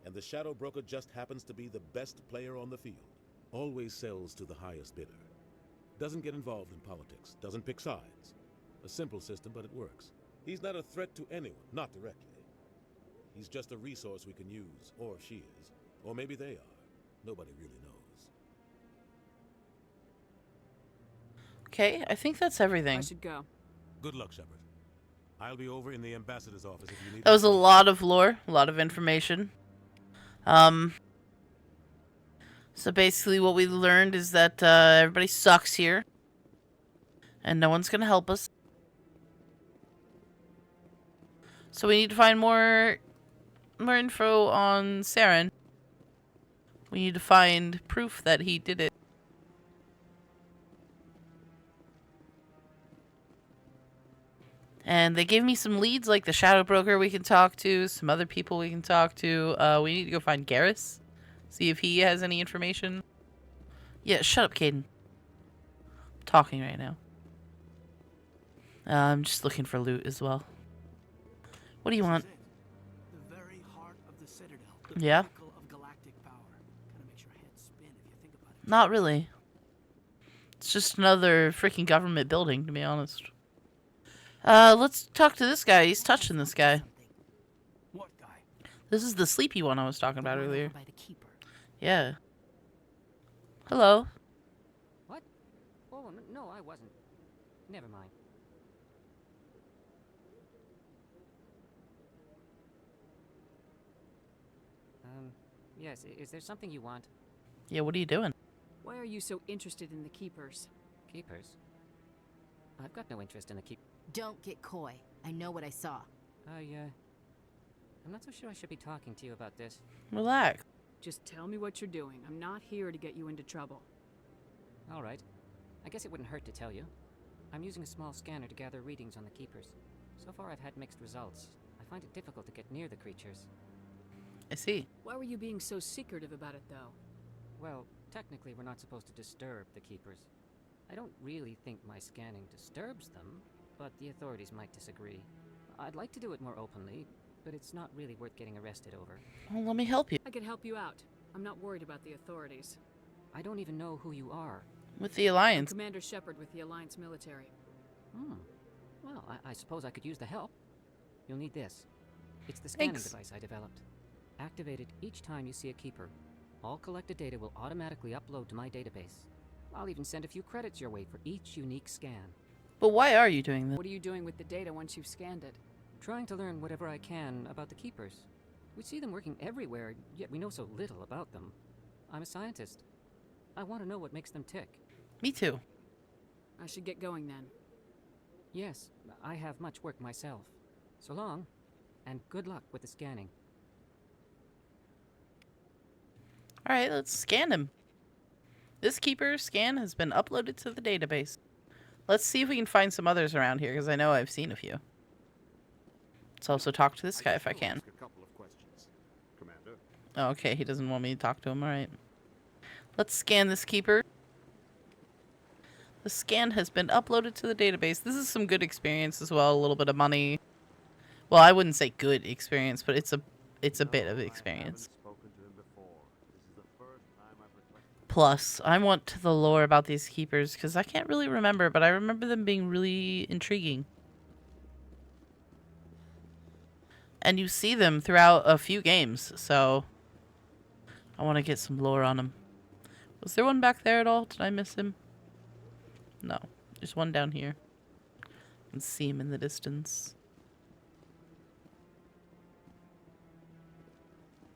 And the Shadow Broker just happens to be the best player on the field. Always sells to the highest bidder. Doesn't get involved in politics, doesn't pick sides. A simple system, but it works. He's not a threat to anyone, not directly. He's just a resource we can use, or she is. Or maybe they are. Nobody really knows. Okay, I think that's everything. I should go. Good luck, Shepard. I'll be over in the ambassador's office if you need. That was a lot of lore, a lot of information. So basically what we learned is that everybody sucks here. And no one's gonna help us. So we need to find more info on Saren. We need to find proof that he did it. And they gave me some leads, like the Shadow Broker we can talk to, some other people we can talk to. We need to go find Garrus. See if he has any information. Yeah, shut up, Caden. I'm talking right now. I'm just looking for loot as well. What do you want? The very heart of the Citadel. The Yeah? pinnacle of galactic power. Kinda makes your head spin if you think about it. Not really. It's just another freaking government building, to be honest. Let's talk to this guy. He's touching this guy. What guy? This is the sleepy one I was talking about earlier. By the keeper. Yeah. Hello. What? Oh, no, I wasn't. Never mind. Yes, is there something you want? Yeah, what are you doing? Why are you so interested in the Keepers? Keepers? I've got no interest in the keep. Don't get coy. I know what I saw. I'm not so sure I should be talking to you about this. Relax. Just tell me what you're doing. I'm not here to get you into trouble. All right. I guess it wouldn't hurt to tell you. I'm using a small scanner to gather readings on the Keepers. So far I've had mixed results. I find it difficult to get near the creatures. I see. Why were you being so secretive about it, though? Well, technically we're not supposed to disturb the Keepers. I don't really think my scanning disturbs them, but the authorities might disagree. I'd like to do it more openly, but it's not really worth getting arrested over. Well, let me help you. I can help you out. I'm not worried about the authorities. I don't even know who you are. With the Alliance. I'm Commander Shepard with the Alliance military. Well, I suppose I could use the help. You'll need this. It's the scanning device I developed. Activate it each time you see a keeper. All collected data will automatically upload to my database. I'll even send a few credits your way for each unique scan. But why are you doing this? What are you doing with the data once you've scanned it? Trying to learn whatever I can about the keepers. We see them working everywhere, yet we know so little about them. I'm a scientist. I want to know what makes them tick. Me too. I should get going then. Yes, I have much work myself. So long, and good luck with the scanning. Alright, let's scan him. This keeper scan has been uploaded to the database. Let's see if we can find some others around here, because I know I've seen a few. Let's also talk to this guy if I can. Oh, okay, he doesn't want me to talk to him. Alright. Let's scan this keeper. The scan has been uploaded to the database. This is some good experience as well. A little bit of money. Well, I wouldn't say good experience, but it's a bit of experience. Plus, I want the lore about these keepers because I can't really remember, but I remember them being really intriguing. And you see them throughout a few games, so I want to get some lore on them. Was there one back there at all? Did I miss him? No. There's one down here. I can see him in the distance.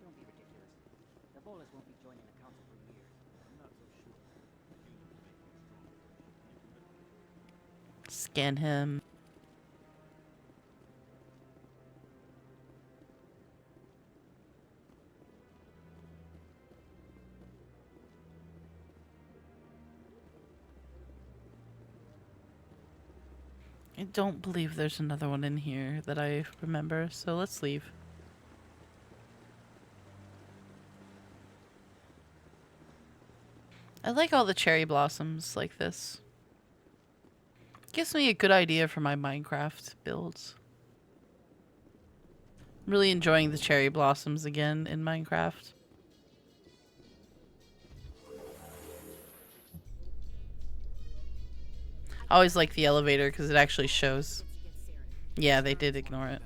Don't be ridiculous. The Bolas won't be joining the council for years. I'm not so sure. Scan him. I don't believe there's another one in here that I remember, so let's leave. I like all the cherry blossoms like this. Gives me a good idea for my Minecraft builds. I'm really enjoying the cherry blossoms again in Minecraft. I always like the elevator because it actually shows. Yeah, they did ignore it.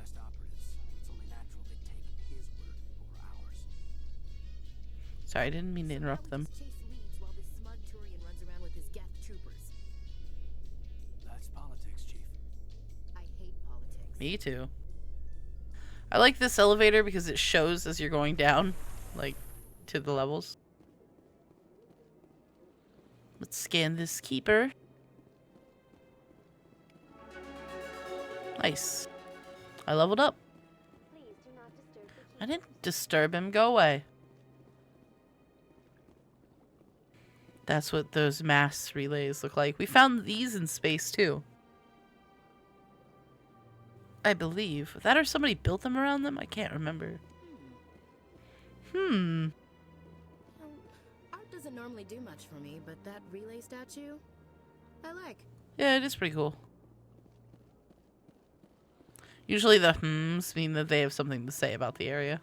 Sorry, I didn't mean to interrupt them. That's politics, Chief. I hate politics. Me too. I like this elevator because it shows as you're going down, like, to the levels. Let's scan this keeper. Nice. I leveled up. I didn't disturb him. Go away. That's what those mass relays look like. We found these in space too. I believe. That or somebody built them around them? I can't remember. Art doesn't normally do much for me, but that relay statue, I like. Yeah, it is pretty cool. Usually the hmms mean that they have something to say about the area.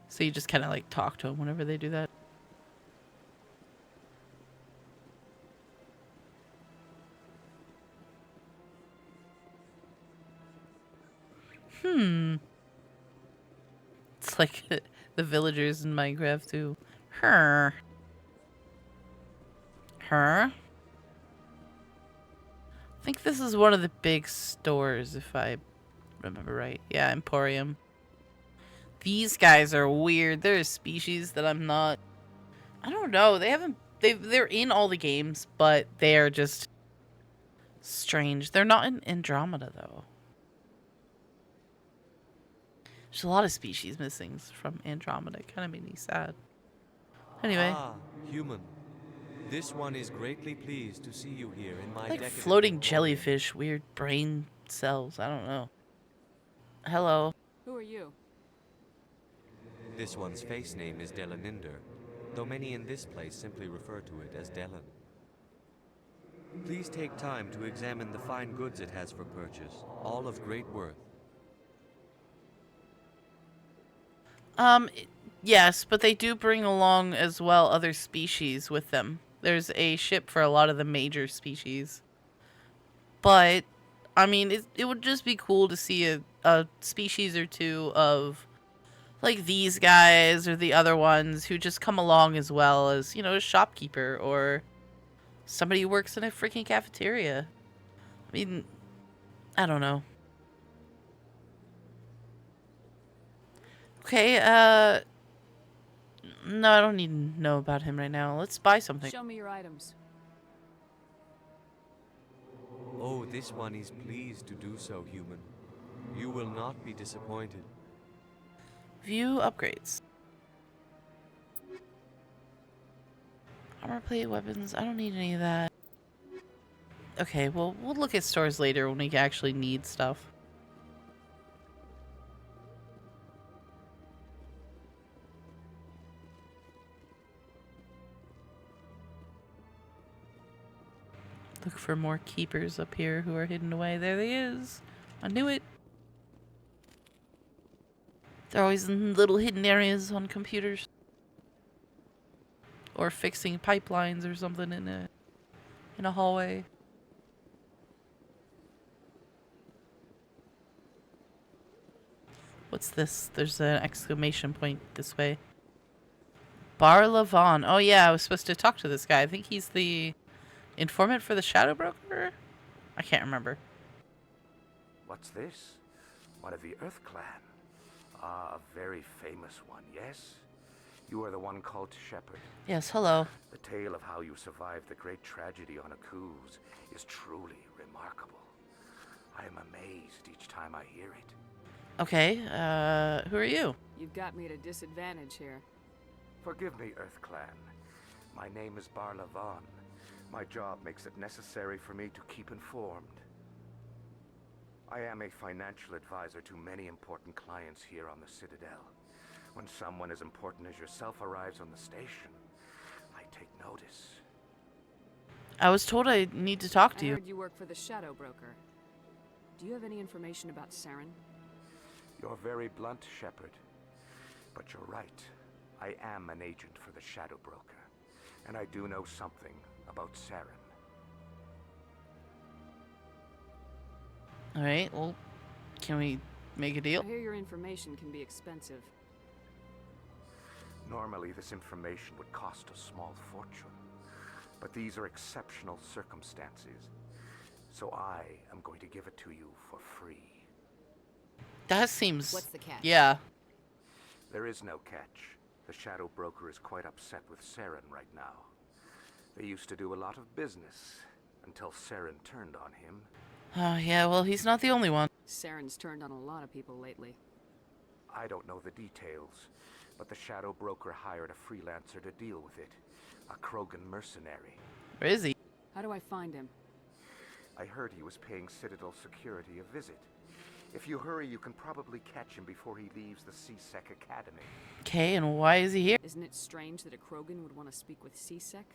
So you just kind of like talk to them whenever they do that. It's like the villagers in Minecraft too. Her. I think this is one of the big stores, if I remember right. Yeah, Emporium. These guys are weird. They're a species that I'm not... I don't know. They're in all the games, but they're just strange. They're not in Andromeda, though. There's a lot of species missing from Andromeda. It kind of made me sad. Anyway. Ah, human. This one is greatly pleased to see you here in my Like decadent floating jellyfish, weird brain cells. I don't know. Hello. Who are you? This one's face name is Delaninder, though many in this place simply refer to it as Delan. Please take time to examine the fine goods it has for purchase, all of great worth. Yes, but they do bring along as well other species with them. There's a ship for a lot of the major species. But, I mean, it would just be cool to see a species or two of, like, these guys or the other ones who just come along as well as, you know, a shopkeeper or somebody who works in a freaking cafeteria. I mean, I don't know. Okay, no, I don't need to know about him right now. Let's buy something. Show me your items. Oh, this one is pleased to do so, human. You will not be disappointed. View upgrades. Armor plate, weapons. I don't need any of that. Okay, well, we'll look at stores later when we actually need stuff. Look for more keepers up here who are hidden away. There they is. I knew it. They're always in little hidden areas on computers. Or fixing pipelines or something in a hallway. What's this? There's an exclamation point this way. Bar Lavon. Oh yeah, I was supposed to talk to this guy. I think he's the informant for the Shadow Broker? I can't remember. What's this? One of the Earth Clan. Ah, a very famous one, yes? You are the one called Shepherd. Yes, hello. The tale of how you survived the great tragedy on Akuz is truly remarkable. I am amazed each time I hear it. Okay, who are you? You've got me at a disadvantage here. Forgive me, Earth Clan. My name is Bar Lavon. My job makes it necessary for me to keep informed. I am a financial advisor to many important clients here on the Citadel. When someone as important as yourself arrives on the station, I take notice. I was told I need to talk to I you. heard you work for the Shadow Broker. Do you have any information about Saren? You're very blunt, Shepard. But you're right. I am an agent for the Shadow Broker. And I do know something about Saren. Alright, well, can we make a deal? I hear your information can be expensive. Normally, this information would cost a small fortune. But these are exceptional circumstances. So I am going to give it to you for free. That seems... What's the catch? Yeah. There is no catch. The Shadow Broker is quite upset with Saren right now. They used to do a lot of business until Saren turned on him. Oh, yeah, well, he's not the only one. Saren's turned on a lot of people lately. I don't know the details, but the Shadow Broker hired a freelancer to deal with it. A Krogan mercenary. Where is he? How do I find him? I heard he was paying Citadel security a visit. If you hurry, you can probably catch him before he leaves the C-Sec Academy. Okay, and why is he here? Isn't it strange that a Krogan would want to speak with C-Sec?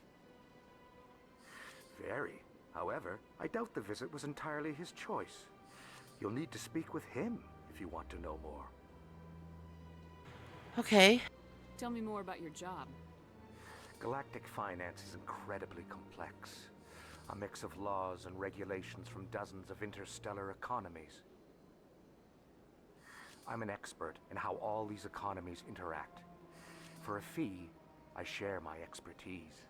Very. However, I doubt the visit was entirely his choice. You'll need to speak with him if you want to know more. Okay. Tell me more about your job. Galactic finance is incredibly complex. A mix of laws and regulations from dozens of interstellar economies. I'm an expert in how all these economies interact. For a fee, I share my expertise.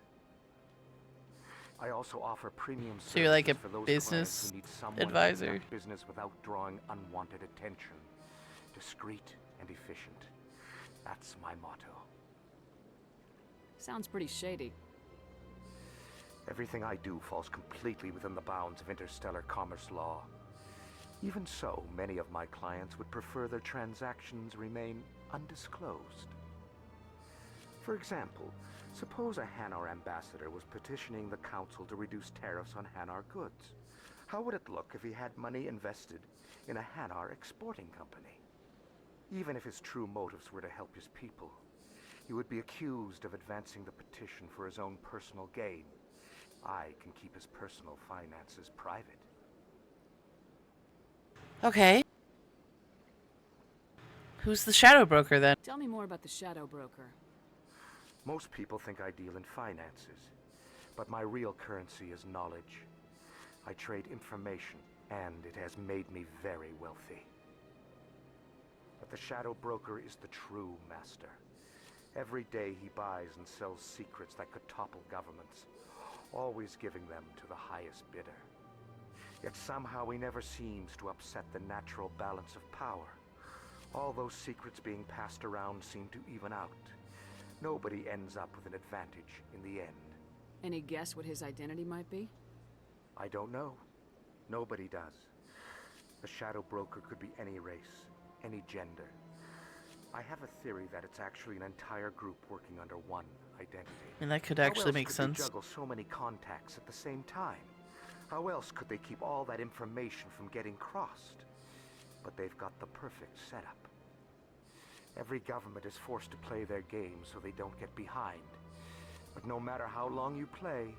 I also offer premium services So you're like a for those business clients who need someone advisor? to conduct business without drawing unwanted attention. Discreet and efficient. That's my motto. Sounds pretty shady. Everything I do falls completely within the bounds of interstellar commerce law. Even so, many of my clients would prefer their transactions remain undisclosed. For example, suppose a Hanar ambassador was petitioning the Council to reduce tariffs on Hanar goods. How would it look if he had money invested in a Hanar exporting company? Even if his true motives were to help his people, he would be accused of advancing the petition for his own personal gain, I can keep his personal finances private. Okay. Who's the shadow broker then? Tell me more about the shadow broker. Most people think I deal in finances, but my real currency is knowledge. I trade information, and it has made me very wealthy. But the shadow broker is the true master. Every day he buys and sells secrets that could topple governments, always giving them to the highest bidder. Yet somehow he never seems to upset the natural balance of power. All those secrets being passed around seem to even out. Nobody ends up with an advantage in the end. Any guess what his identity might be? I don't know. Nobody does. The shadow broker could be any race, any gender. I have a theory that it's actually an entire group working under one identity. And that could How actually else make could sense. they juggle so many contacts at the same time? How else could they keep all that information from getting crossed? But they've got the perfect setup. Every government is forced to play their game so they don't get behind. But no matter how long you play,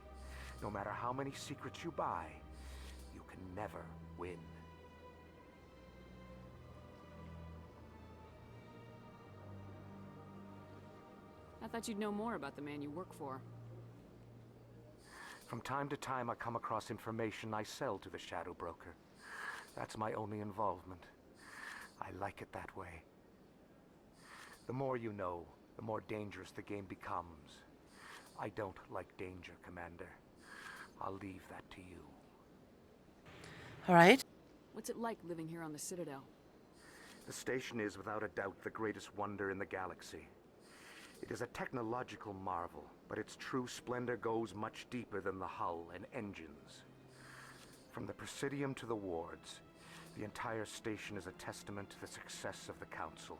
no matter how many secrets you buy, you can never win. I thought you'd know more about the man you work for. From time to time, I come across information I sell to the shadow broker. That's my only involvement. I like it that way. The more you know, the more dangerous the game becomes. I don't like danger, Commander. I'll leave that to you. All right. What's it like living here on the Citadel? The station is without a doubt the greatest wonder in the galaxy. It is a technological marvel, but its true splendor goes much deeper than the hull and engines. From the Presidium to the wards, the entire station is a testament to the success of the Council.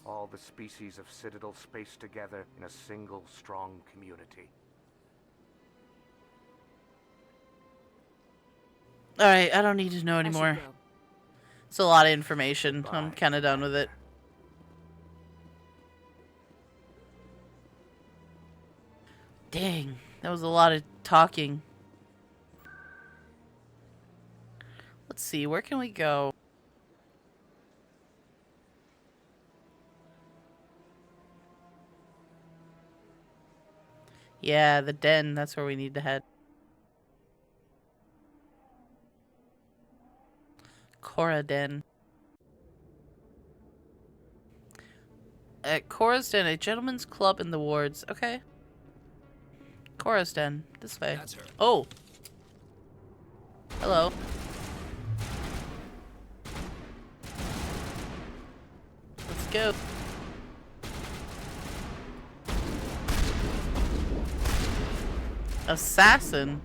All the species of Citadel spaced together in a single strong community. Alright, I don't need to know anymore. It's a lot of information. I'm kind of done with it. Dang, that was a lot of talking. Let's see, where can we go? Yeah, the den, that's where we need to head. Cora Den. At Cora's Den, a gentleman's club in the wards. Okay. Cora's Den. This way. That's her. Oh. Hello. Let's go. Assassin.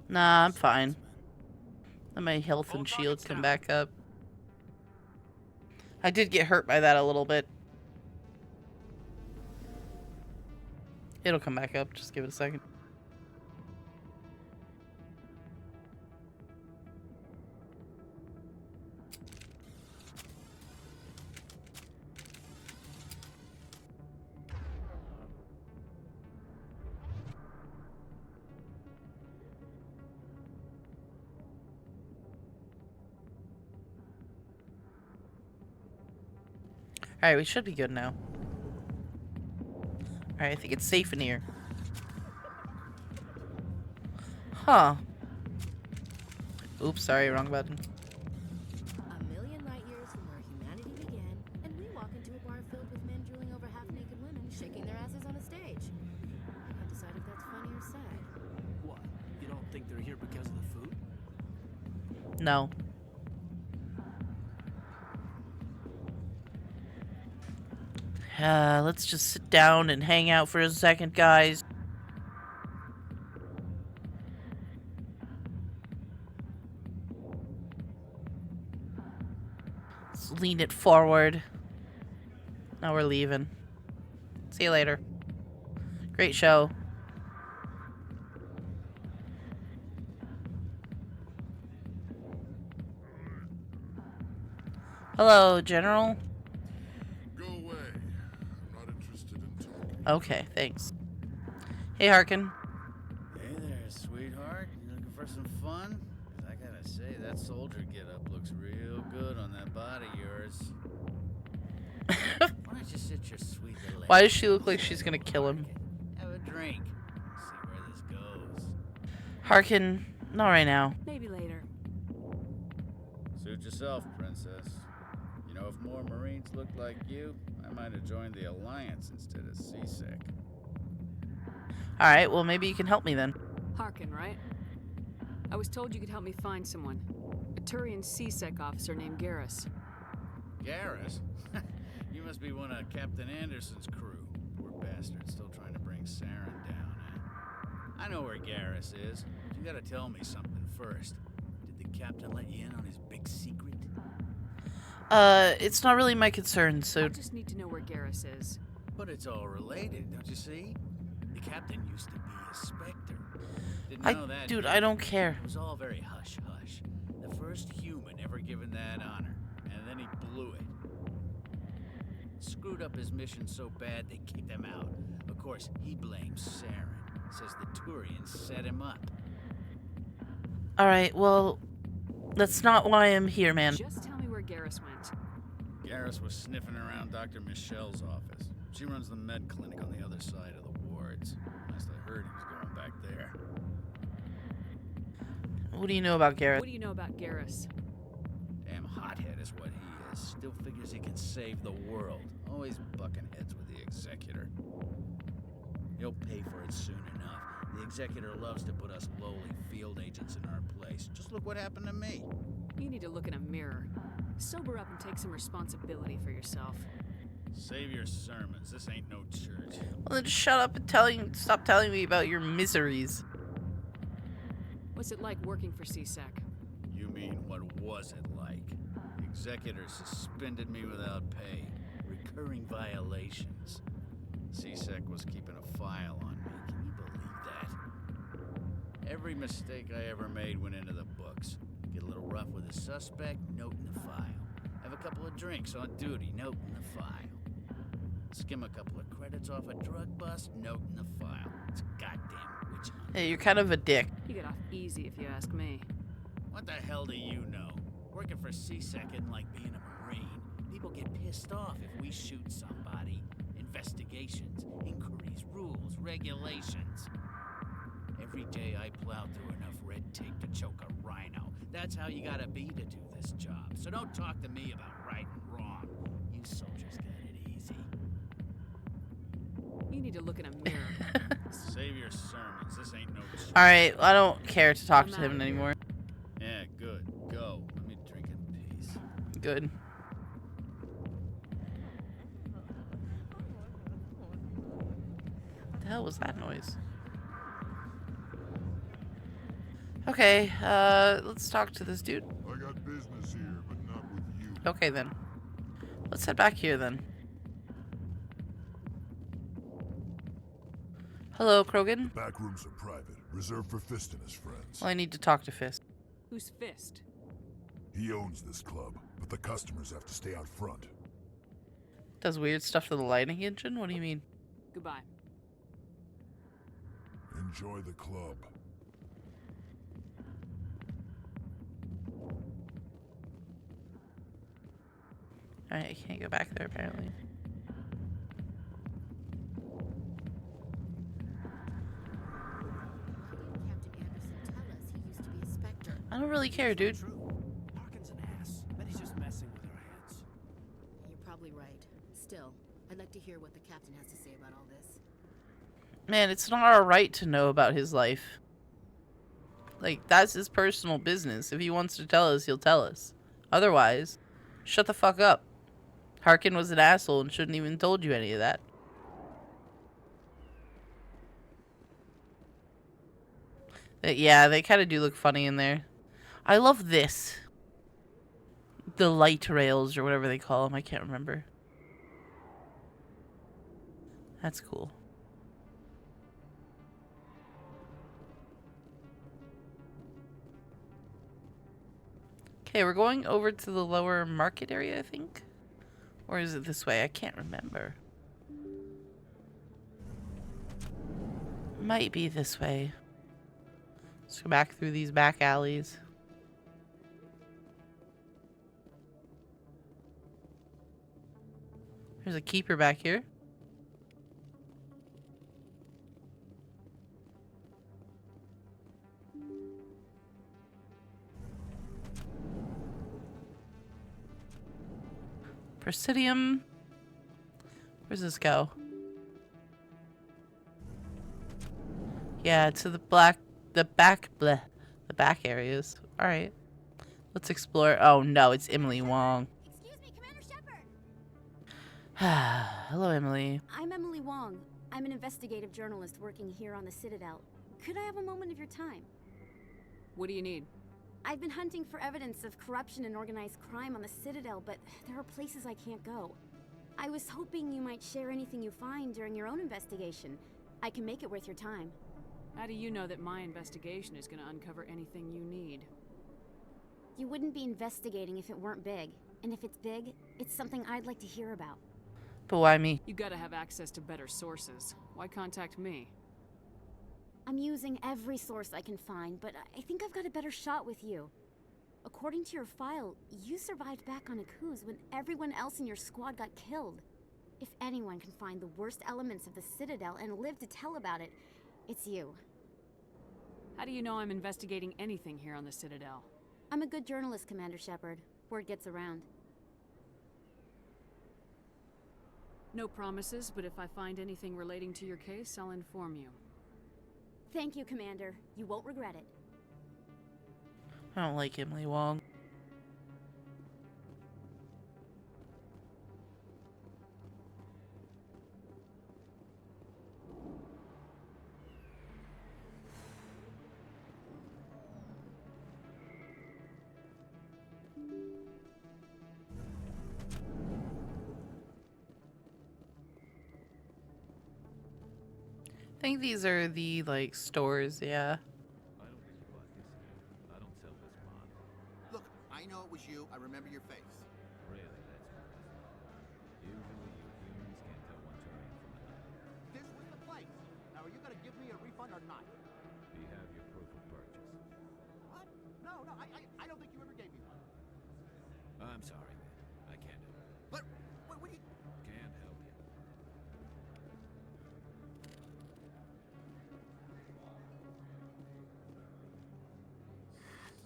Nah, I'm fine. Let my health and shield come back up. I did get hurt by that a little bit. It'll come back up. Just give it a second. Alright, we should be good now. Alright, I think it's safe in here. Huh. Oops, sorry, wrong button. A million light years from where humanity began, and we walk into a bar filled with men drooling over half-naked women shaking their asses on a stage. I can't decide if that's funny or sad. What? You don't think they're here because of the food? No. Let's just sit down and hang out for a second, guys. Let's lean it forward. Now we're leaving. See you later. Great show. Hello, General. Okay, thanks. Hey, Harkin. Hey there, sweetheart. You looking for some fun? 'Cause I gotta say, that soldier getup looks real good on that body of yours. Why don't you sit your sweet little Why ass does she look like down, she's gonna kill him? have a drink, see where this goes. Harkin, not right now. Maybe later. Suit yourself, princess. You know, if more Marines looked like you, I might have joined the Alliance instead of CSEC. Alright, well maybe you can help me then. Harkin, right? I was told you could help me find someone. A Turian CSEC officer named Garrus. Garrus? You must be one of Captain Anderson's crew. Poor bastard, still trying to bring Saren down, eh? I know where Garrus is, but you gotta tell me something first. Did the captain let you in on his big secret? It's not really my concern, so... I just need to know where Garrus is. But it's all related, don't you see? The captain used to be a Spectre. Didn't know that, Dude, did I you? don't care. It was all very hush-hush. The first human ever given that honor, and then he blew it. Screwed up his mission so bad they kicked him out. Of course, he blames Saren. Says the Turians set him up. Alright, well... That's not why I'm here, man. Just tell me where Garrus went. Garrus was sniffing around Dr. Michelle's office. She runs the med clinic on the other side of the wards. Last I heard, he was going back there. What do you know about Garrus? What do you know about Garrus? Damn hothead is what he is. Still figures he can save the world. Always bucking heads with the Executor. He'll pay for it soon enough. The Executor loves to put us lowly field agents in our place. Just look what happened to me. You need to look in a mirror. Sober up and take some responsibility for yourself. Save your sermons. This ain't no church. Well then shut up and stop telling me about your miseries. What's it like working for CSEC? You mean, what was it like? The Executor suspended me without pay. Recurring violations. CSEC was keeping a file on me. Can you believe that? Every mistake I ever made went into the books. Get a little rough with a suspect, note in the file. Have a couple of drinks on duty, note in the file. Skim a couple of credits off a drug bust, note in the file. It's a goddamn witch hunt. Hey, you're kind of a dick. You get off easy if you ask me. What the hell do you know? Working for CSEC isn't like being a Marine. People get pissed off if we shoot somebody. Investigations, inquiries, rules, regulations. Every day I plow through enough red tape to choke a rhino. That's how you gotta be to do this job. So don't talk to me about right and wrong. You soldiers got it easy. You need to look in a mirror. Save your sermons. This ain't no church. Alright, I don't care to talk to him anymore. Yeah, good. Go. Let me drink in peace. Good. What the hell was that noise? Okay, let's talk to this dude. I got business here, but not with you. Okay then. Let's head back here then. Hello, Krogan. Back rooms are private, reserved for Fist and his friends. Well, I need to talk to Fist. Who's Fist? He owns this club, but the customers have to stay out front. Does weird stuff to the lighting engine? What do you mean? Goodbye. Enjoy the club. Alright, I can't go back there apparently. I don't really care, dude. Harkin's an ass. Bet he's just messing with our heads. You're probably right. Still, I'd like to hear what the captain has to say about all this. Man, it's not our right to know about his life. Like, that's his personal business. If he wants to tell us, he'll tell us. Otherwise, shut the fuck up. Harkin was an asshole and shouldn't even told you any of that. But yeah, they kind of do look funny in there. I love this. The light rails or whatever they call them. I can't remember. That's cool. Okay, we're going over to the lower market area, I think. Or is it this way? I can't remember. Might be this way. Let's go back through these back alleys. There's a keeper back here. Presidium. Where's this go? Yeah, to the back areas. All right, let's explore. Oh no, it's Emily Wong. Excuse me, Commander Shepard. Hello, Emily. I'm Emily Wong. I'm an investigative journalist working here on the Citadel. Could I have a moment of your time? What do you need? I've been hunting for evidence of corruption and organized crime on the Citadel, but there are places I can't go. I was hoping you might share anything you find during your own investigation. I can make it worth your time. How do you know that my investigation is going to uncover anything you need? You wouldn't be investigating if it weren't big. And if it's big, it's something I'd like to hear about. But why me? You gotta have access to better sources. Why contact me? I'm using every source I can find, but I think I've got a better shot with you. According to your file, you survived back on Akuz when everyone else in your squad got killed. If anyone can find the worst elements of the Citadel and live to tell about it, it's you. How do you know I'm investigating anything here on the Citadel? I'm a good journalist, Commander Shepard. Word gets around. No promises, but if I find anything relating to your case, I'll inform you. Thank you, Commander. You won't regret it. I don't like Emily Wong. I think these are the, like, stores, yeah. Look, I know it was you. I remember your face. Really, that's usually you humans can't tell one terrain from another. This was the place. Now, are you gonna give me a refund or not? Do you have your proof of purchase? What? No, I don't think you ever gave me one. I'm sorry, man. I can't do it. But what do you... Can't help you.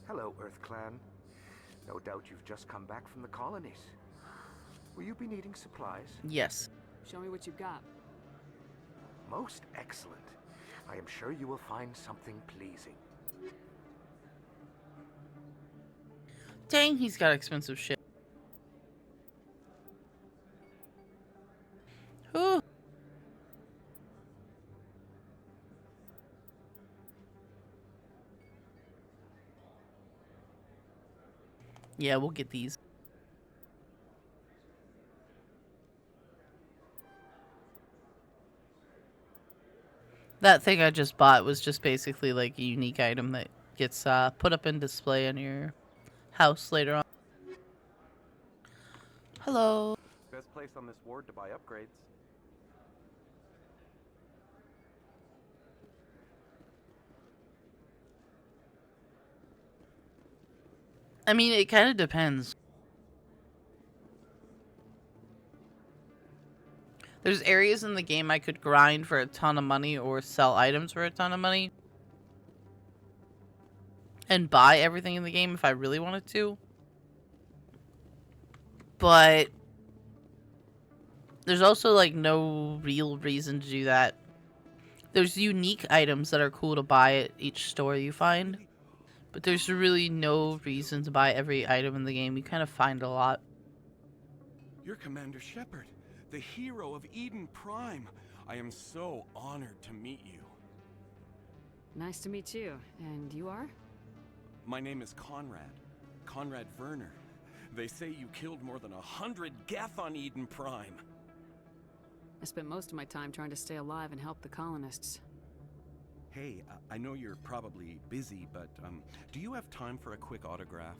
Hello, Earth Clan. No doubt you've just come back from the colonies. Will you be needing supplies? Yes. Show me what you've got. Most excellent. I am sure you will find something pleasing. Dang, he's got expensive shit. Ooh. Yeah, we'll get these. That thing I just bought was just basically like a unique item that gets put up in display in your house later on. Hello. Best place on this ward to buy upgrades. I mean, it kind of depends. There's areas in the game I could grind for a ton of money or sell items for a ton of money. And buy everything in the game if I really wanted to. But there's also like no real reason to do that. There's unique items that are cool to buy at each store you find. But there's really no reason to buy every item in the game. You kind of find a lot. You're Commander Shepard, the hero of Eden Prime. I am so honored to meet you. Nice to meet you. And you are? My name is Conrad Werner. They say you killed more than 100 Geth on Eden Prime. I spent most of my time trying to stay alive and help the colonists. Hey, I know you're probably busy, but do you have time for a quick autograph?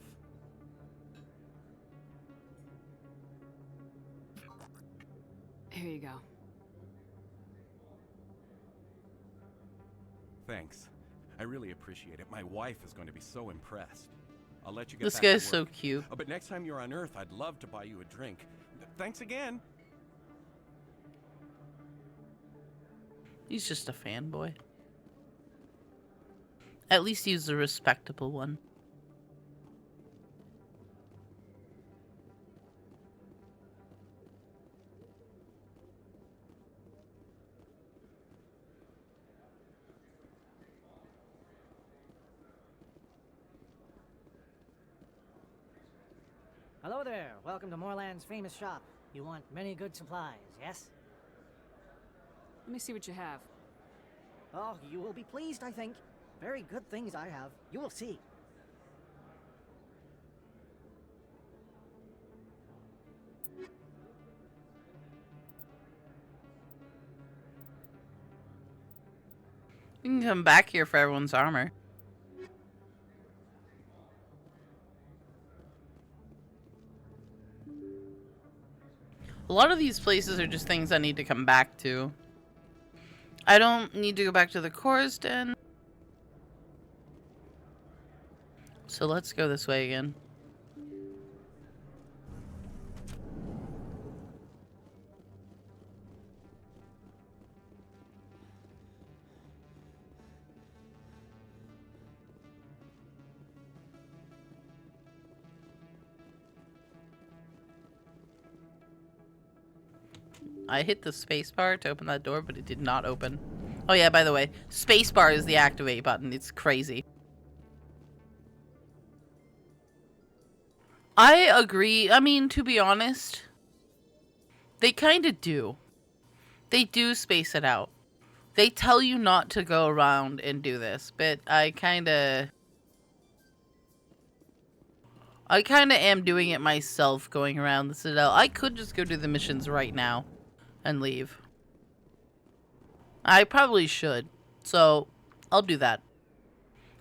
Here you go. Thanks. I really appreciate it. My wife is going to be so impressed. I'll let you get This back to guy's work. so cute. Oh, but next time you're on Earth, I'd love to buy you a drink. Thanks again. He's just a fanboy. At least he's a respectable one. Hello there. Welcome to Moorland's famous shop. You want many good supplies, yes? Let me see what you have. Oh, you will be pleased, I think. Very good things I have. You will see. You can come back here for everyone's armor. A lot of these places are just things I need to come back to. I don't need to go back to the chorus den. So let's go this way again. I hit the space bar to open that door, but it did not open. Oh yeah, by the way, space bar is the activate button. It's crazy. I agree. I mean, to be honest, they kind of do. They do space it out. They tell you not to go around and do this, but I kind of am doing it myself, going around the Citadel. I could just go do the missions right now and leave. I probably should, so I'll do that.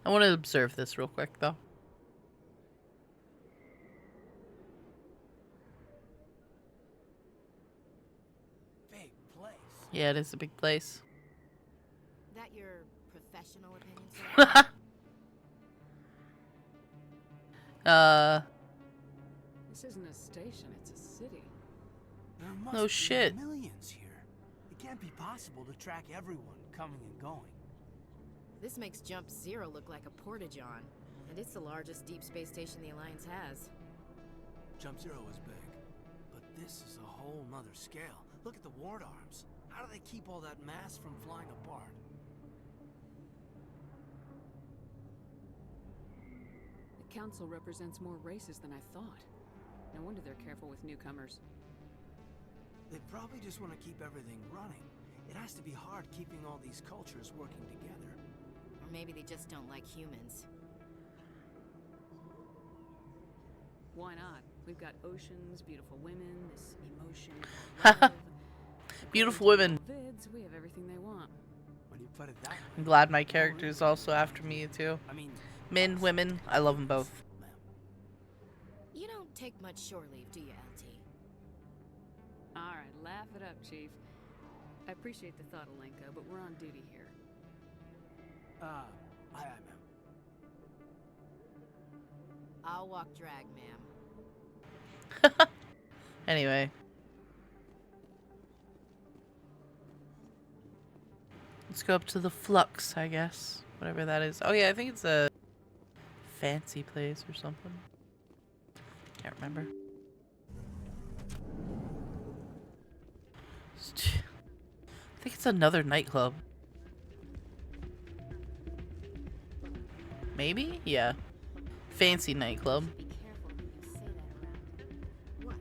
I want to observe this real quick, though. Big place. Yeah, it is a big place. That your professional opinion, sir? This isn't a station, it's a city. There must No be shit. millions here. It can't be possible to track everyone coming and going. This makes Jump Zero look like a porta-john, and it's the largest deep space station the Alliance has. Jump Zero is big, but this is a whole nother scale. Look at the ward arms. How do they keep all that mass from flying apart? The council represents more races than I thought. No wonder they're careful with newcomers. They probably just want to keep everything running. It has to be hard keeping all these cultures working together. Or maybe they just don't like humans. Why not? We've got oceans, beautiful women, this emotion. Love. Beautiful women. Vids, we have everything they want. When you put it that way. I'm glad my character is also after me, too. I mean, men, women, I love them both. You don't take much shore leave, do you, LT? Alright, laugh it up, Chief. I appreciate the thought, Alenka, but we're on duty here. Aye, ma'am. I'll walk drag, ma'am. Anyway. Let's go up to the Flux, I guess. Whatever that is. Oh yeah, I think it's a fancy place or something. Can't remember. I think it's another nightclub. Maybe? Yeah. Fancy nightclub. Oh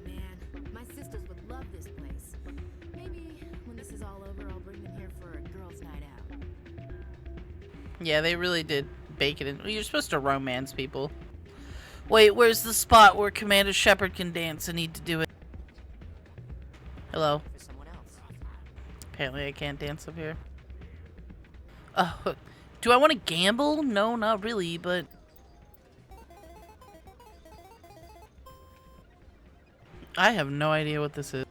man, my sisters would love this place. Maybe when this is all over, I'll bring them here for a girls' night out. Yeah, they really did bake it in. You're supposed to romance people. Wait, where's the spot where Commander Shepard can dance? I need to do it. Hello. Apparently I can't dance up here. Do I want to gamble? No, not really, but... I have no idea what this is.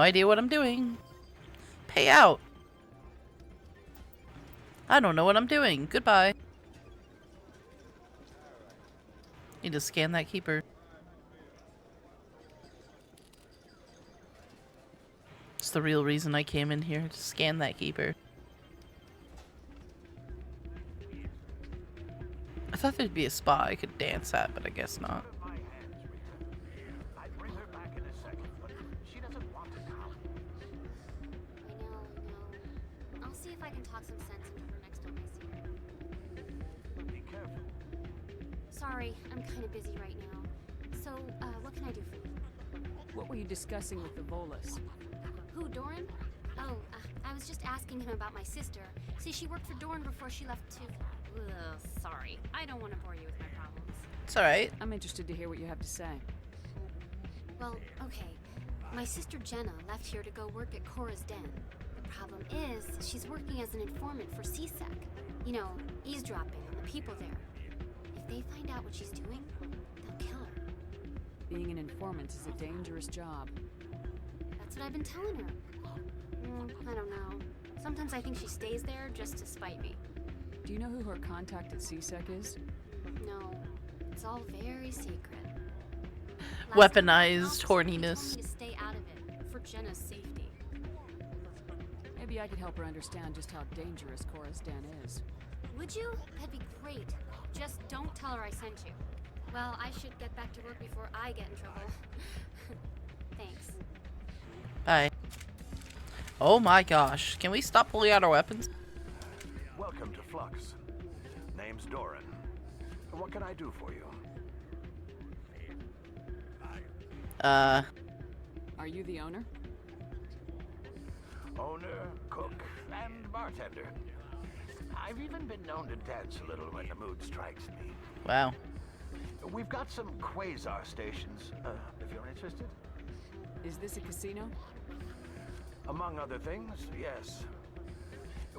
idea what I'm doing. Pay out. I don't know what I'm doing. Goodbye. Need to scan that keeper. It's the real reason I came in here, to scan that keeper. I thought there'd be a spot I could dance at, but I guess not. I'll see if I can talk some sense into her next time I see her. Be careful. Sorry, I'm kind of busy right now. So, what can I do for you? What were you discussing with the Volus? Who, Doran? Oh, I was just asking him about my sister. See, she worked for Doran before she left to... Ugh, sorry. I don't want to bore you with my problems. It's alright. I'm interested to hear what you have to say. Well, okay. My sister Jenna left here to go work at Cora's Den. The problem is, she's working as an informant for CSEC. You know, eavesdropping on the people there. If they find out what she's doing, they'll kill her. Being an informant is a dangerous job. That's what I've been telling her. I don't know. Sometimes I think she stays there just to spite me. Do you know who her contact at CSEC is? No, it's all very secret. Weaponized horniness. To stay out of it for Jenna's safety. Maybe I could help her understand just how dangerous Cora's Den is. Would you? That'd be great. Just don't tell her I sent you. Well, I should get back to work before I get in trouble. Thanks. Bye. Oh my gosh. Can we stop pulling out our weapons? Welcome to Flux. Name's Doran. What can I do for you? Are you the owner? Owner, cook, and bartender. I've even been known to dance a little when the mood strikes me. Wow. We've got some quasar stations, if you're interested. Is this a casino? Among other things, yes.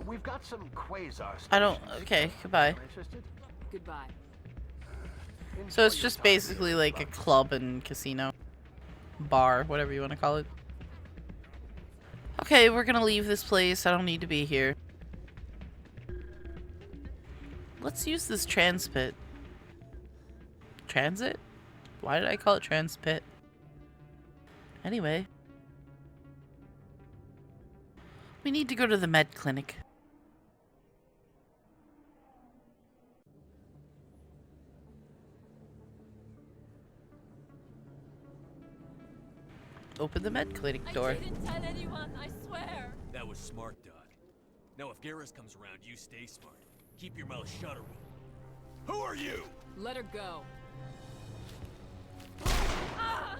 We've got some quasar stations. I don't... Okay, goodbye. Interested? Goodbye. So it's just basically like a club and casino. Bar, whatever you want to call it. Okay, we're gonna leave this place. I don't need to be here. Let's use this transpit. Transit? Why did I call it transpit? Anyway. We need to go to the med clinic. Open the med clinic door. I didn't tell anyone, I swear. That was smart, Doc. Now if Garrus comes around, you stay smart. Keep your mouth shut, or who are you? Let her go. Ah!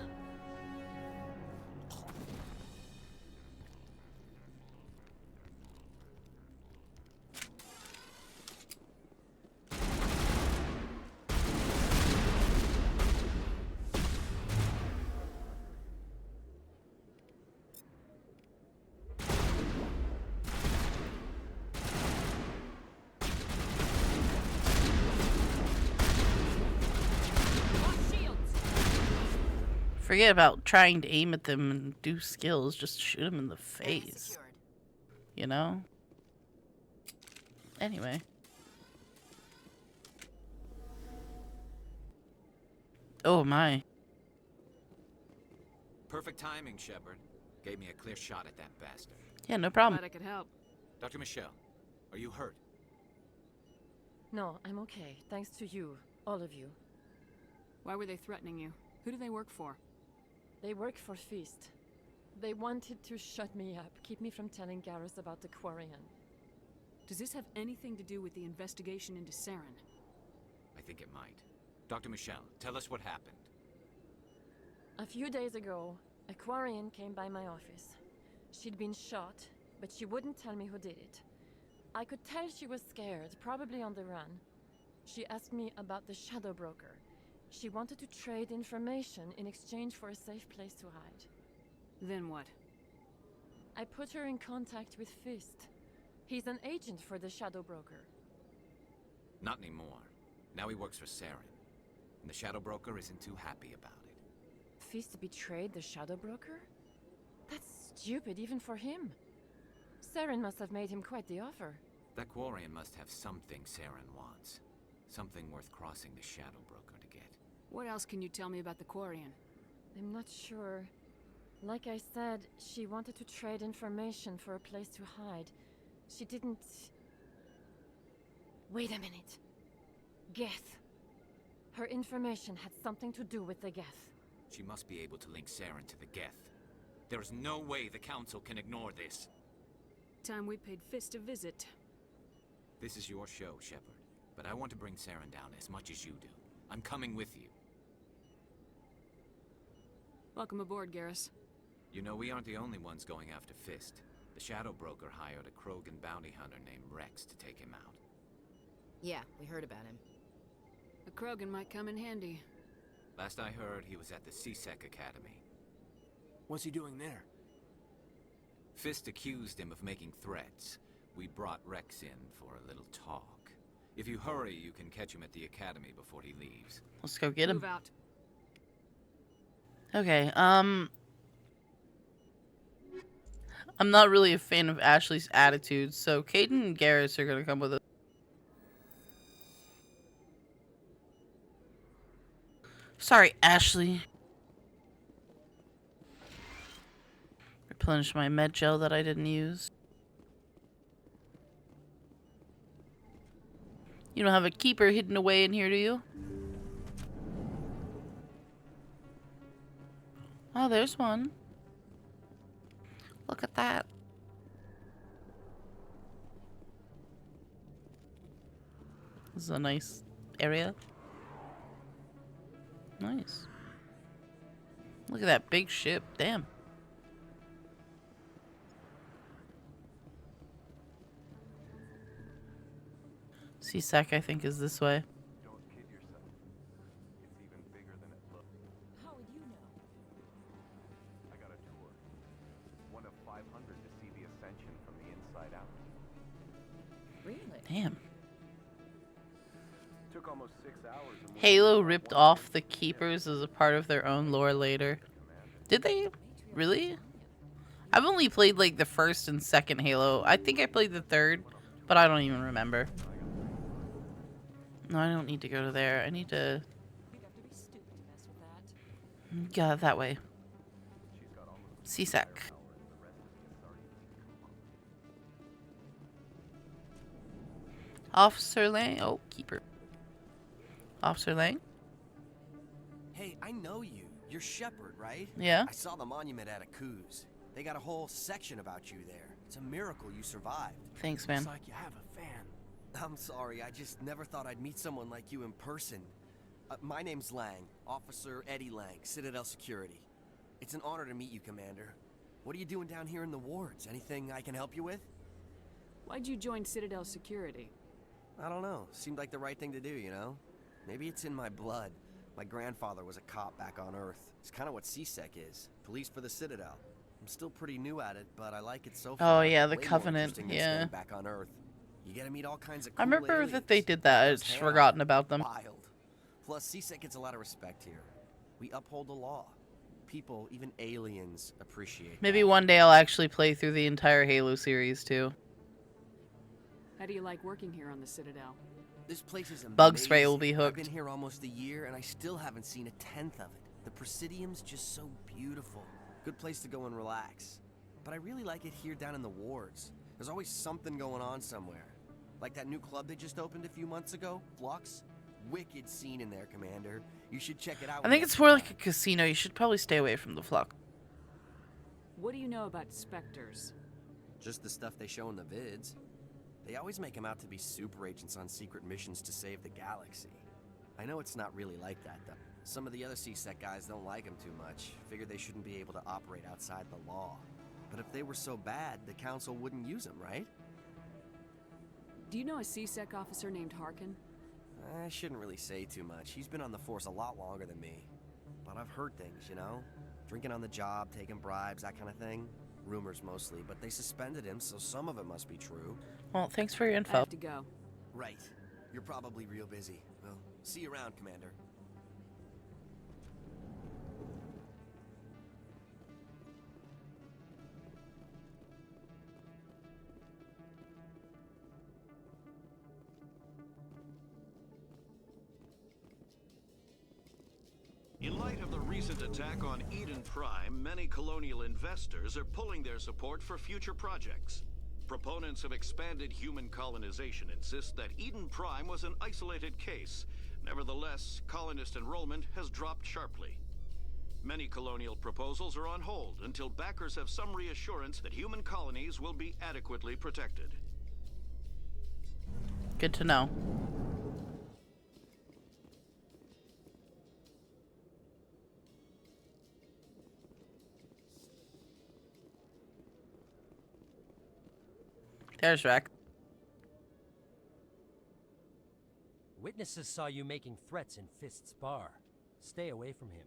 Forget about trying to aim at them and do skills. Just shoot them in the face. You know? Anyway. Oh my. Perfect timing, Shepard. Gave me a clear shot at that bastard. Yeah, no problem. Glad I could help. Dr. Michelle, are you hurt? No, I'm okay. Thanks to you. All of you. Why were they threatening you? Who do they work for? They work for Feast. They wanted to shut me up, keep me from telling Garrus about the Quarian. Does this have anything to do with the investigation into Saren? I think it might. Dr. Michelle, tell us what happened. A few days ago, a Quarian came by my office. She'd been shot, but she wouldn't tell me who did it. I could tell she was scared, probably on the run. She asked me about the Shadow Broker. She wanted to trade information in exchange for a safe place to hide. Then what? I put her in contact with Fist. He's an agent for the Shadow Broker. Not anymore. Now he works for Saren. And the Shadow Broker isn't too happy about it. Fist betrayed the Shadow Broker? That's stupid even for him. Saren must have made him quite the offer. That Quarian must have something Saren wants. Something worth crossing the Shadow Broker to get. What else can you tell me about the Quarian? I'm not sure. Like I said, she wanted to trade information for a place to hide. She didn't... Wait a minute. Geth. Her information had something to do with the Geth. She must be able to link Saren to the Geth. There is no way the Council can ignore this. Time we paid Fist a visit. This is your show, Shepard. But I want to bring Saren down as much as you do. I'm coming with you. Welcome aboard, Garrus. You know, we aren't the only ones going after Fist. The Shadow Broker hired a Krogan bounty hunter named Rex to take him out. Yeah, we heard about him. A Krogan might come in handy. Last I heard, he was at the CSEC Academy. What's he doing there? Fist accused him of making threats. We brought Rex in for a little talk. If you hurry, you can catch him at the Academy before he leaves. Let's go get him. Move out. Okay, I'm not really a fan of Ashley's attitude, so Caden and Garrus are gonna come with us. Sorry, Ashley. Replenish my med gel that I didn't use. You don't have a keeper hidden away in here, do you? Oh, there's one. Look at that. This is a nice area. Nice. Look at that big ship. Damn. CSEC, I think, is this way. Don't kid yourself. It's even bigger than it looks. How would you know? I got a tour. One of 500 to see the Ascension from the inside out. Really? Damn. Took almost 6 hours. And Halo ripped off the Keepers as a part of their own lore later. Did they? Really? I've only played like the first and second Halo. I think I played the third, but I don't even remember. No, I don't need to go to there. I need to... Yeah, that way. CSEC. Officer Lang? Oh, Keeper. Officer Lang? Hey, I know you. You're Shepard, right? Yeah. I saw the monument at Akuz. They got a whole section about you there. It's a miracle you survived. Thanks, man. Looks like you have a fan. I'm sorry, I just never thought I'd meet someone like you in person. My name's Lang, Officer Eddie Lang, Citadel Security. It's an honor to meet you, Commander. What are you doing down here in the wards? Anything I can help you with? Why'd you join Citadel Security? I don't know. Seemed like the right thing to do, you know? Maybe it's in my blood. My grandfather was a cop back on Earth. It's kind of what CSEC is. Police for the Citadel. I'm still pretty new at it, but I like it so far. Oh, yeah, the Way more Covenant, interesting than yeah. staying back on Earth. You get to meet all kinds of cool I remember aliens. that they did that. I'd Those just hair forgotten about them. Wild. Plus, CSEC gets a lot of respect here. We uphold the law. People, even aliens, appreciate Maybe that. one day I'll actually play through the entire Halo series, too. How do you like working here on the Citadel? This place is amazing. Bug spray will be hooked. I've been here almost a year, and I still haven't seen a tenth of it. The Presidium's just so beautiful. Good place to go and relax. But I really like it here down in the wards. There's always something going on somewhere. Like that new club they just opened a few months ago, Flux. Wicked scene in there, Commander. You should check it out. I think it's more like a casino. You should probably stay away from the Flux. What do you know about Spectres? Just the stuff they show in the vids. They always make them out to be super agents on secret missions to save the galaxy. I know it's not really like that, though. Some of the other CSEC guys don't like them too much. Figure they shouldn't be able to operate outside the law. But if they were so bad, the Council wouldn't use them, right? Do you know a CSEC officer named Harkin? I shouldn't really say too much. He's been on the force a lot longer than me. But I've heard things, you know? Drinking on the job, taking bribes, that kind of thing. Rumors mostly, but they suspended him, so some of it must be true. Well, thanks for your I info. have to go. Right. You're probably real busy. Well, see you around, Commander. In light of the recent attack on Eden Prime, many colonial investors are pulling their support for future projects. Proponents of expanded human colonization insist that Eden Prime was an isolated case. Nevertheless, colonist enrollment has dropped sharply. Many colonial proposals are on hold until backers have some reassurance that human colonies will be adequately protected. Good to know. There's Rex. Witnesses saw you making threats in Fist's bar. Stay away from him.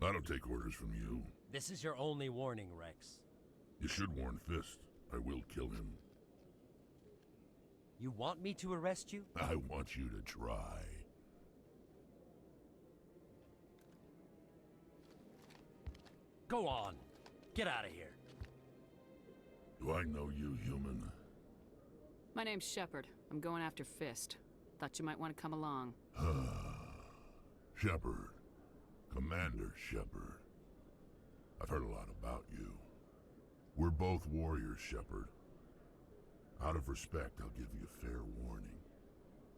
I don't take orders from you. This is your only warning, Rex. You should warn Fist. I will kill him. You want me to arrest you? I want you to try. Go on. Get out of here. Do I know you, human? My name's Shepard. I'm going after Fist. Thought you might want to come along. Shepard. Commander Shepard. I've heard a lot about you. We're both warriors, Shepard. Out of respect, I'll give you a fair warning.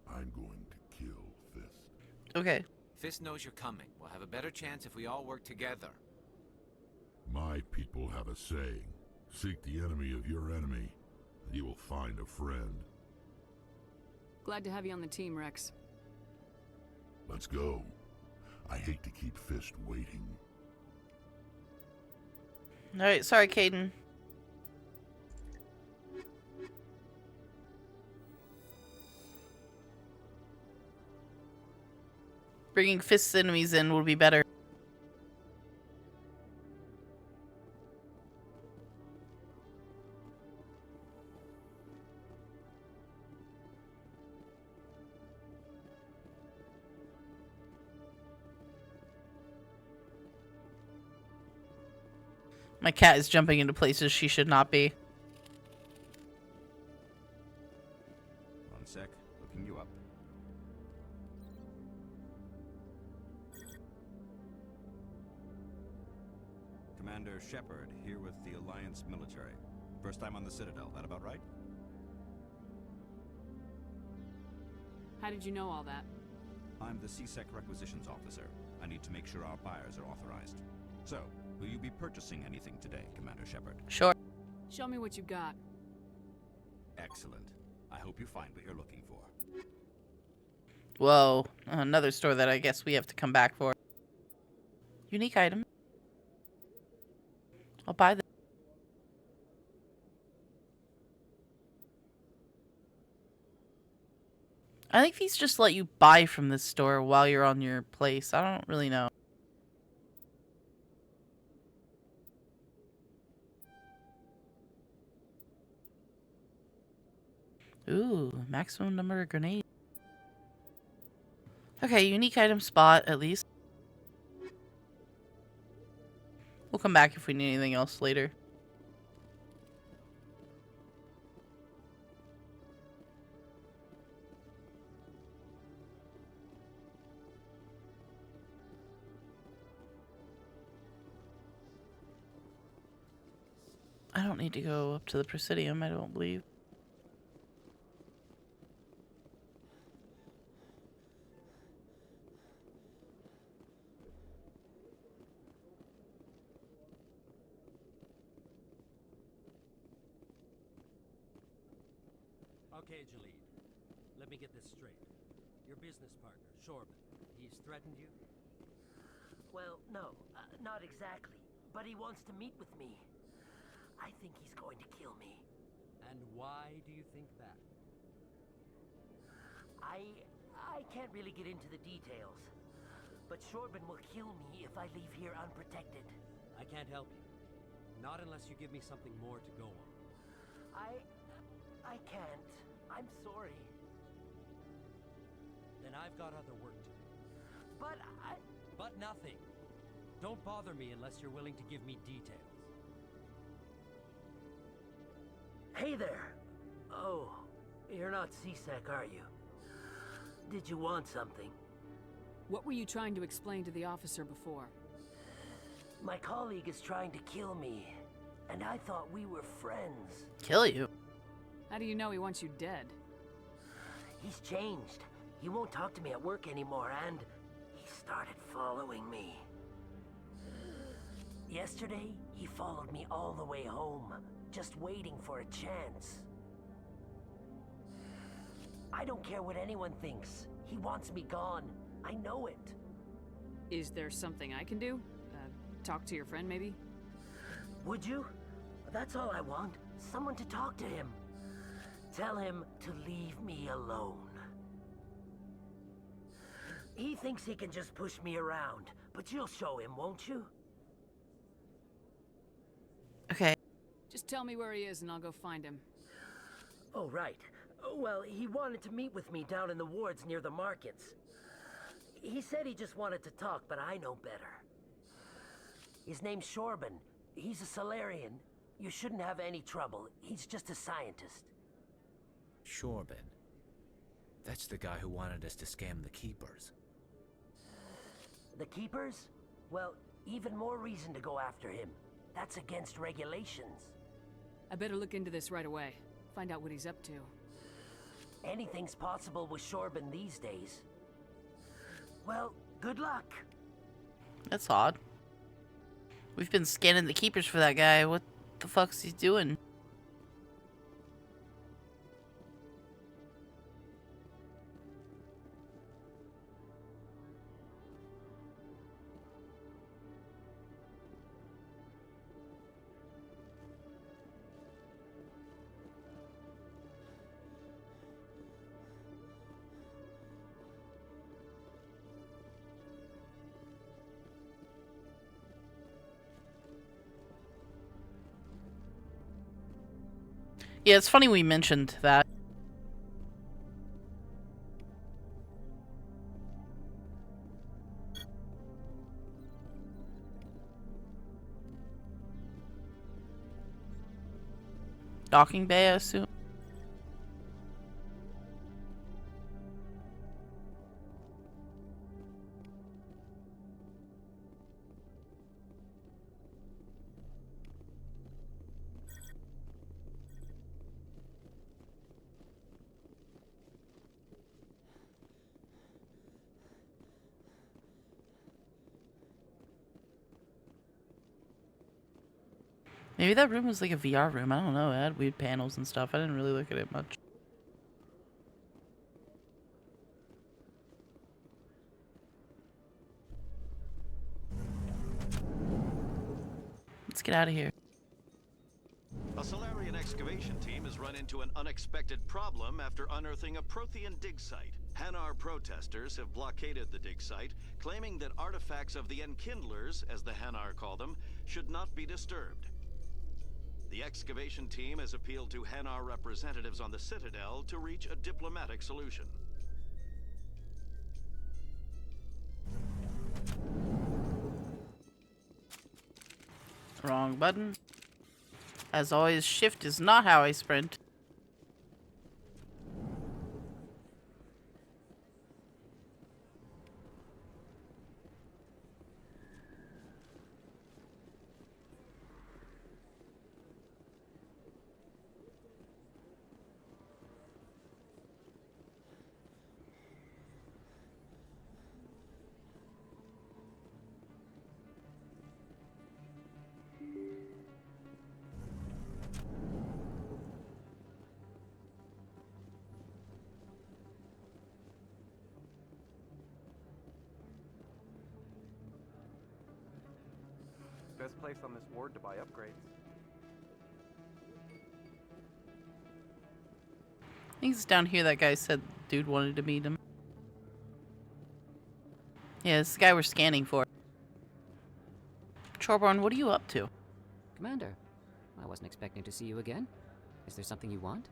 I'm going to kill Fist. Okay. Fist knows you're coming. We'll have a better chance if we all work together. My people have a saying. Seek the enemy of your enemy, and you will find a friend. Glad to have you on the team, Rex. Let's go. I hate to keep Fist waiting. Alright, sorry, Caden. Bringing Fist's enemies in would be better. My cat is jumping into places she should not be. One sec, looking you up. Commander Shepard, here with the Alliance military. First time on the Citadel, that about right? How did you know all that? I'm the CSEC requisitions officer. I need to make sure our buyers are authorized. So, will you be purchasing anything today, Commander Shepard? Sure. Show me what you got. Excellent. I hope you find what you're looking for. Whoa. Another store that I guess we have to come back for. Unique item. I'll buy the... I think these just let you buy from this store while you're on your place. I don't really know. Ooh, maximum number of grenades. Okay, unique item spot, at least. We'll come back if we need anything else later. I don't need to go up to the Presidium, I don't believe. Okay, Jalid. Let me get this straight. Your business partner, Shorban, he's threatened you? Well, no, not exactly. But he wants to meet with me. I think he's going to kill me. And why do you think that? I can't really get into the details. But Shorban will kill me if I leave here unprotected. I can't help you. Not unless you give me something more to go on. I can't. I'm sorry. Then I've got other work to do. But But nothing. Don't bother me unless you're willing to give me details. Hey there. Oh, you're not CSEC, are you? Did you want something? What were you trying to explain to the officer before? My colleague is trying to kill me, and I thought we were friends. Kill you? How do you know he wants you dead? He's changed. He won't talk to me at work anymore, and he started following me. Yesterday, he followed me all the way home, just waiting for a chance. I don't care what anyone thinks. He wants me gone. I know it. Is there something I can do? Talk to your friend, maybe? Would you? That's all I want. Someone to talk to him. Tell him to leave me alone. He thinks he can just push me around, but you'll show him, won't you? Okay. Just tell me where he is and I'll go find him. Oh, right. Well, he wanted to meet with me down in the wards near the markets. He said he just wanted to talk, but I know better. His name's Shorban. He's a Solarian. You shouldn't have any trouble. He's just a scientist. Shorban. That's the guy who wanted us to scam the Keepers. The Keepers? Well, even more reason to go after him. That's against regulations. I better look into this right away. Find out what he's up to. Anything's possible with Shorban these days. Well, good luck. That's odd. We've been scanning the Keepers for that guy. What the fuck's he doing? Yeah, it's funny we mentioned that. Docking bay, I assume? Maybe that room was like a VR room. I don't know. It had weird panels and stuff. I didn't really look at it much. Let's get out of here. A Solarian excavation team has run into an unexpected problem after unearthing a Prothean dig site. Hanar protesters have blockaded the dig site, claiming that artifacts of the Enkindlers, as the Hanar call them, should not be disturbed. The excavation team has appealed to Hanar representatives on the Citadel to reach a diplomatic solution. Wrong button. As always, shift is not how I sprint. Best place on this ward to buy upgrades. I think it's down here that guy said dude wanted to meet him. Yeah, it's the guy we're scanning for. Chorborn, what are you up to? Commander, I wasn't expecting to see you again. Is there something you want?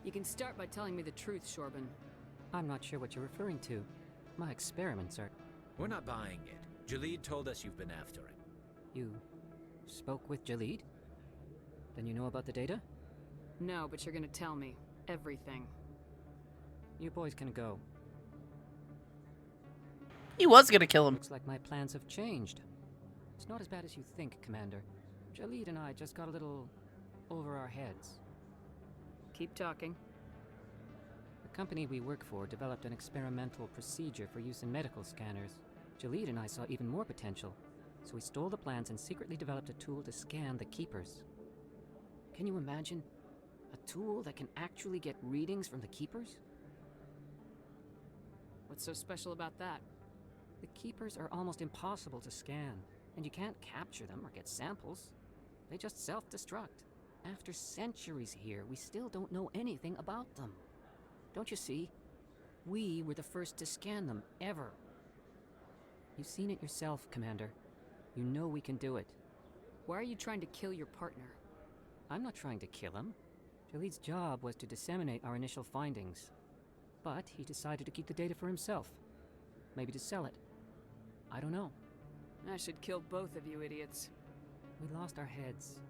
You can start by telling me the truth, Shorban. I'm not sure what you're referring to. My experiments are... We're not buying it. Jalid told us you've been after him. You spoke with Jalid? Then you know about the data? No, but you're gonna tell me. Everything. You boys can go. He was gonna kill him. Looks like my plans have changed. It's not as bad as you think, Commander. Jalid and I just got a little over our heads. Keep talking. The company we work for developed an experimental procedure for use in medical scanners. Jalid and I saw even more potential, so we stole the plans and secretly developed a tool to scan the Keepers. Can you imagine? A tool that can actually get readings from the Keepers? What's so special about that? The Keepers are almost impossible to scan, and you can't capture them or get samples. They just self-destruct. After centuries here, we still don't know anything about them. Don't you see? We were the first to scan them, ever. You've seen it yourself, Commander. You know we can do it. Why are you trying to kill your partner? I'm not trying to kill him. Jalid's job was to disseminate our initial findings. But he decided to keep the data for himself. Maybe to sell it. I don't know. I should kill both of you idiots. We lost our heads.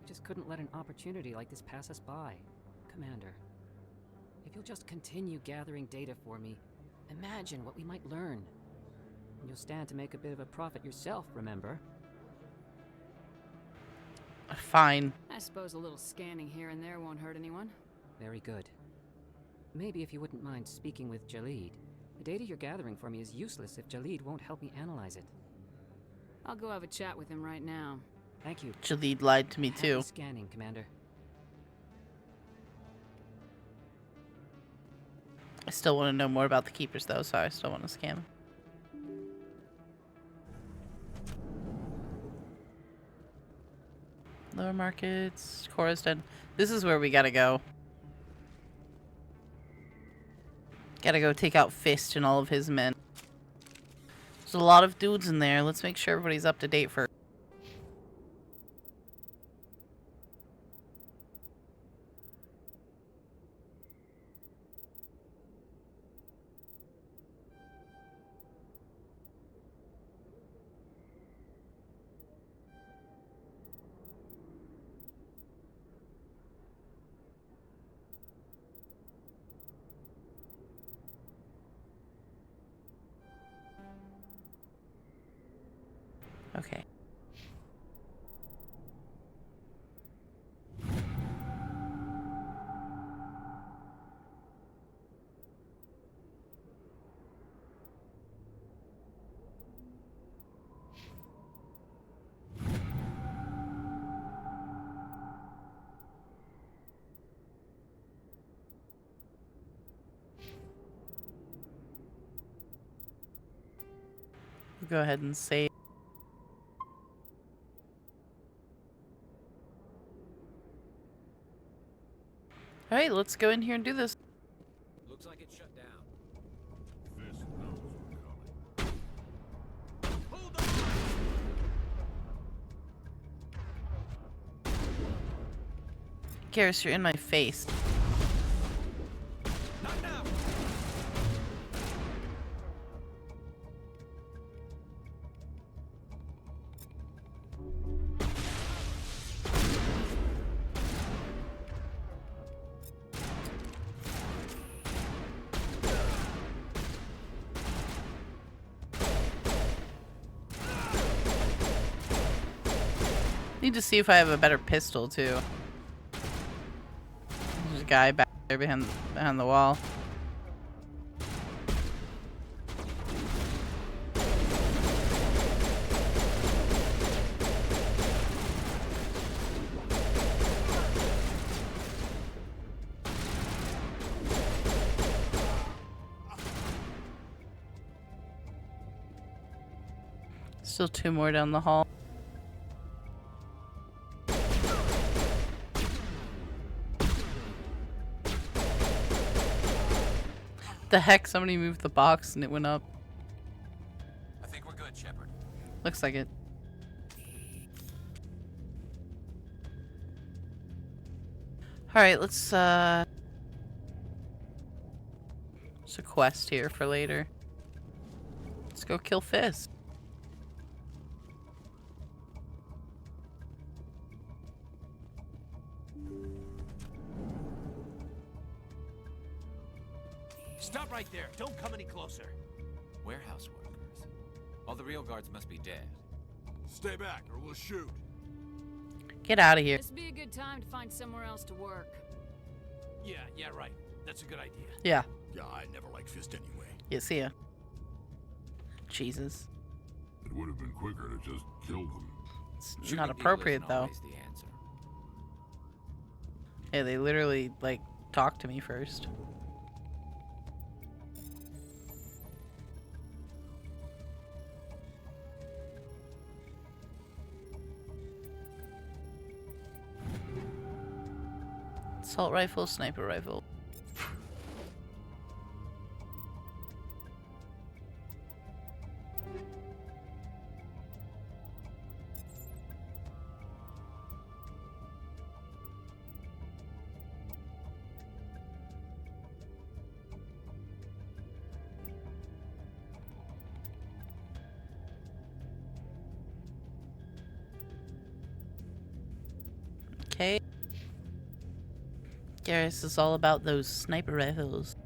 We just couldn't let an opportunity like this pass us by. Commander, if you'll just continue gathering data for me, imagine what we might learn. And you'll stand to make a bit of a profit yourself, remember? Fine. I suppose a little scanning here and there won't hurt anyone. Very good. Maybe if you wouldn't mind speaking with Jalid. The data you're gathering for me is useless if Jalid won't help me analyze it. I'll go have a chat with him right now. Thank you. Jalid lied to me too. Happy scanning, Commander. I still want to know more about the Keepers though, so I still want to scan. Lower markets, Cora's Den. This is where we gotta go. Gotta go take out Fist and all of his men. There's a lot of dudes in there. Let's make sure everybody's up to date first. Okay. We'll go ahead and save. Alright, let's go in here and do this. Looks like it's shut down. This knows we're coming. Garrus, you're in my face. Not now. Need to see if I have a better pistol too. There's a guy back there behind the wall. Still two more down the hall. The heck, somebody moved the box and it went up. I think we're good, Shepard. Looks like it. Alright, let's there's a quest here for later. Let's go kill Fist. Stop right there. Don't come any closer. Warehouse worker. All the real guards must be dead. Stay back, or we'll shoot. Get out of here. This would be a good time to find somewhere else to work. Yeah, right. That's a good idea. Yeah. Yeah, I never liked Fist anyway. Yeah, see ya. Jesus. It would have been quicker to just kill them. It's not appropriate, though. The answer. Yeah, they literally, like, talked to me first. Assault rifle, sniper rifle. Okay. Garrus is all about those sniper rifles.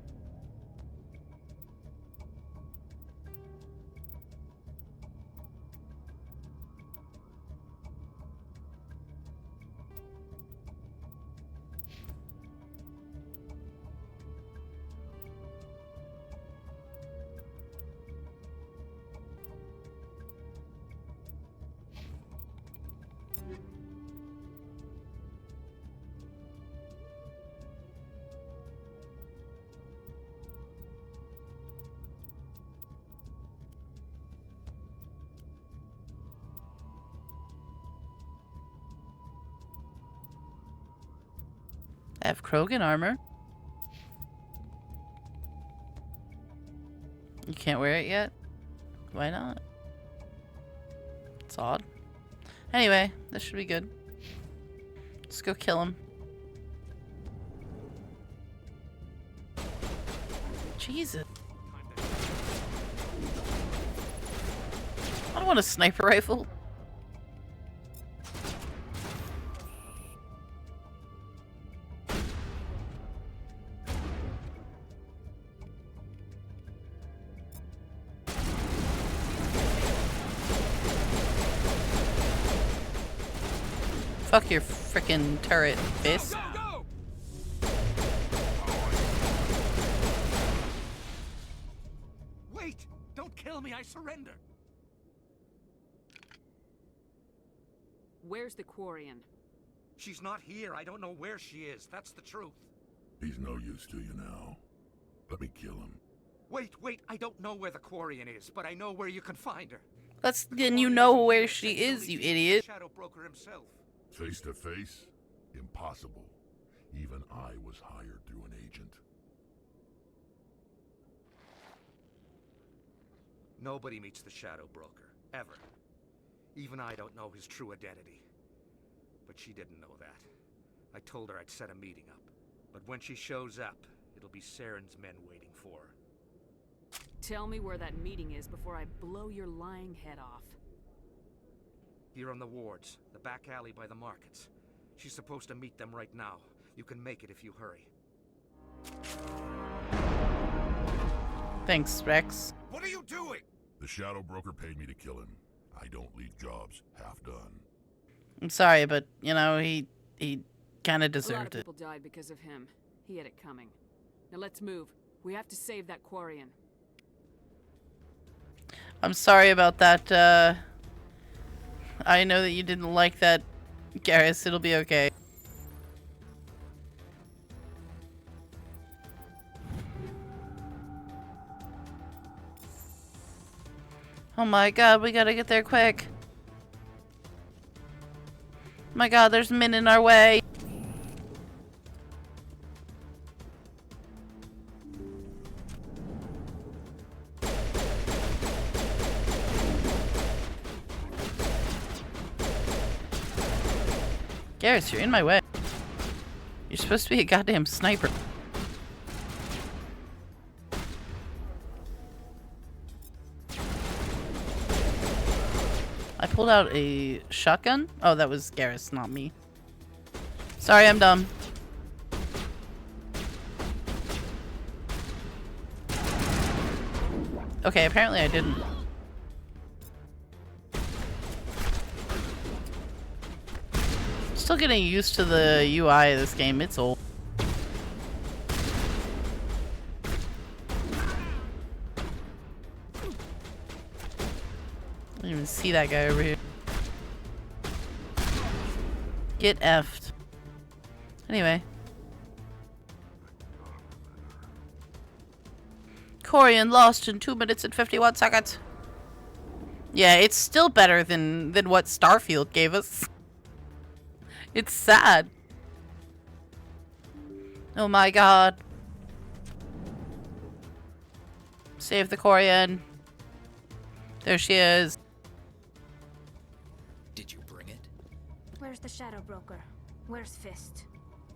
I have Krogan armor. You can't wear it yet? Why not? It's odd. Anyway, this should be good. Let's go kill him. Jesus. I don't want a sniper rifle. Fuck your frickin' turret, Fist. Wait! Don't kill me, I surrender! Where's the Quarian? She's not here. I don't know where she is. That's the truth. He's no use to you now. Let me kill him. Wait, I don't know where the Quarian is, but I know where you can find her. Then you know where she is, you idiot. Shadow broker himself. Face to face? Impossible. Even I was hired through an agent. Nobody meets the Shadow Broker, ever. Even I don't know his true identity. But she didn't know that. I told her I'd set a meeting up. But when she shows up, it'll be Saren's men waiting for her. Tell me where that meeting is before I blow your lying head off. Here on the wards, the back alley by the markets. She's supposed to meet them right now. You can make it if you hurry. Thanks, Rex. What are you doing? The Shadow Broker paid me to kill him. I don't leave jobs half done. I'm sorry, but, you know, he kinda A lot deserved of it. people died because of him. He had it coming. Now let's move. We have to save that Quarian. I'm sorry about that, I know that you didn't like that, Garrus. It'll be okay. Oh my god, we gotta get there quick. My god, there's men in our way. Garrus, you're in my way. You're supposed to be a goddamn sniper. I pulled out a shotgun. Oh, that was Garrus, not me. Sorry, I'm dumb. Okay, apparently I didn't. Still getting used to the UI of this game. It's old. I didn't even see that guy over here. Get effed. Anyway. Corian lost in 2 minutes and 51 seconds. Yeah, it's still better than what Starfield gave us. It's sad. Oh my god. Save the Corian. There she is. Did you bring it? Where's the Shadow Broker? Where's Fist?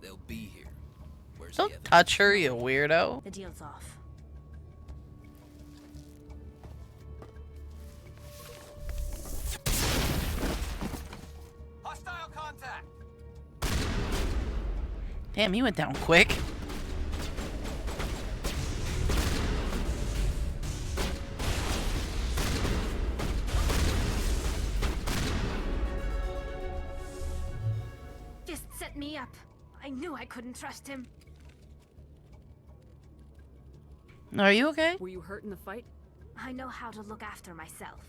They'll be here. Where's Don't touch her, you weirdo. The deal's off. Hostile contact! Damn, he went down quick. Fist set me up. I knew I couldn't trust him. Are you okay? Were you hurt in the fight? I know how to look after myself.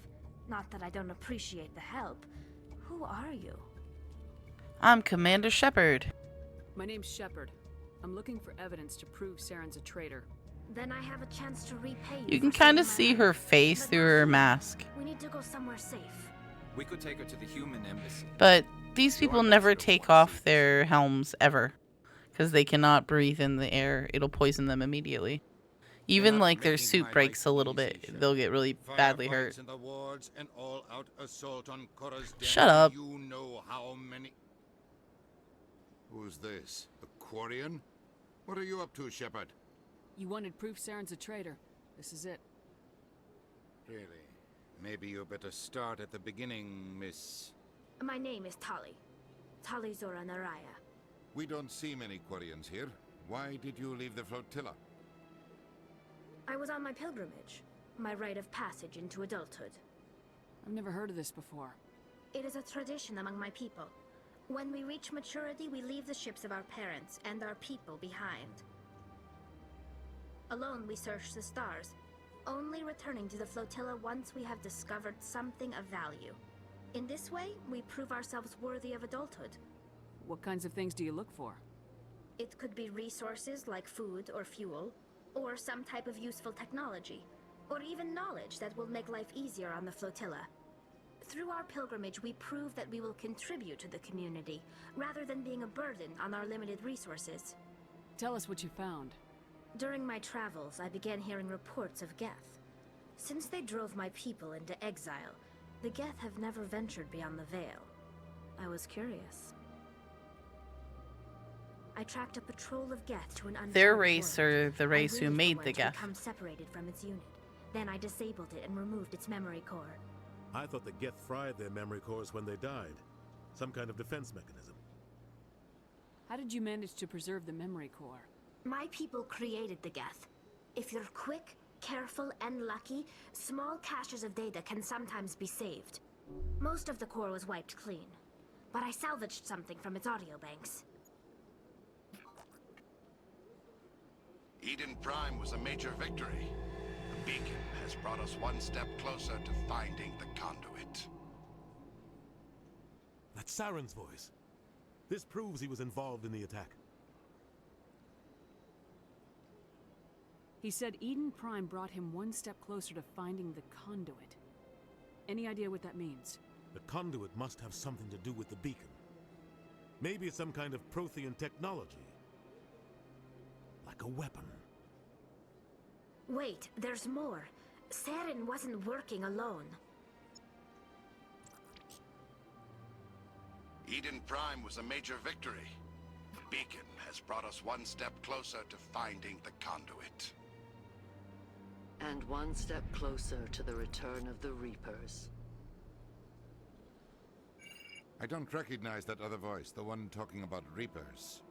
Not that I don't appreciate the help. Who are you? I'm Commander Shepard. My name's Shepard. I'm looking for evidence to prove Saren's a traitor. Then I have a chance to repay You can kind of see her face through her mask. We need to go somewhere safe. We could take her to the human embassy. But these people never take off their helms ever. Because they cannot breathe in the air. It'll poison them immediately. Even like their suit breaks a little bit, they'll get really badly hurt. In the wards and all-out assault on Korra's den. Shut up. You know how many... Who's this? A Quarian? What are you up to, Shepard? You wanted proof Saren's a traitor. This is it. Really? Maybe you better start at the beginning, Miss... My name is Tali. Tali Zora Naraya. We don't see many Quarians here. Why did you leave the flotilla? I was on my pilgrimage. My rite of passage into adulthood. I've never heard of this before. It is a tradition among my people. When we reach maturity, we leave the ships of our parents and our people behind. Alone, we search the stars, only returning to the flotilla once we have discovered something of value. In this way, we prove ourselves worthy of adulthood. What kinds of things do you look for? It could be resources like food or fuel, or some type of useful technology, or even knowledge that will make life easier on the flotilla. Through our pilgrimage, we prove that we will contribute to the community, rather than being a burden on our limited resources. Tell us what you found. During my travels, I began hearing reports of Geth. Since they drove my people into exile, the Geth have never ventured beyond the Veil. I was curious. I tracked a patrol of Geth to an uncharted Their race, world. or the race I who waited made for the one to Geth. become separated from its unit. Then I disabled it and removed its memory core. I thought the Geth fried their memory cores when they died. Some kind of defense mechanism. How did you manage to preserve the memory core? My people created the Geth. If you're quick, careful, and lucky, small caches of data can sometimes be saved. Most of the core was wiped clean, but I salvaged something from its audio banks. Eden Prime was a major victory. The beacon has brought us one step closer to finding the conduit. That's Saren's voice. This proves he was involved in the attack. He said Eden Prime brought him one step closer to finding the conduit. Any idea what that means? The conduit must have something to do with the beacon. Maybe it's some kind of Prothean technology. Like a weapon. Wait, there's more. Saren wasn't working alone. Eden Prime was a major victory. The beacon has brought us one step closer to finding the conduit. And one step closer to the return of the Reapers. I don't recognize that other voice, the one talking about Reapers.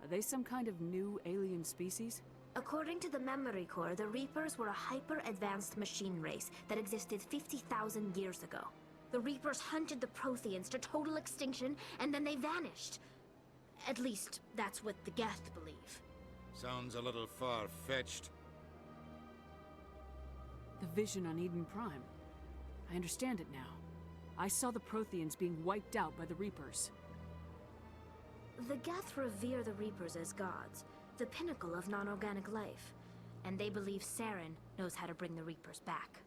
Are they some kind of new alien species? According to the memory core, the Reapers were a hyper-advanced machine race that existed 50,000 years ago. The Reapers hunted the Protheans to total extinction, and then they vanished. At least, that's what the Geth believe. Sounds a little far-fetched. The vision on Eden Prime. I understand it now. I saw the Protheans being wiped out by the Reapers. The Geth revere the Reapers as gods, the pinnacle of non-organic life. And they believe Saren knows how to bring the Reapers back.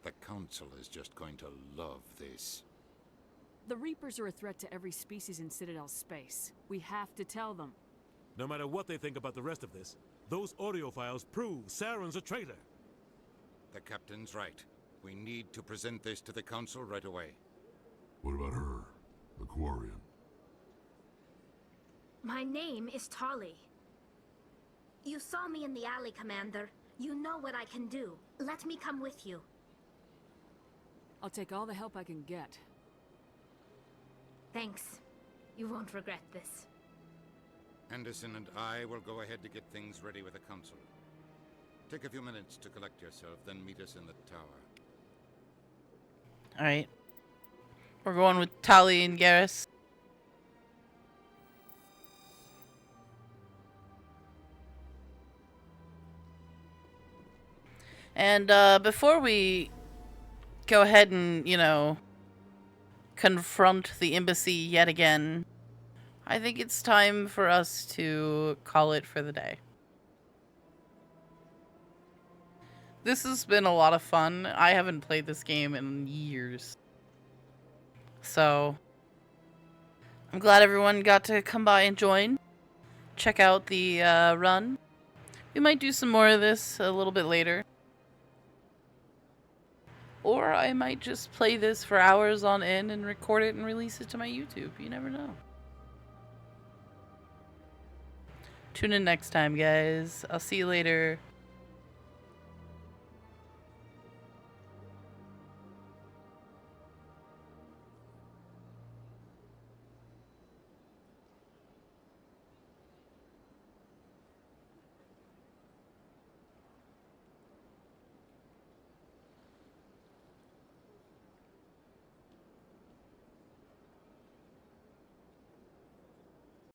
The Council is just going to love this. The Reapers are a threat to every species in Citadel space. We have to tell them. No matter what they think about the rest of this, those audio files prove Saren's a traitor. The Captain's right. We need to present this to the Council right away. What about her? The Quarian? My name is Tali. You saw me in the alley, Commander. You know what I can do. Let me come with you. I'll take all the help I can get. Thanks. You won't regret this. Anderson and I will go ahead to get things ready with the Council. Take a few minutes to collect yourself, then meet us in the tower. Alright. We're going with Tali and Garrus. And before we go ahead and, you know, confront the embassy yet again, I think it's time for us to call it for the day. This has been a lot of fun. I haven't played this game in years. So, I'm glad everyone got to come by and join. Check out the run. We might do some more of this a little bit later. Or I might just play this for hours on end and record it and release it to my YouTube. You never know. Tune in next time, guys. I'll see you later.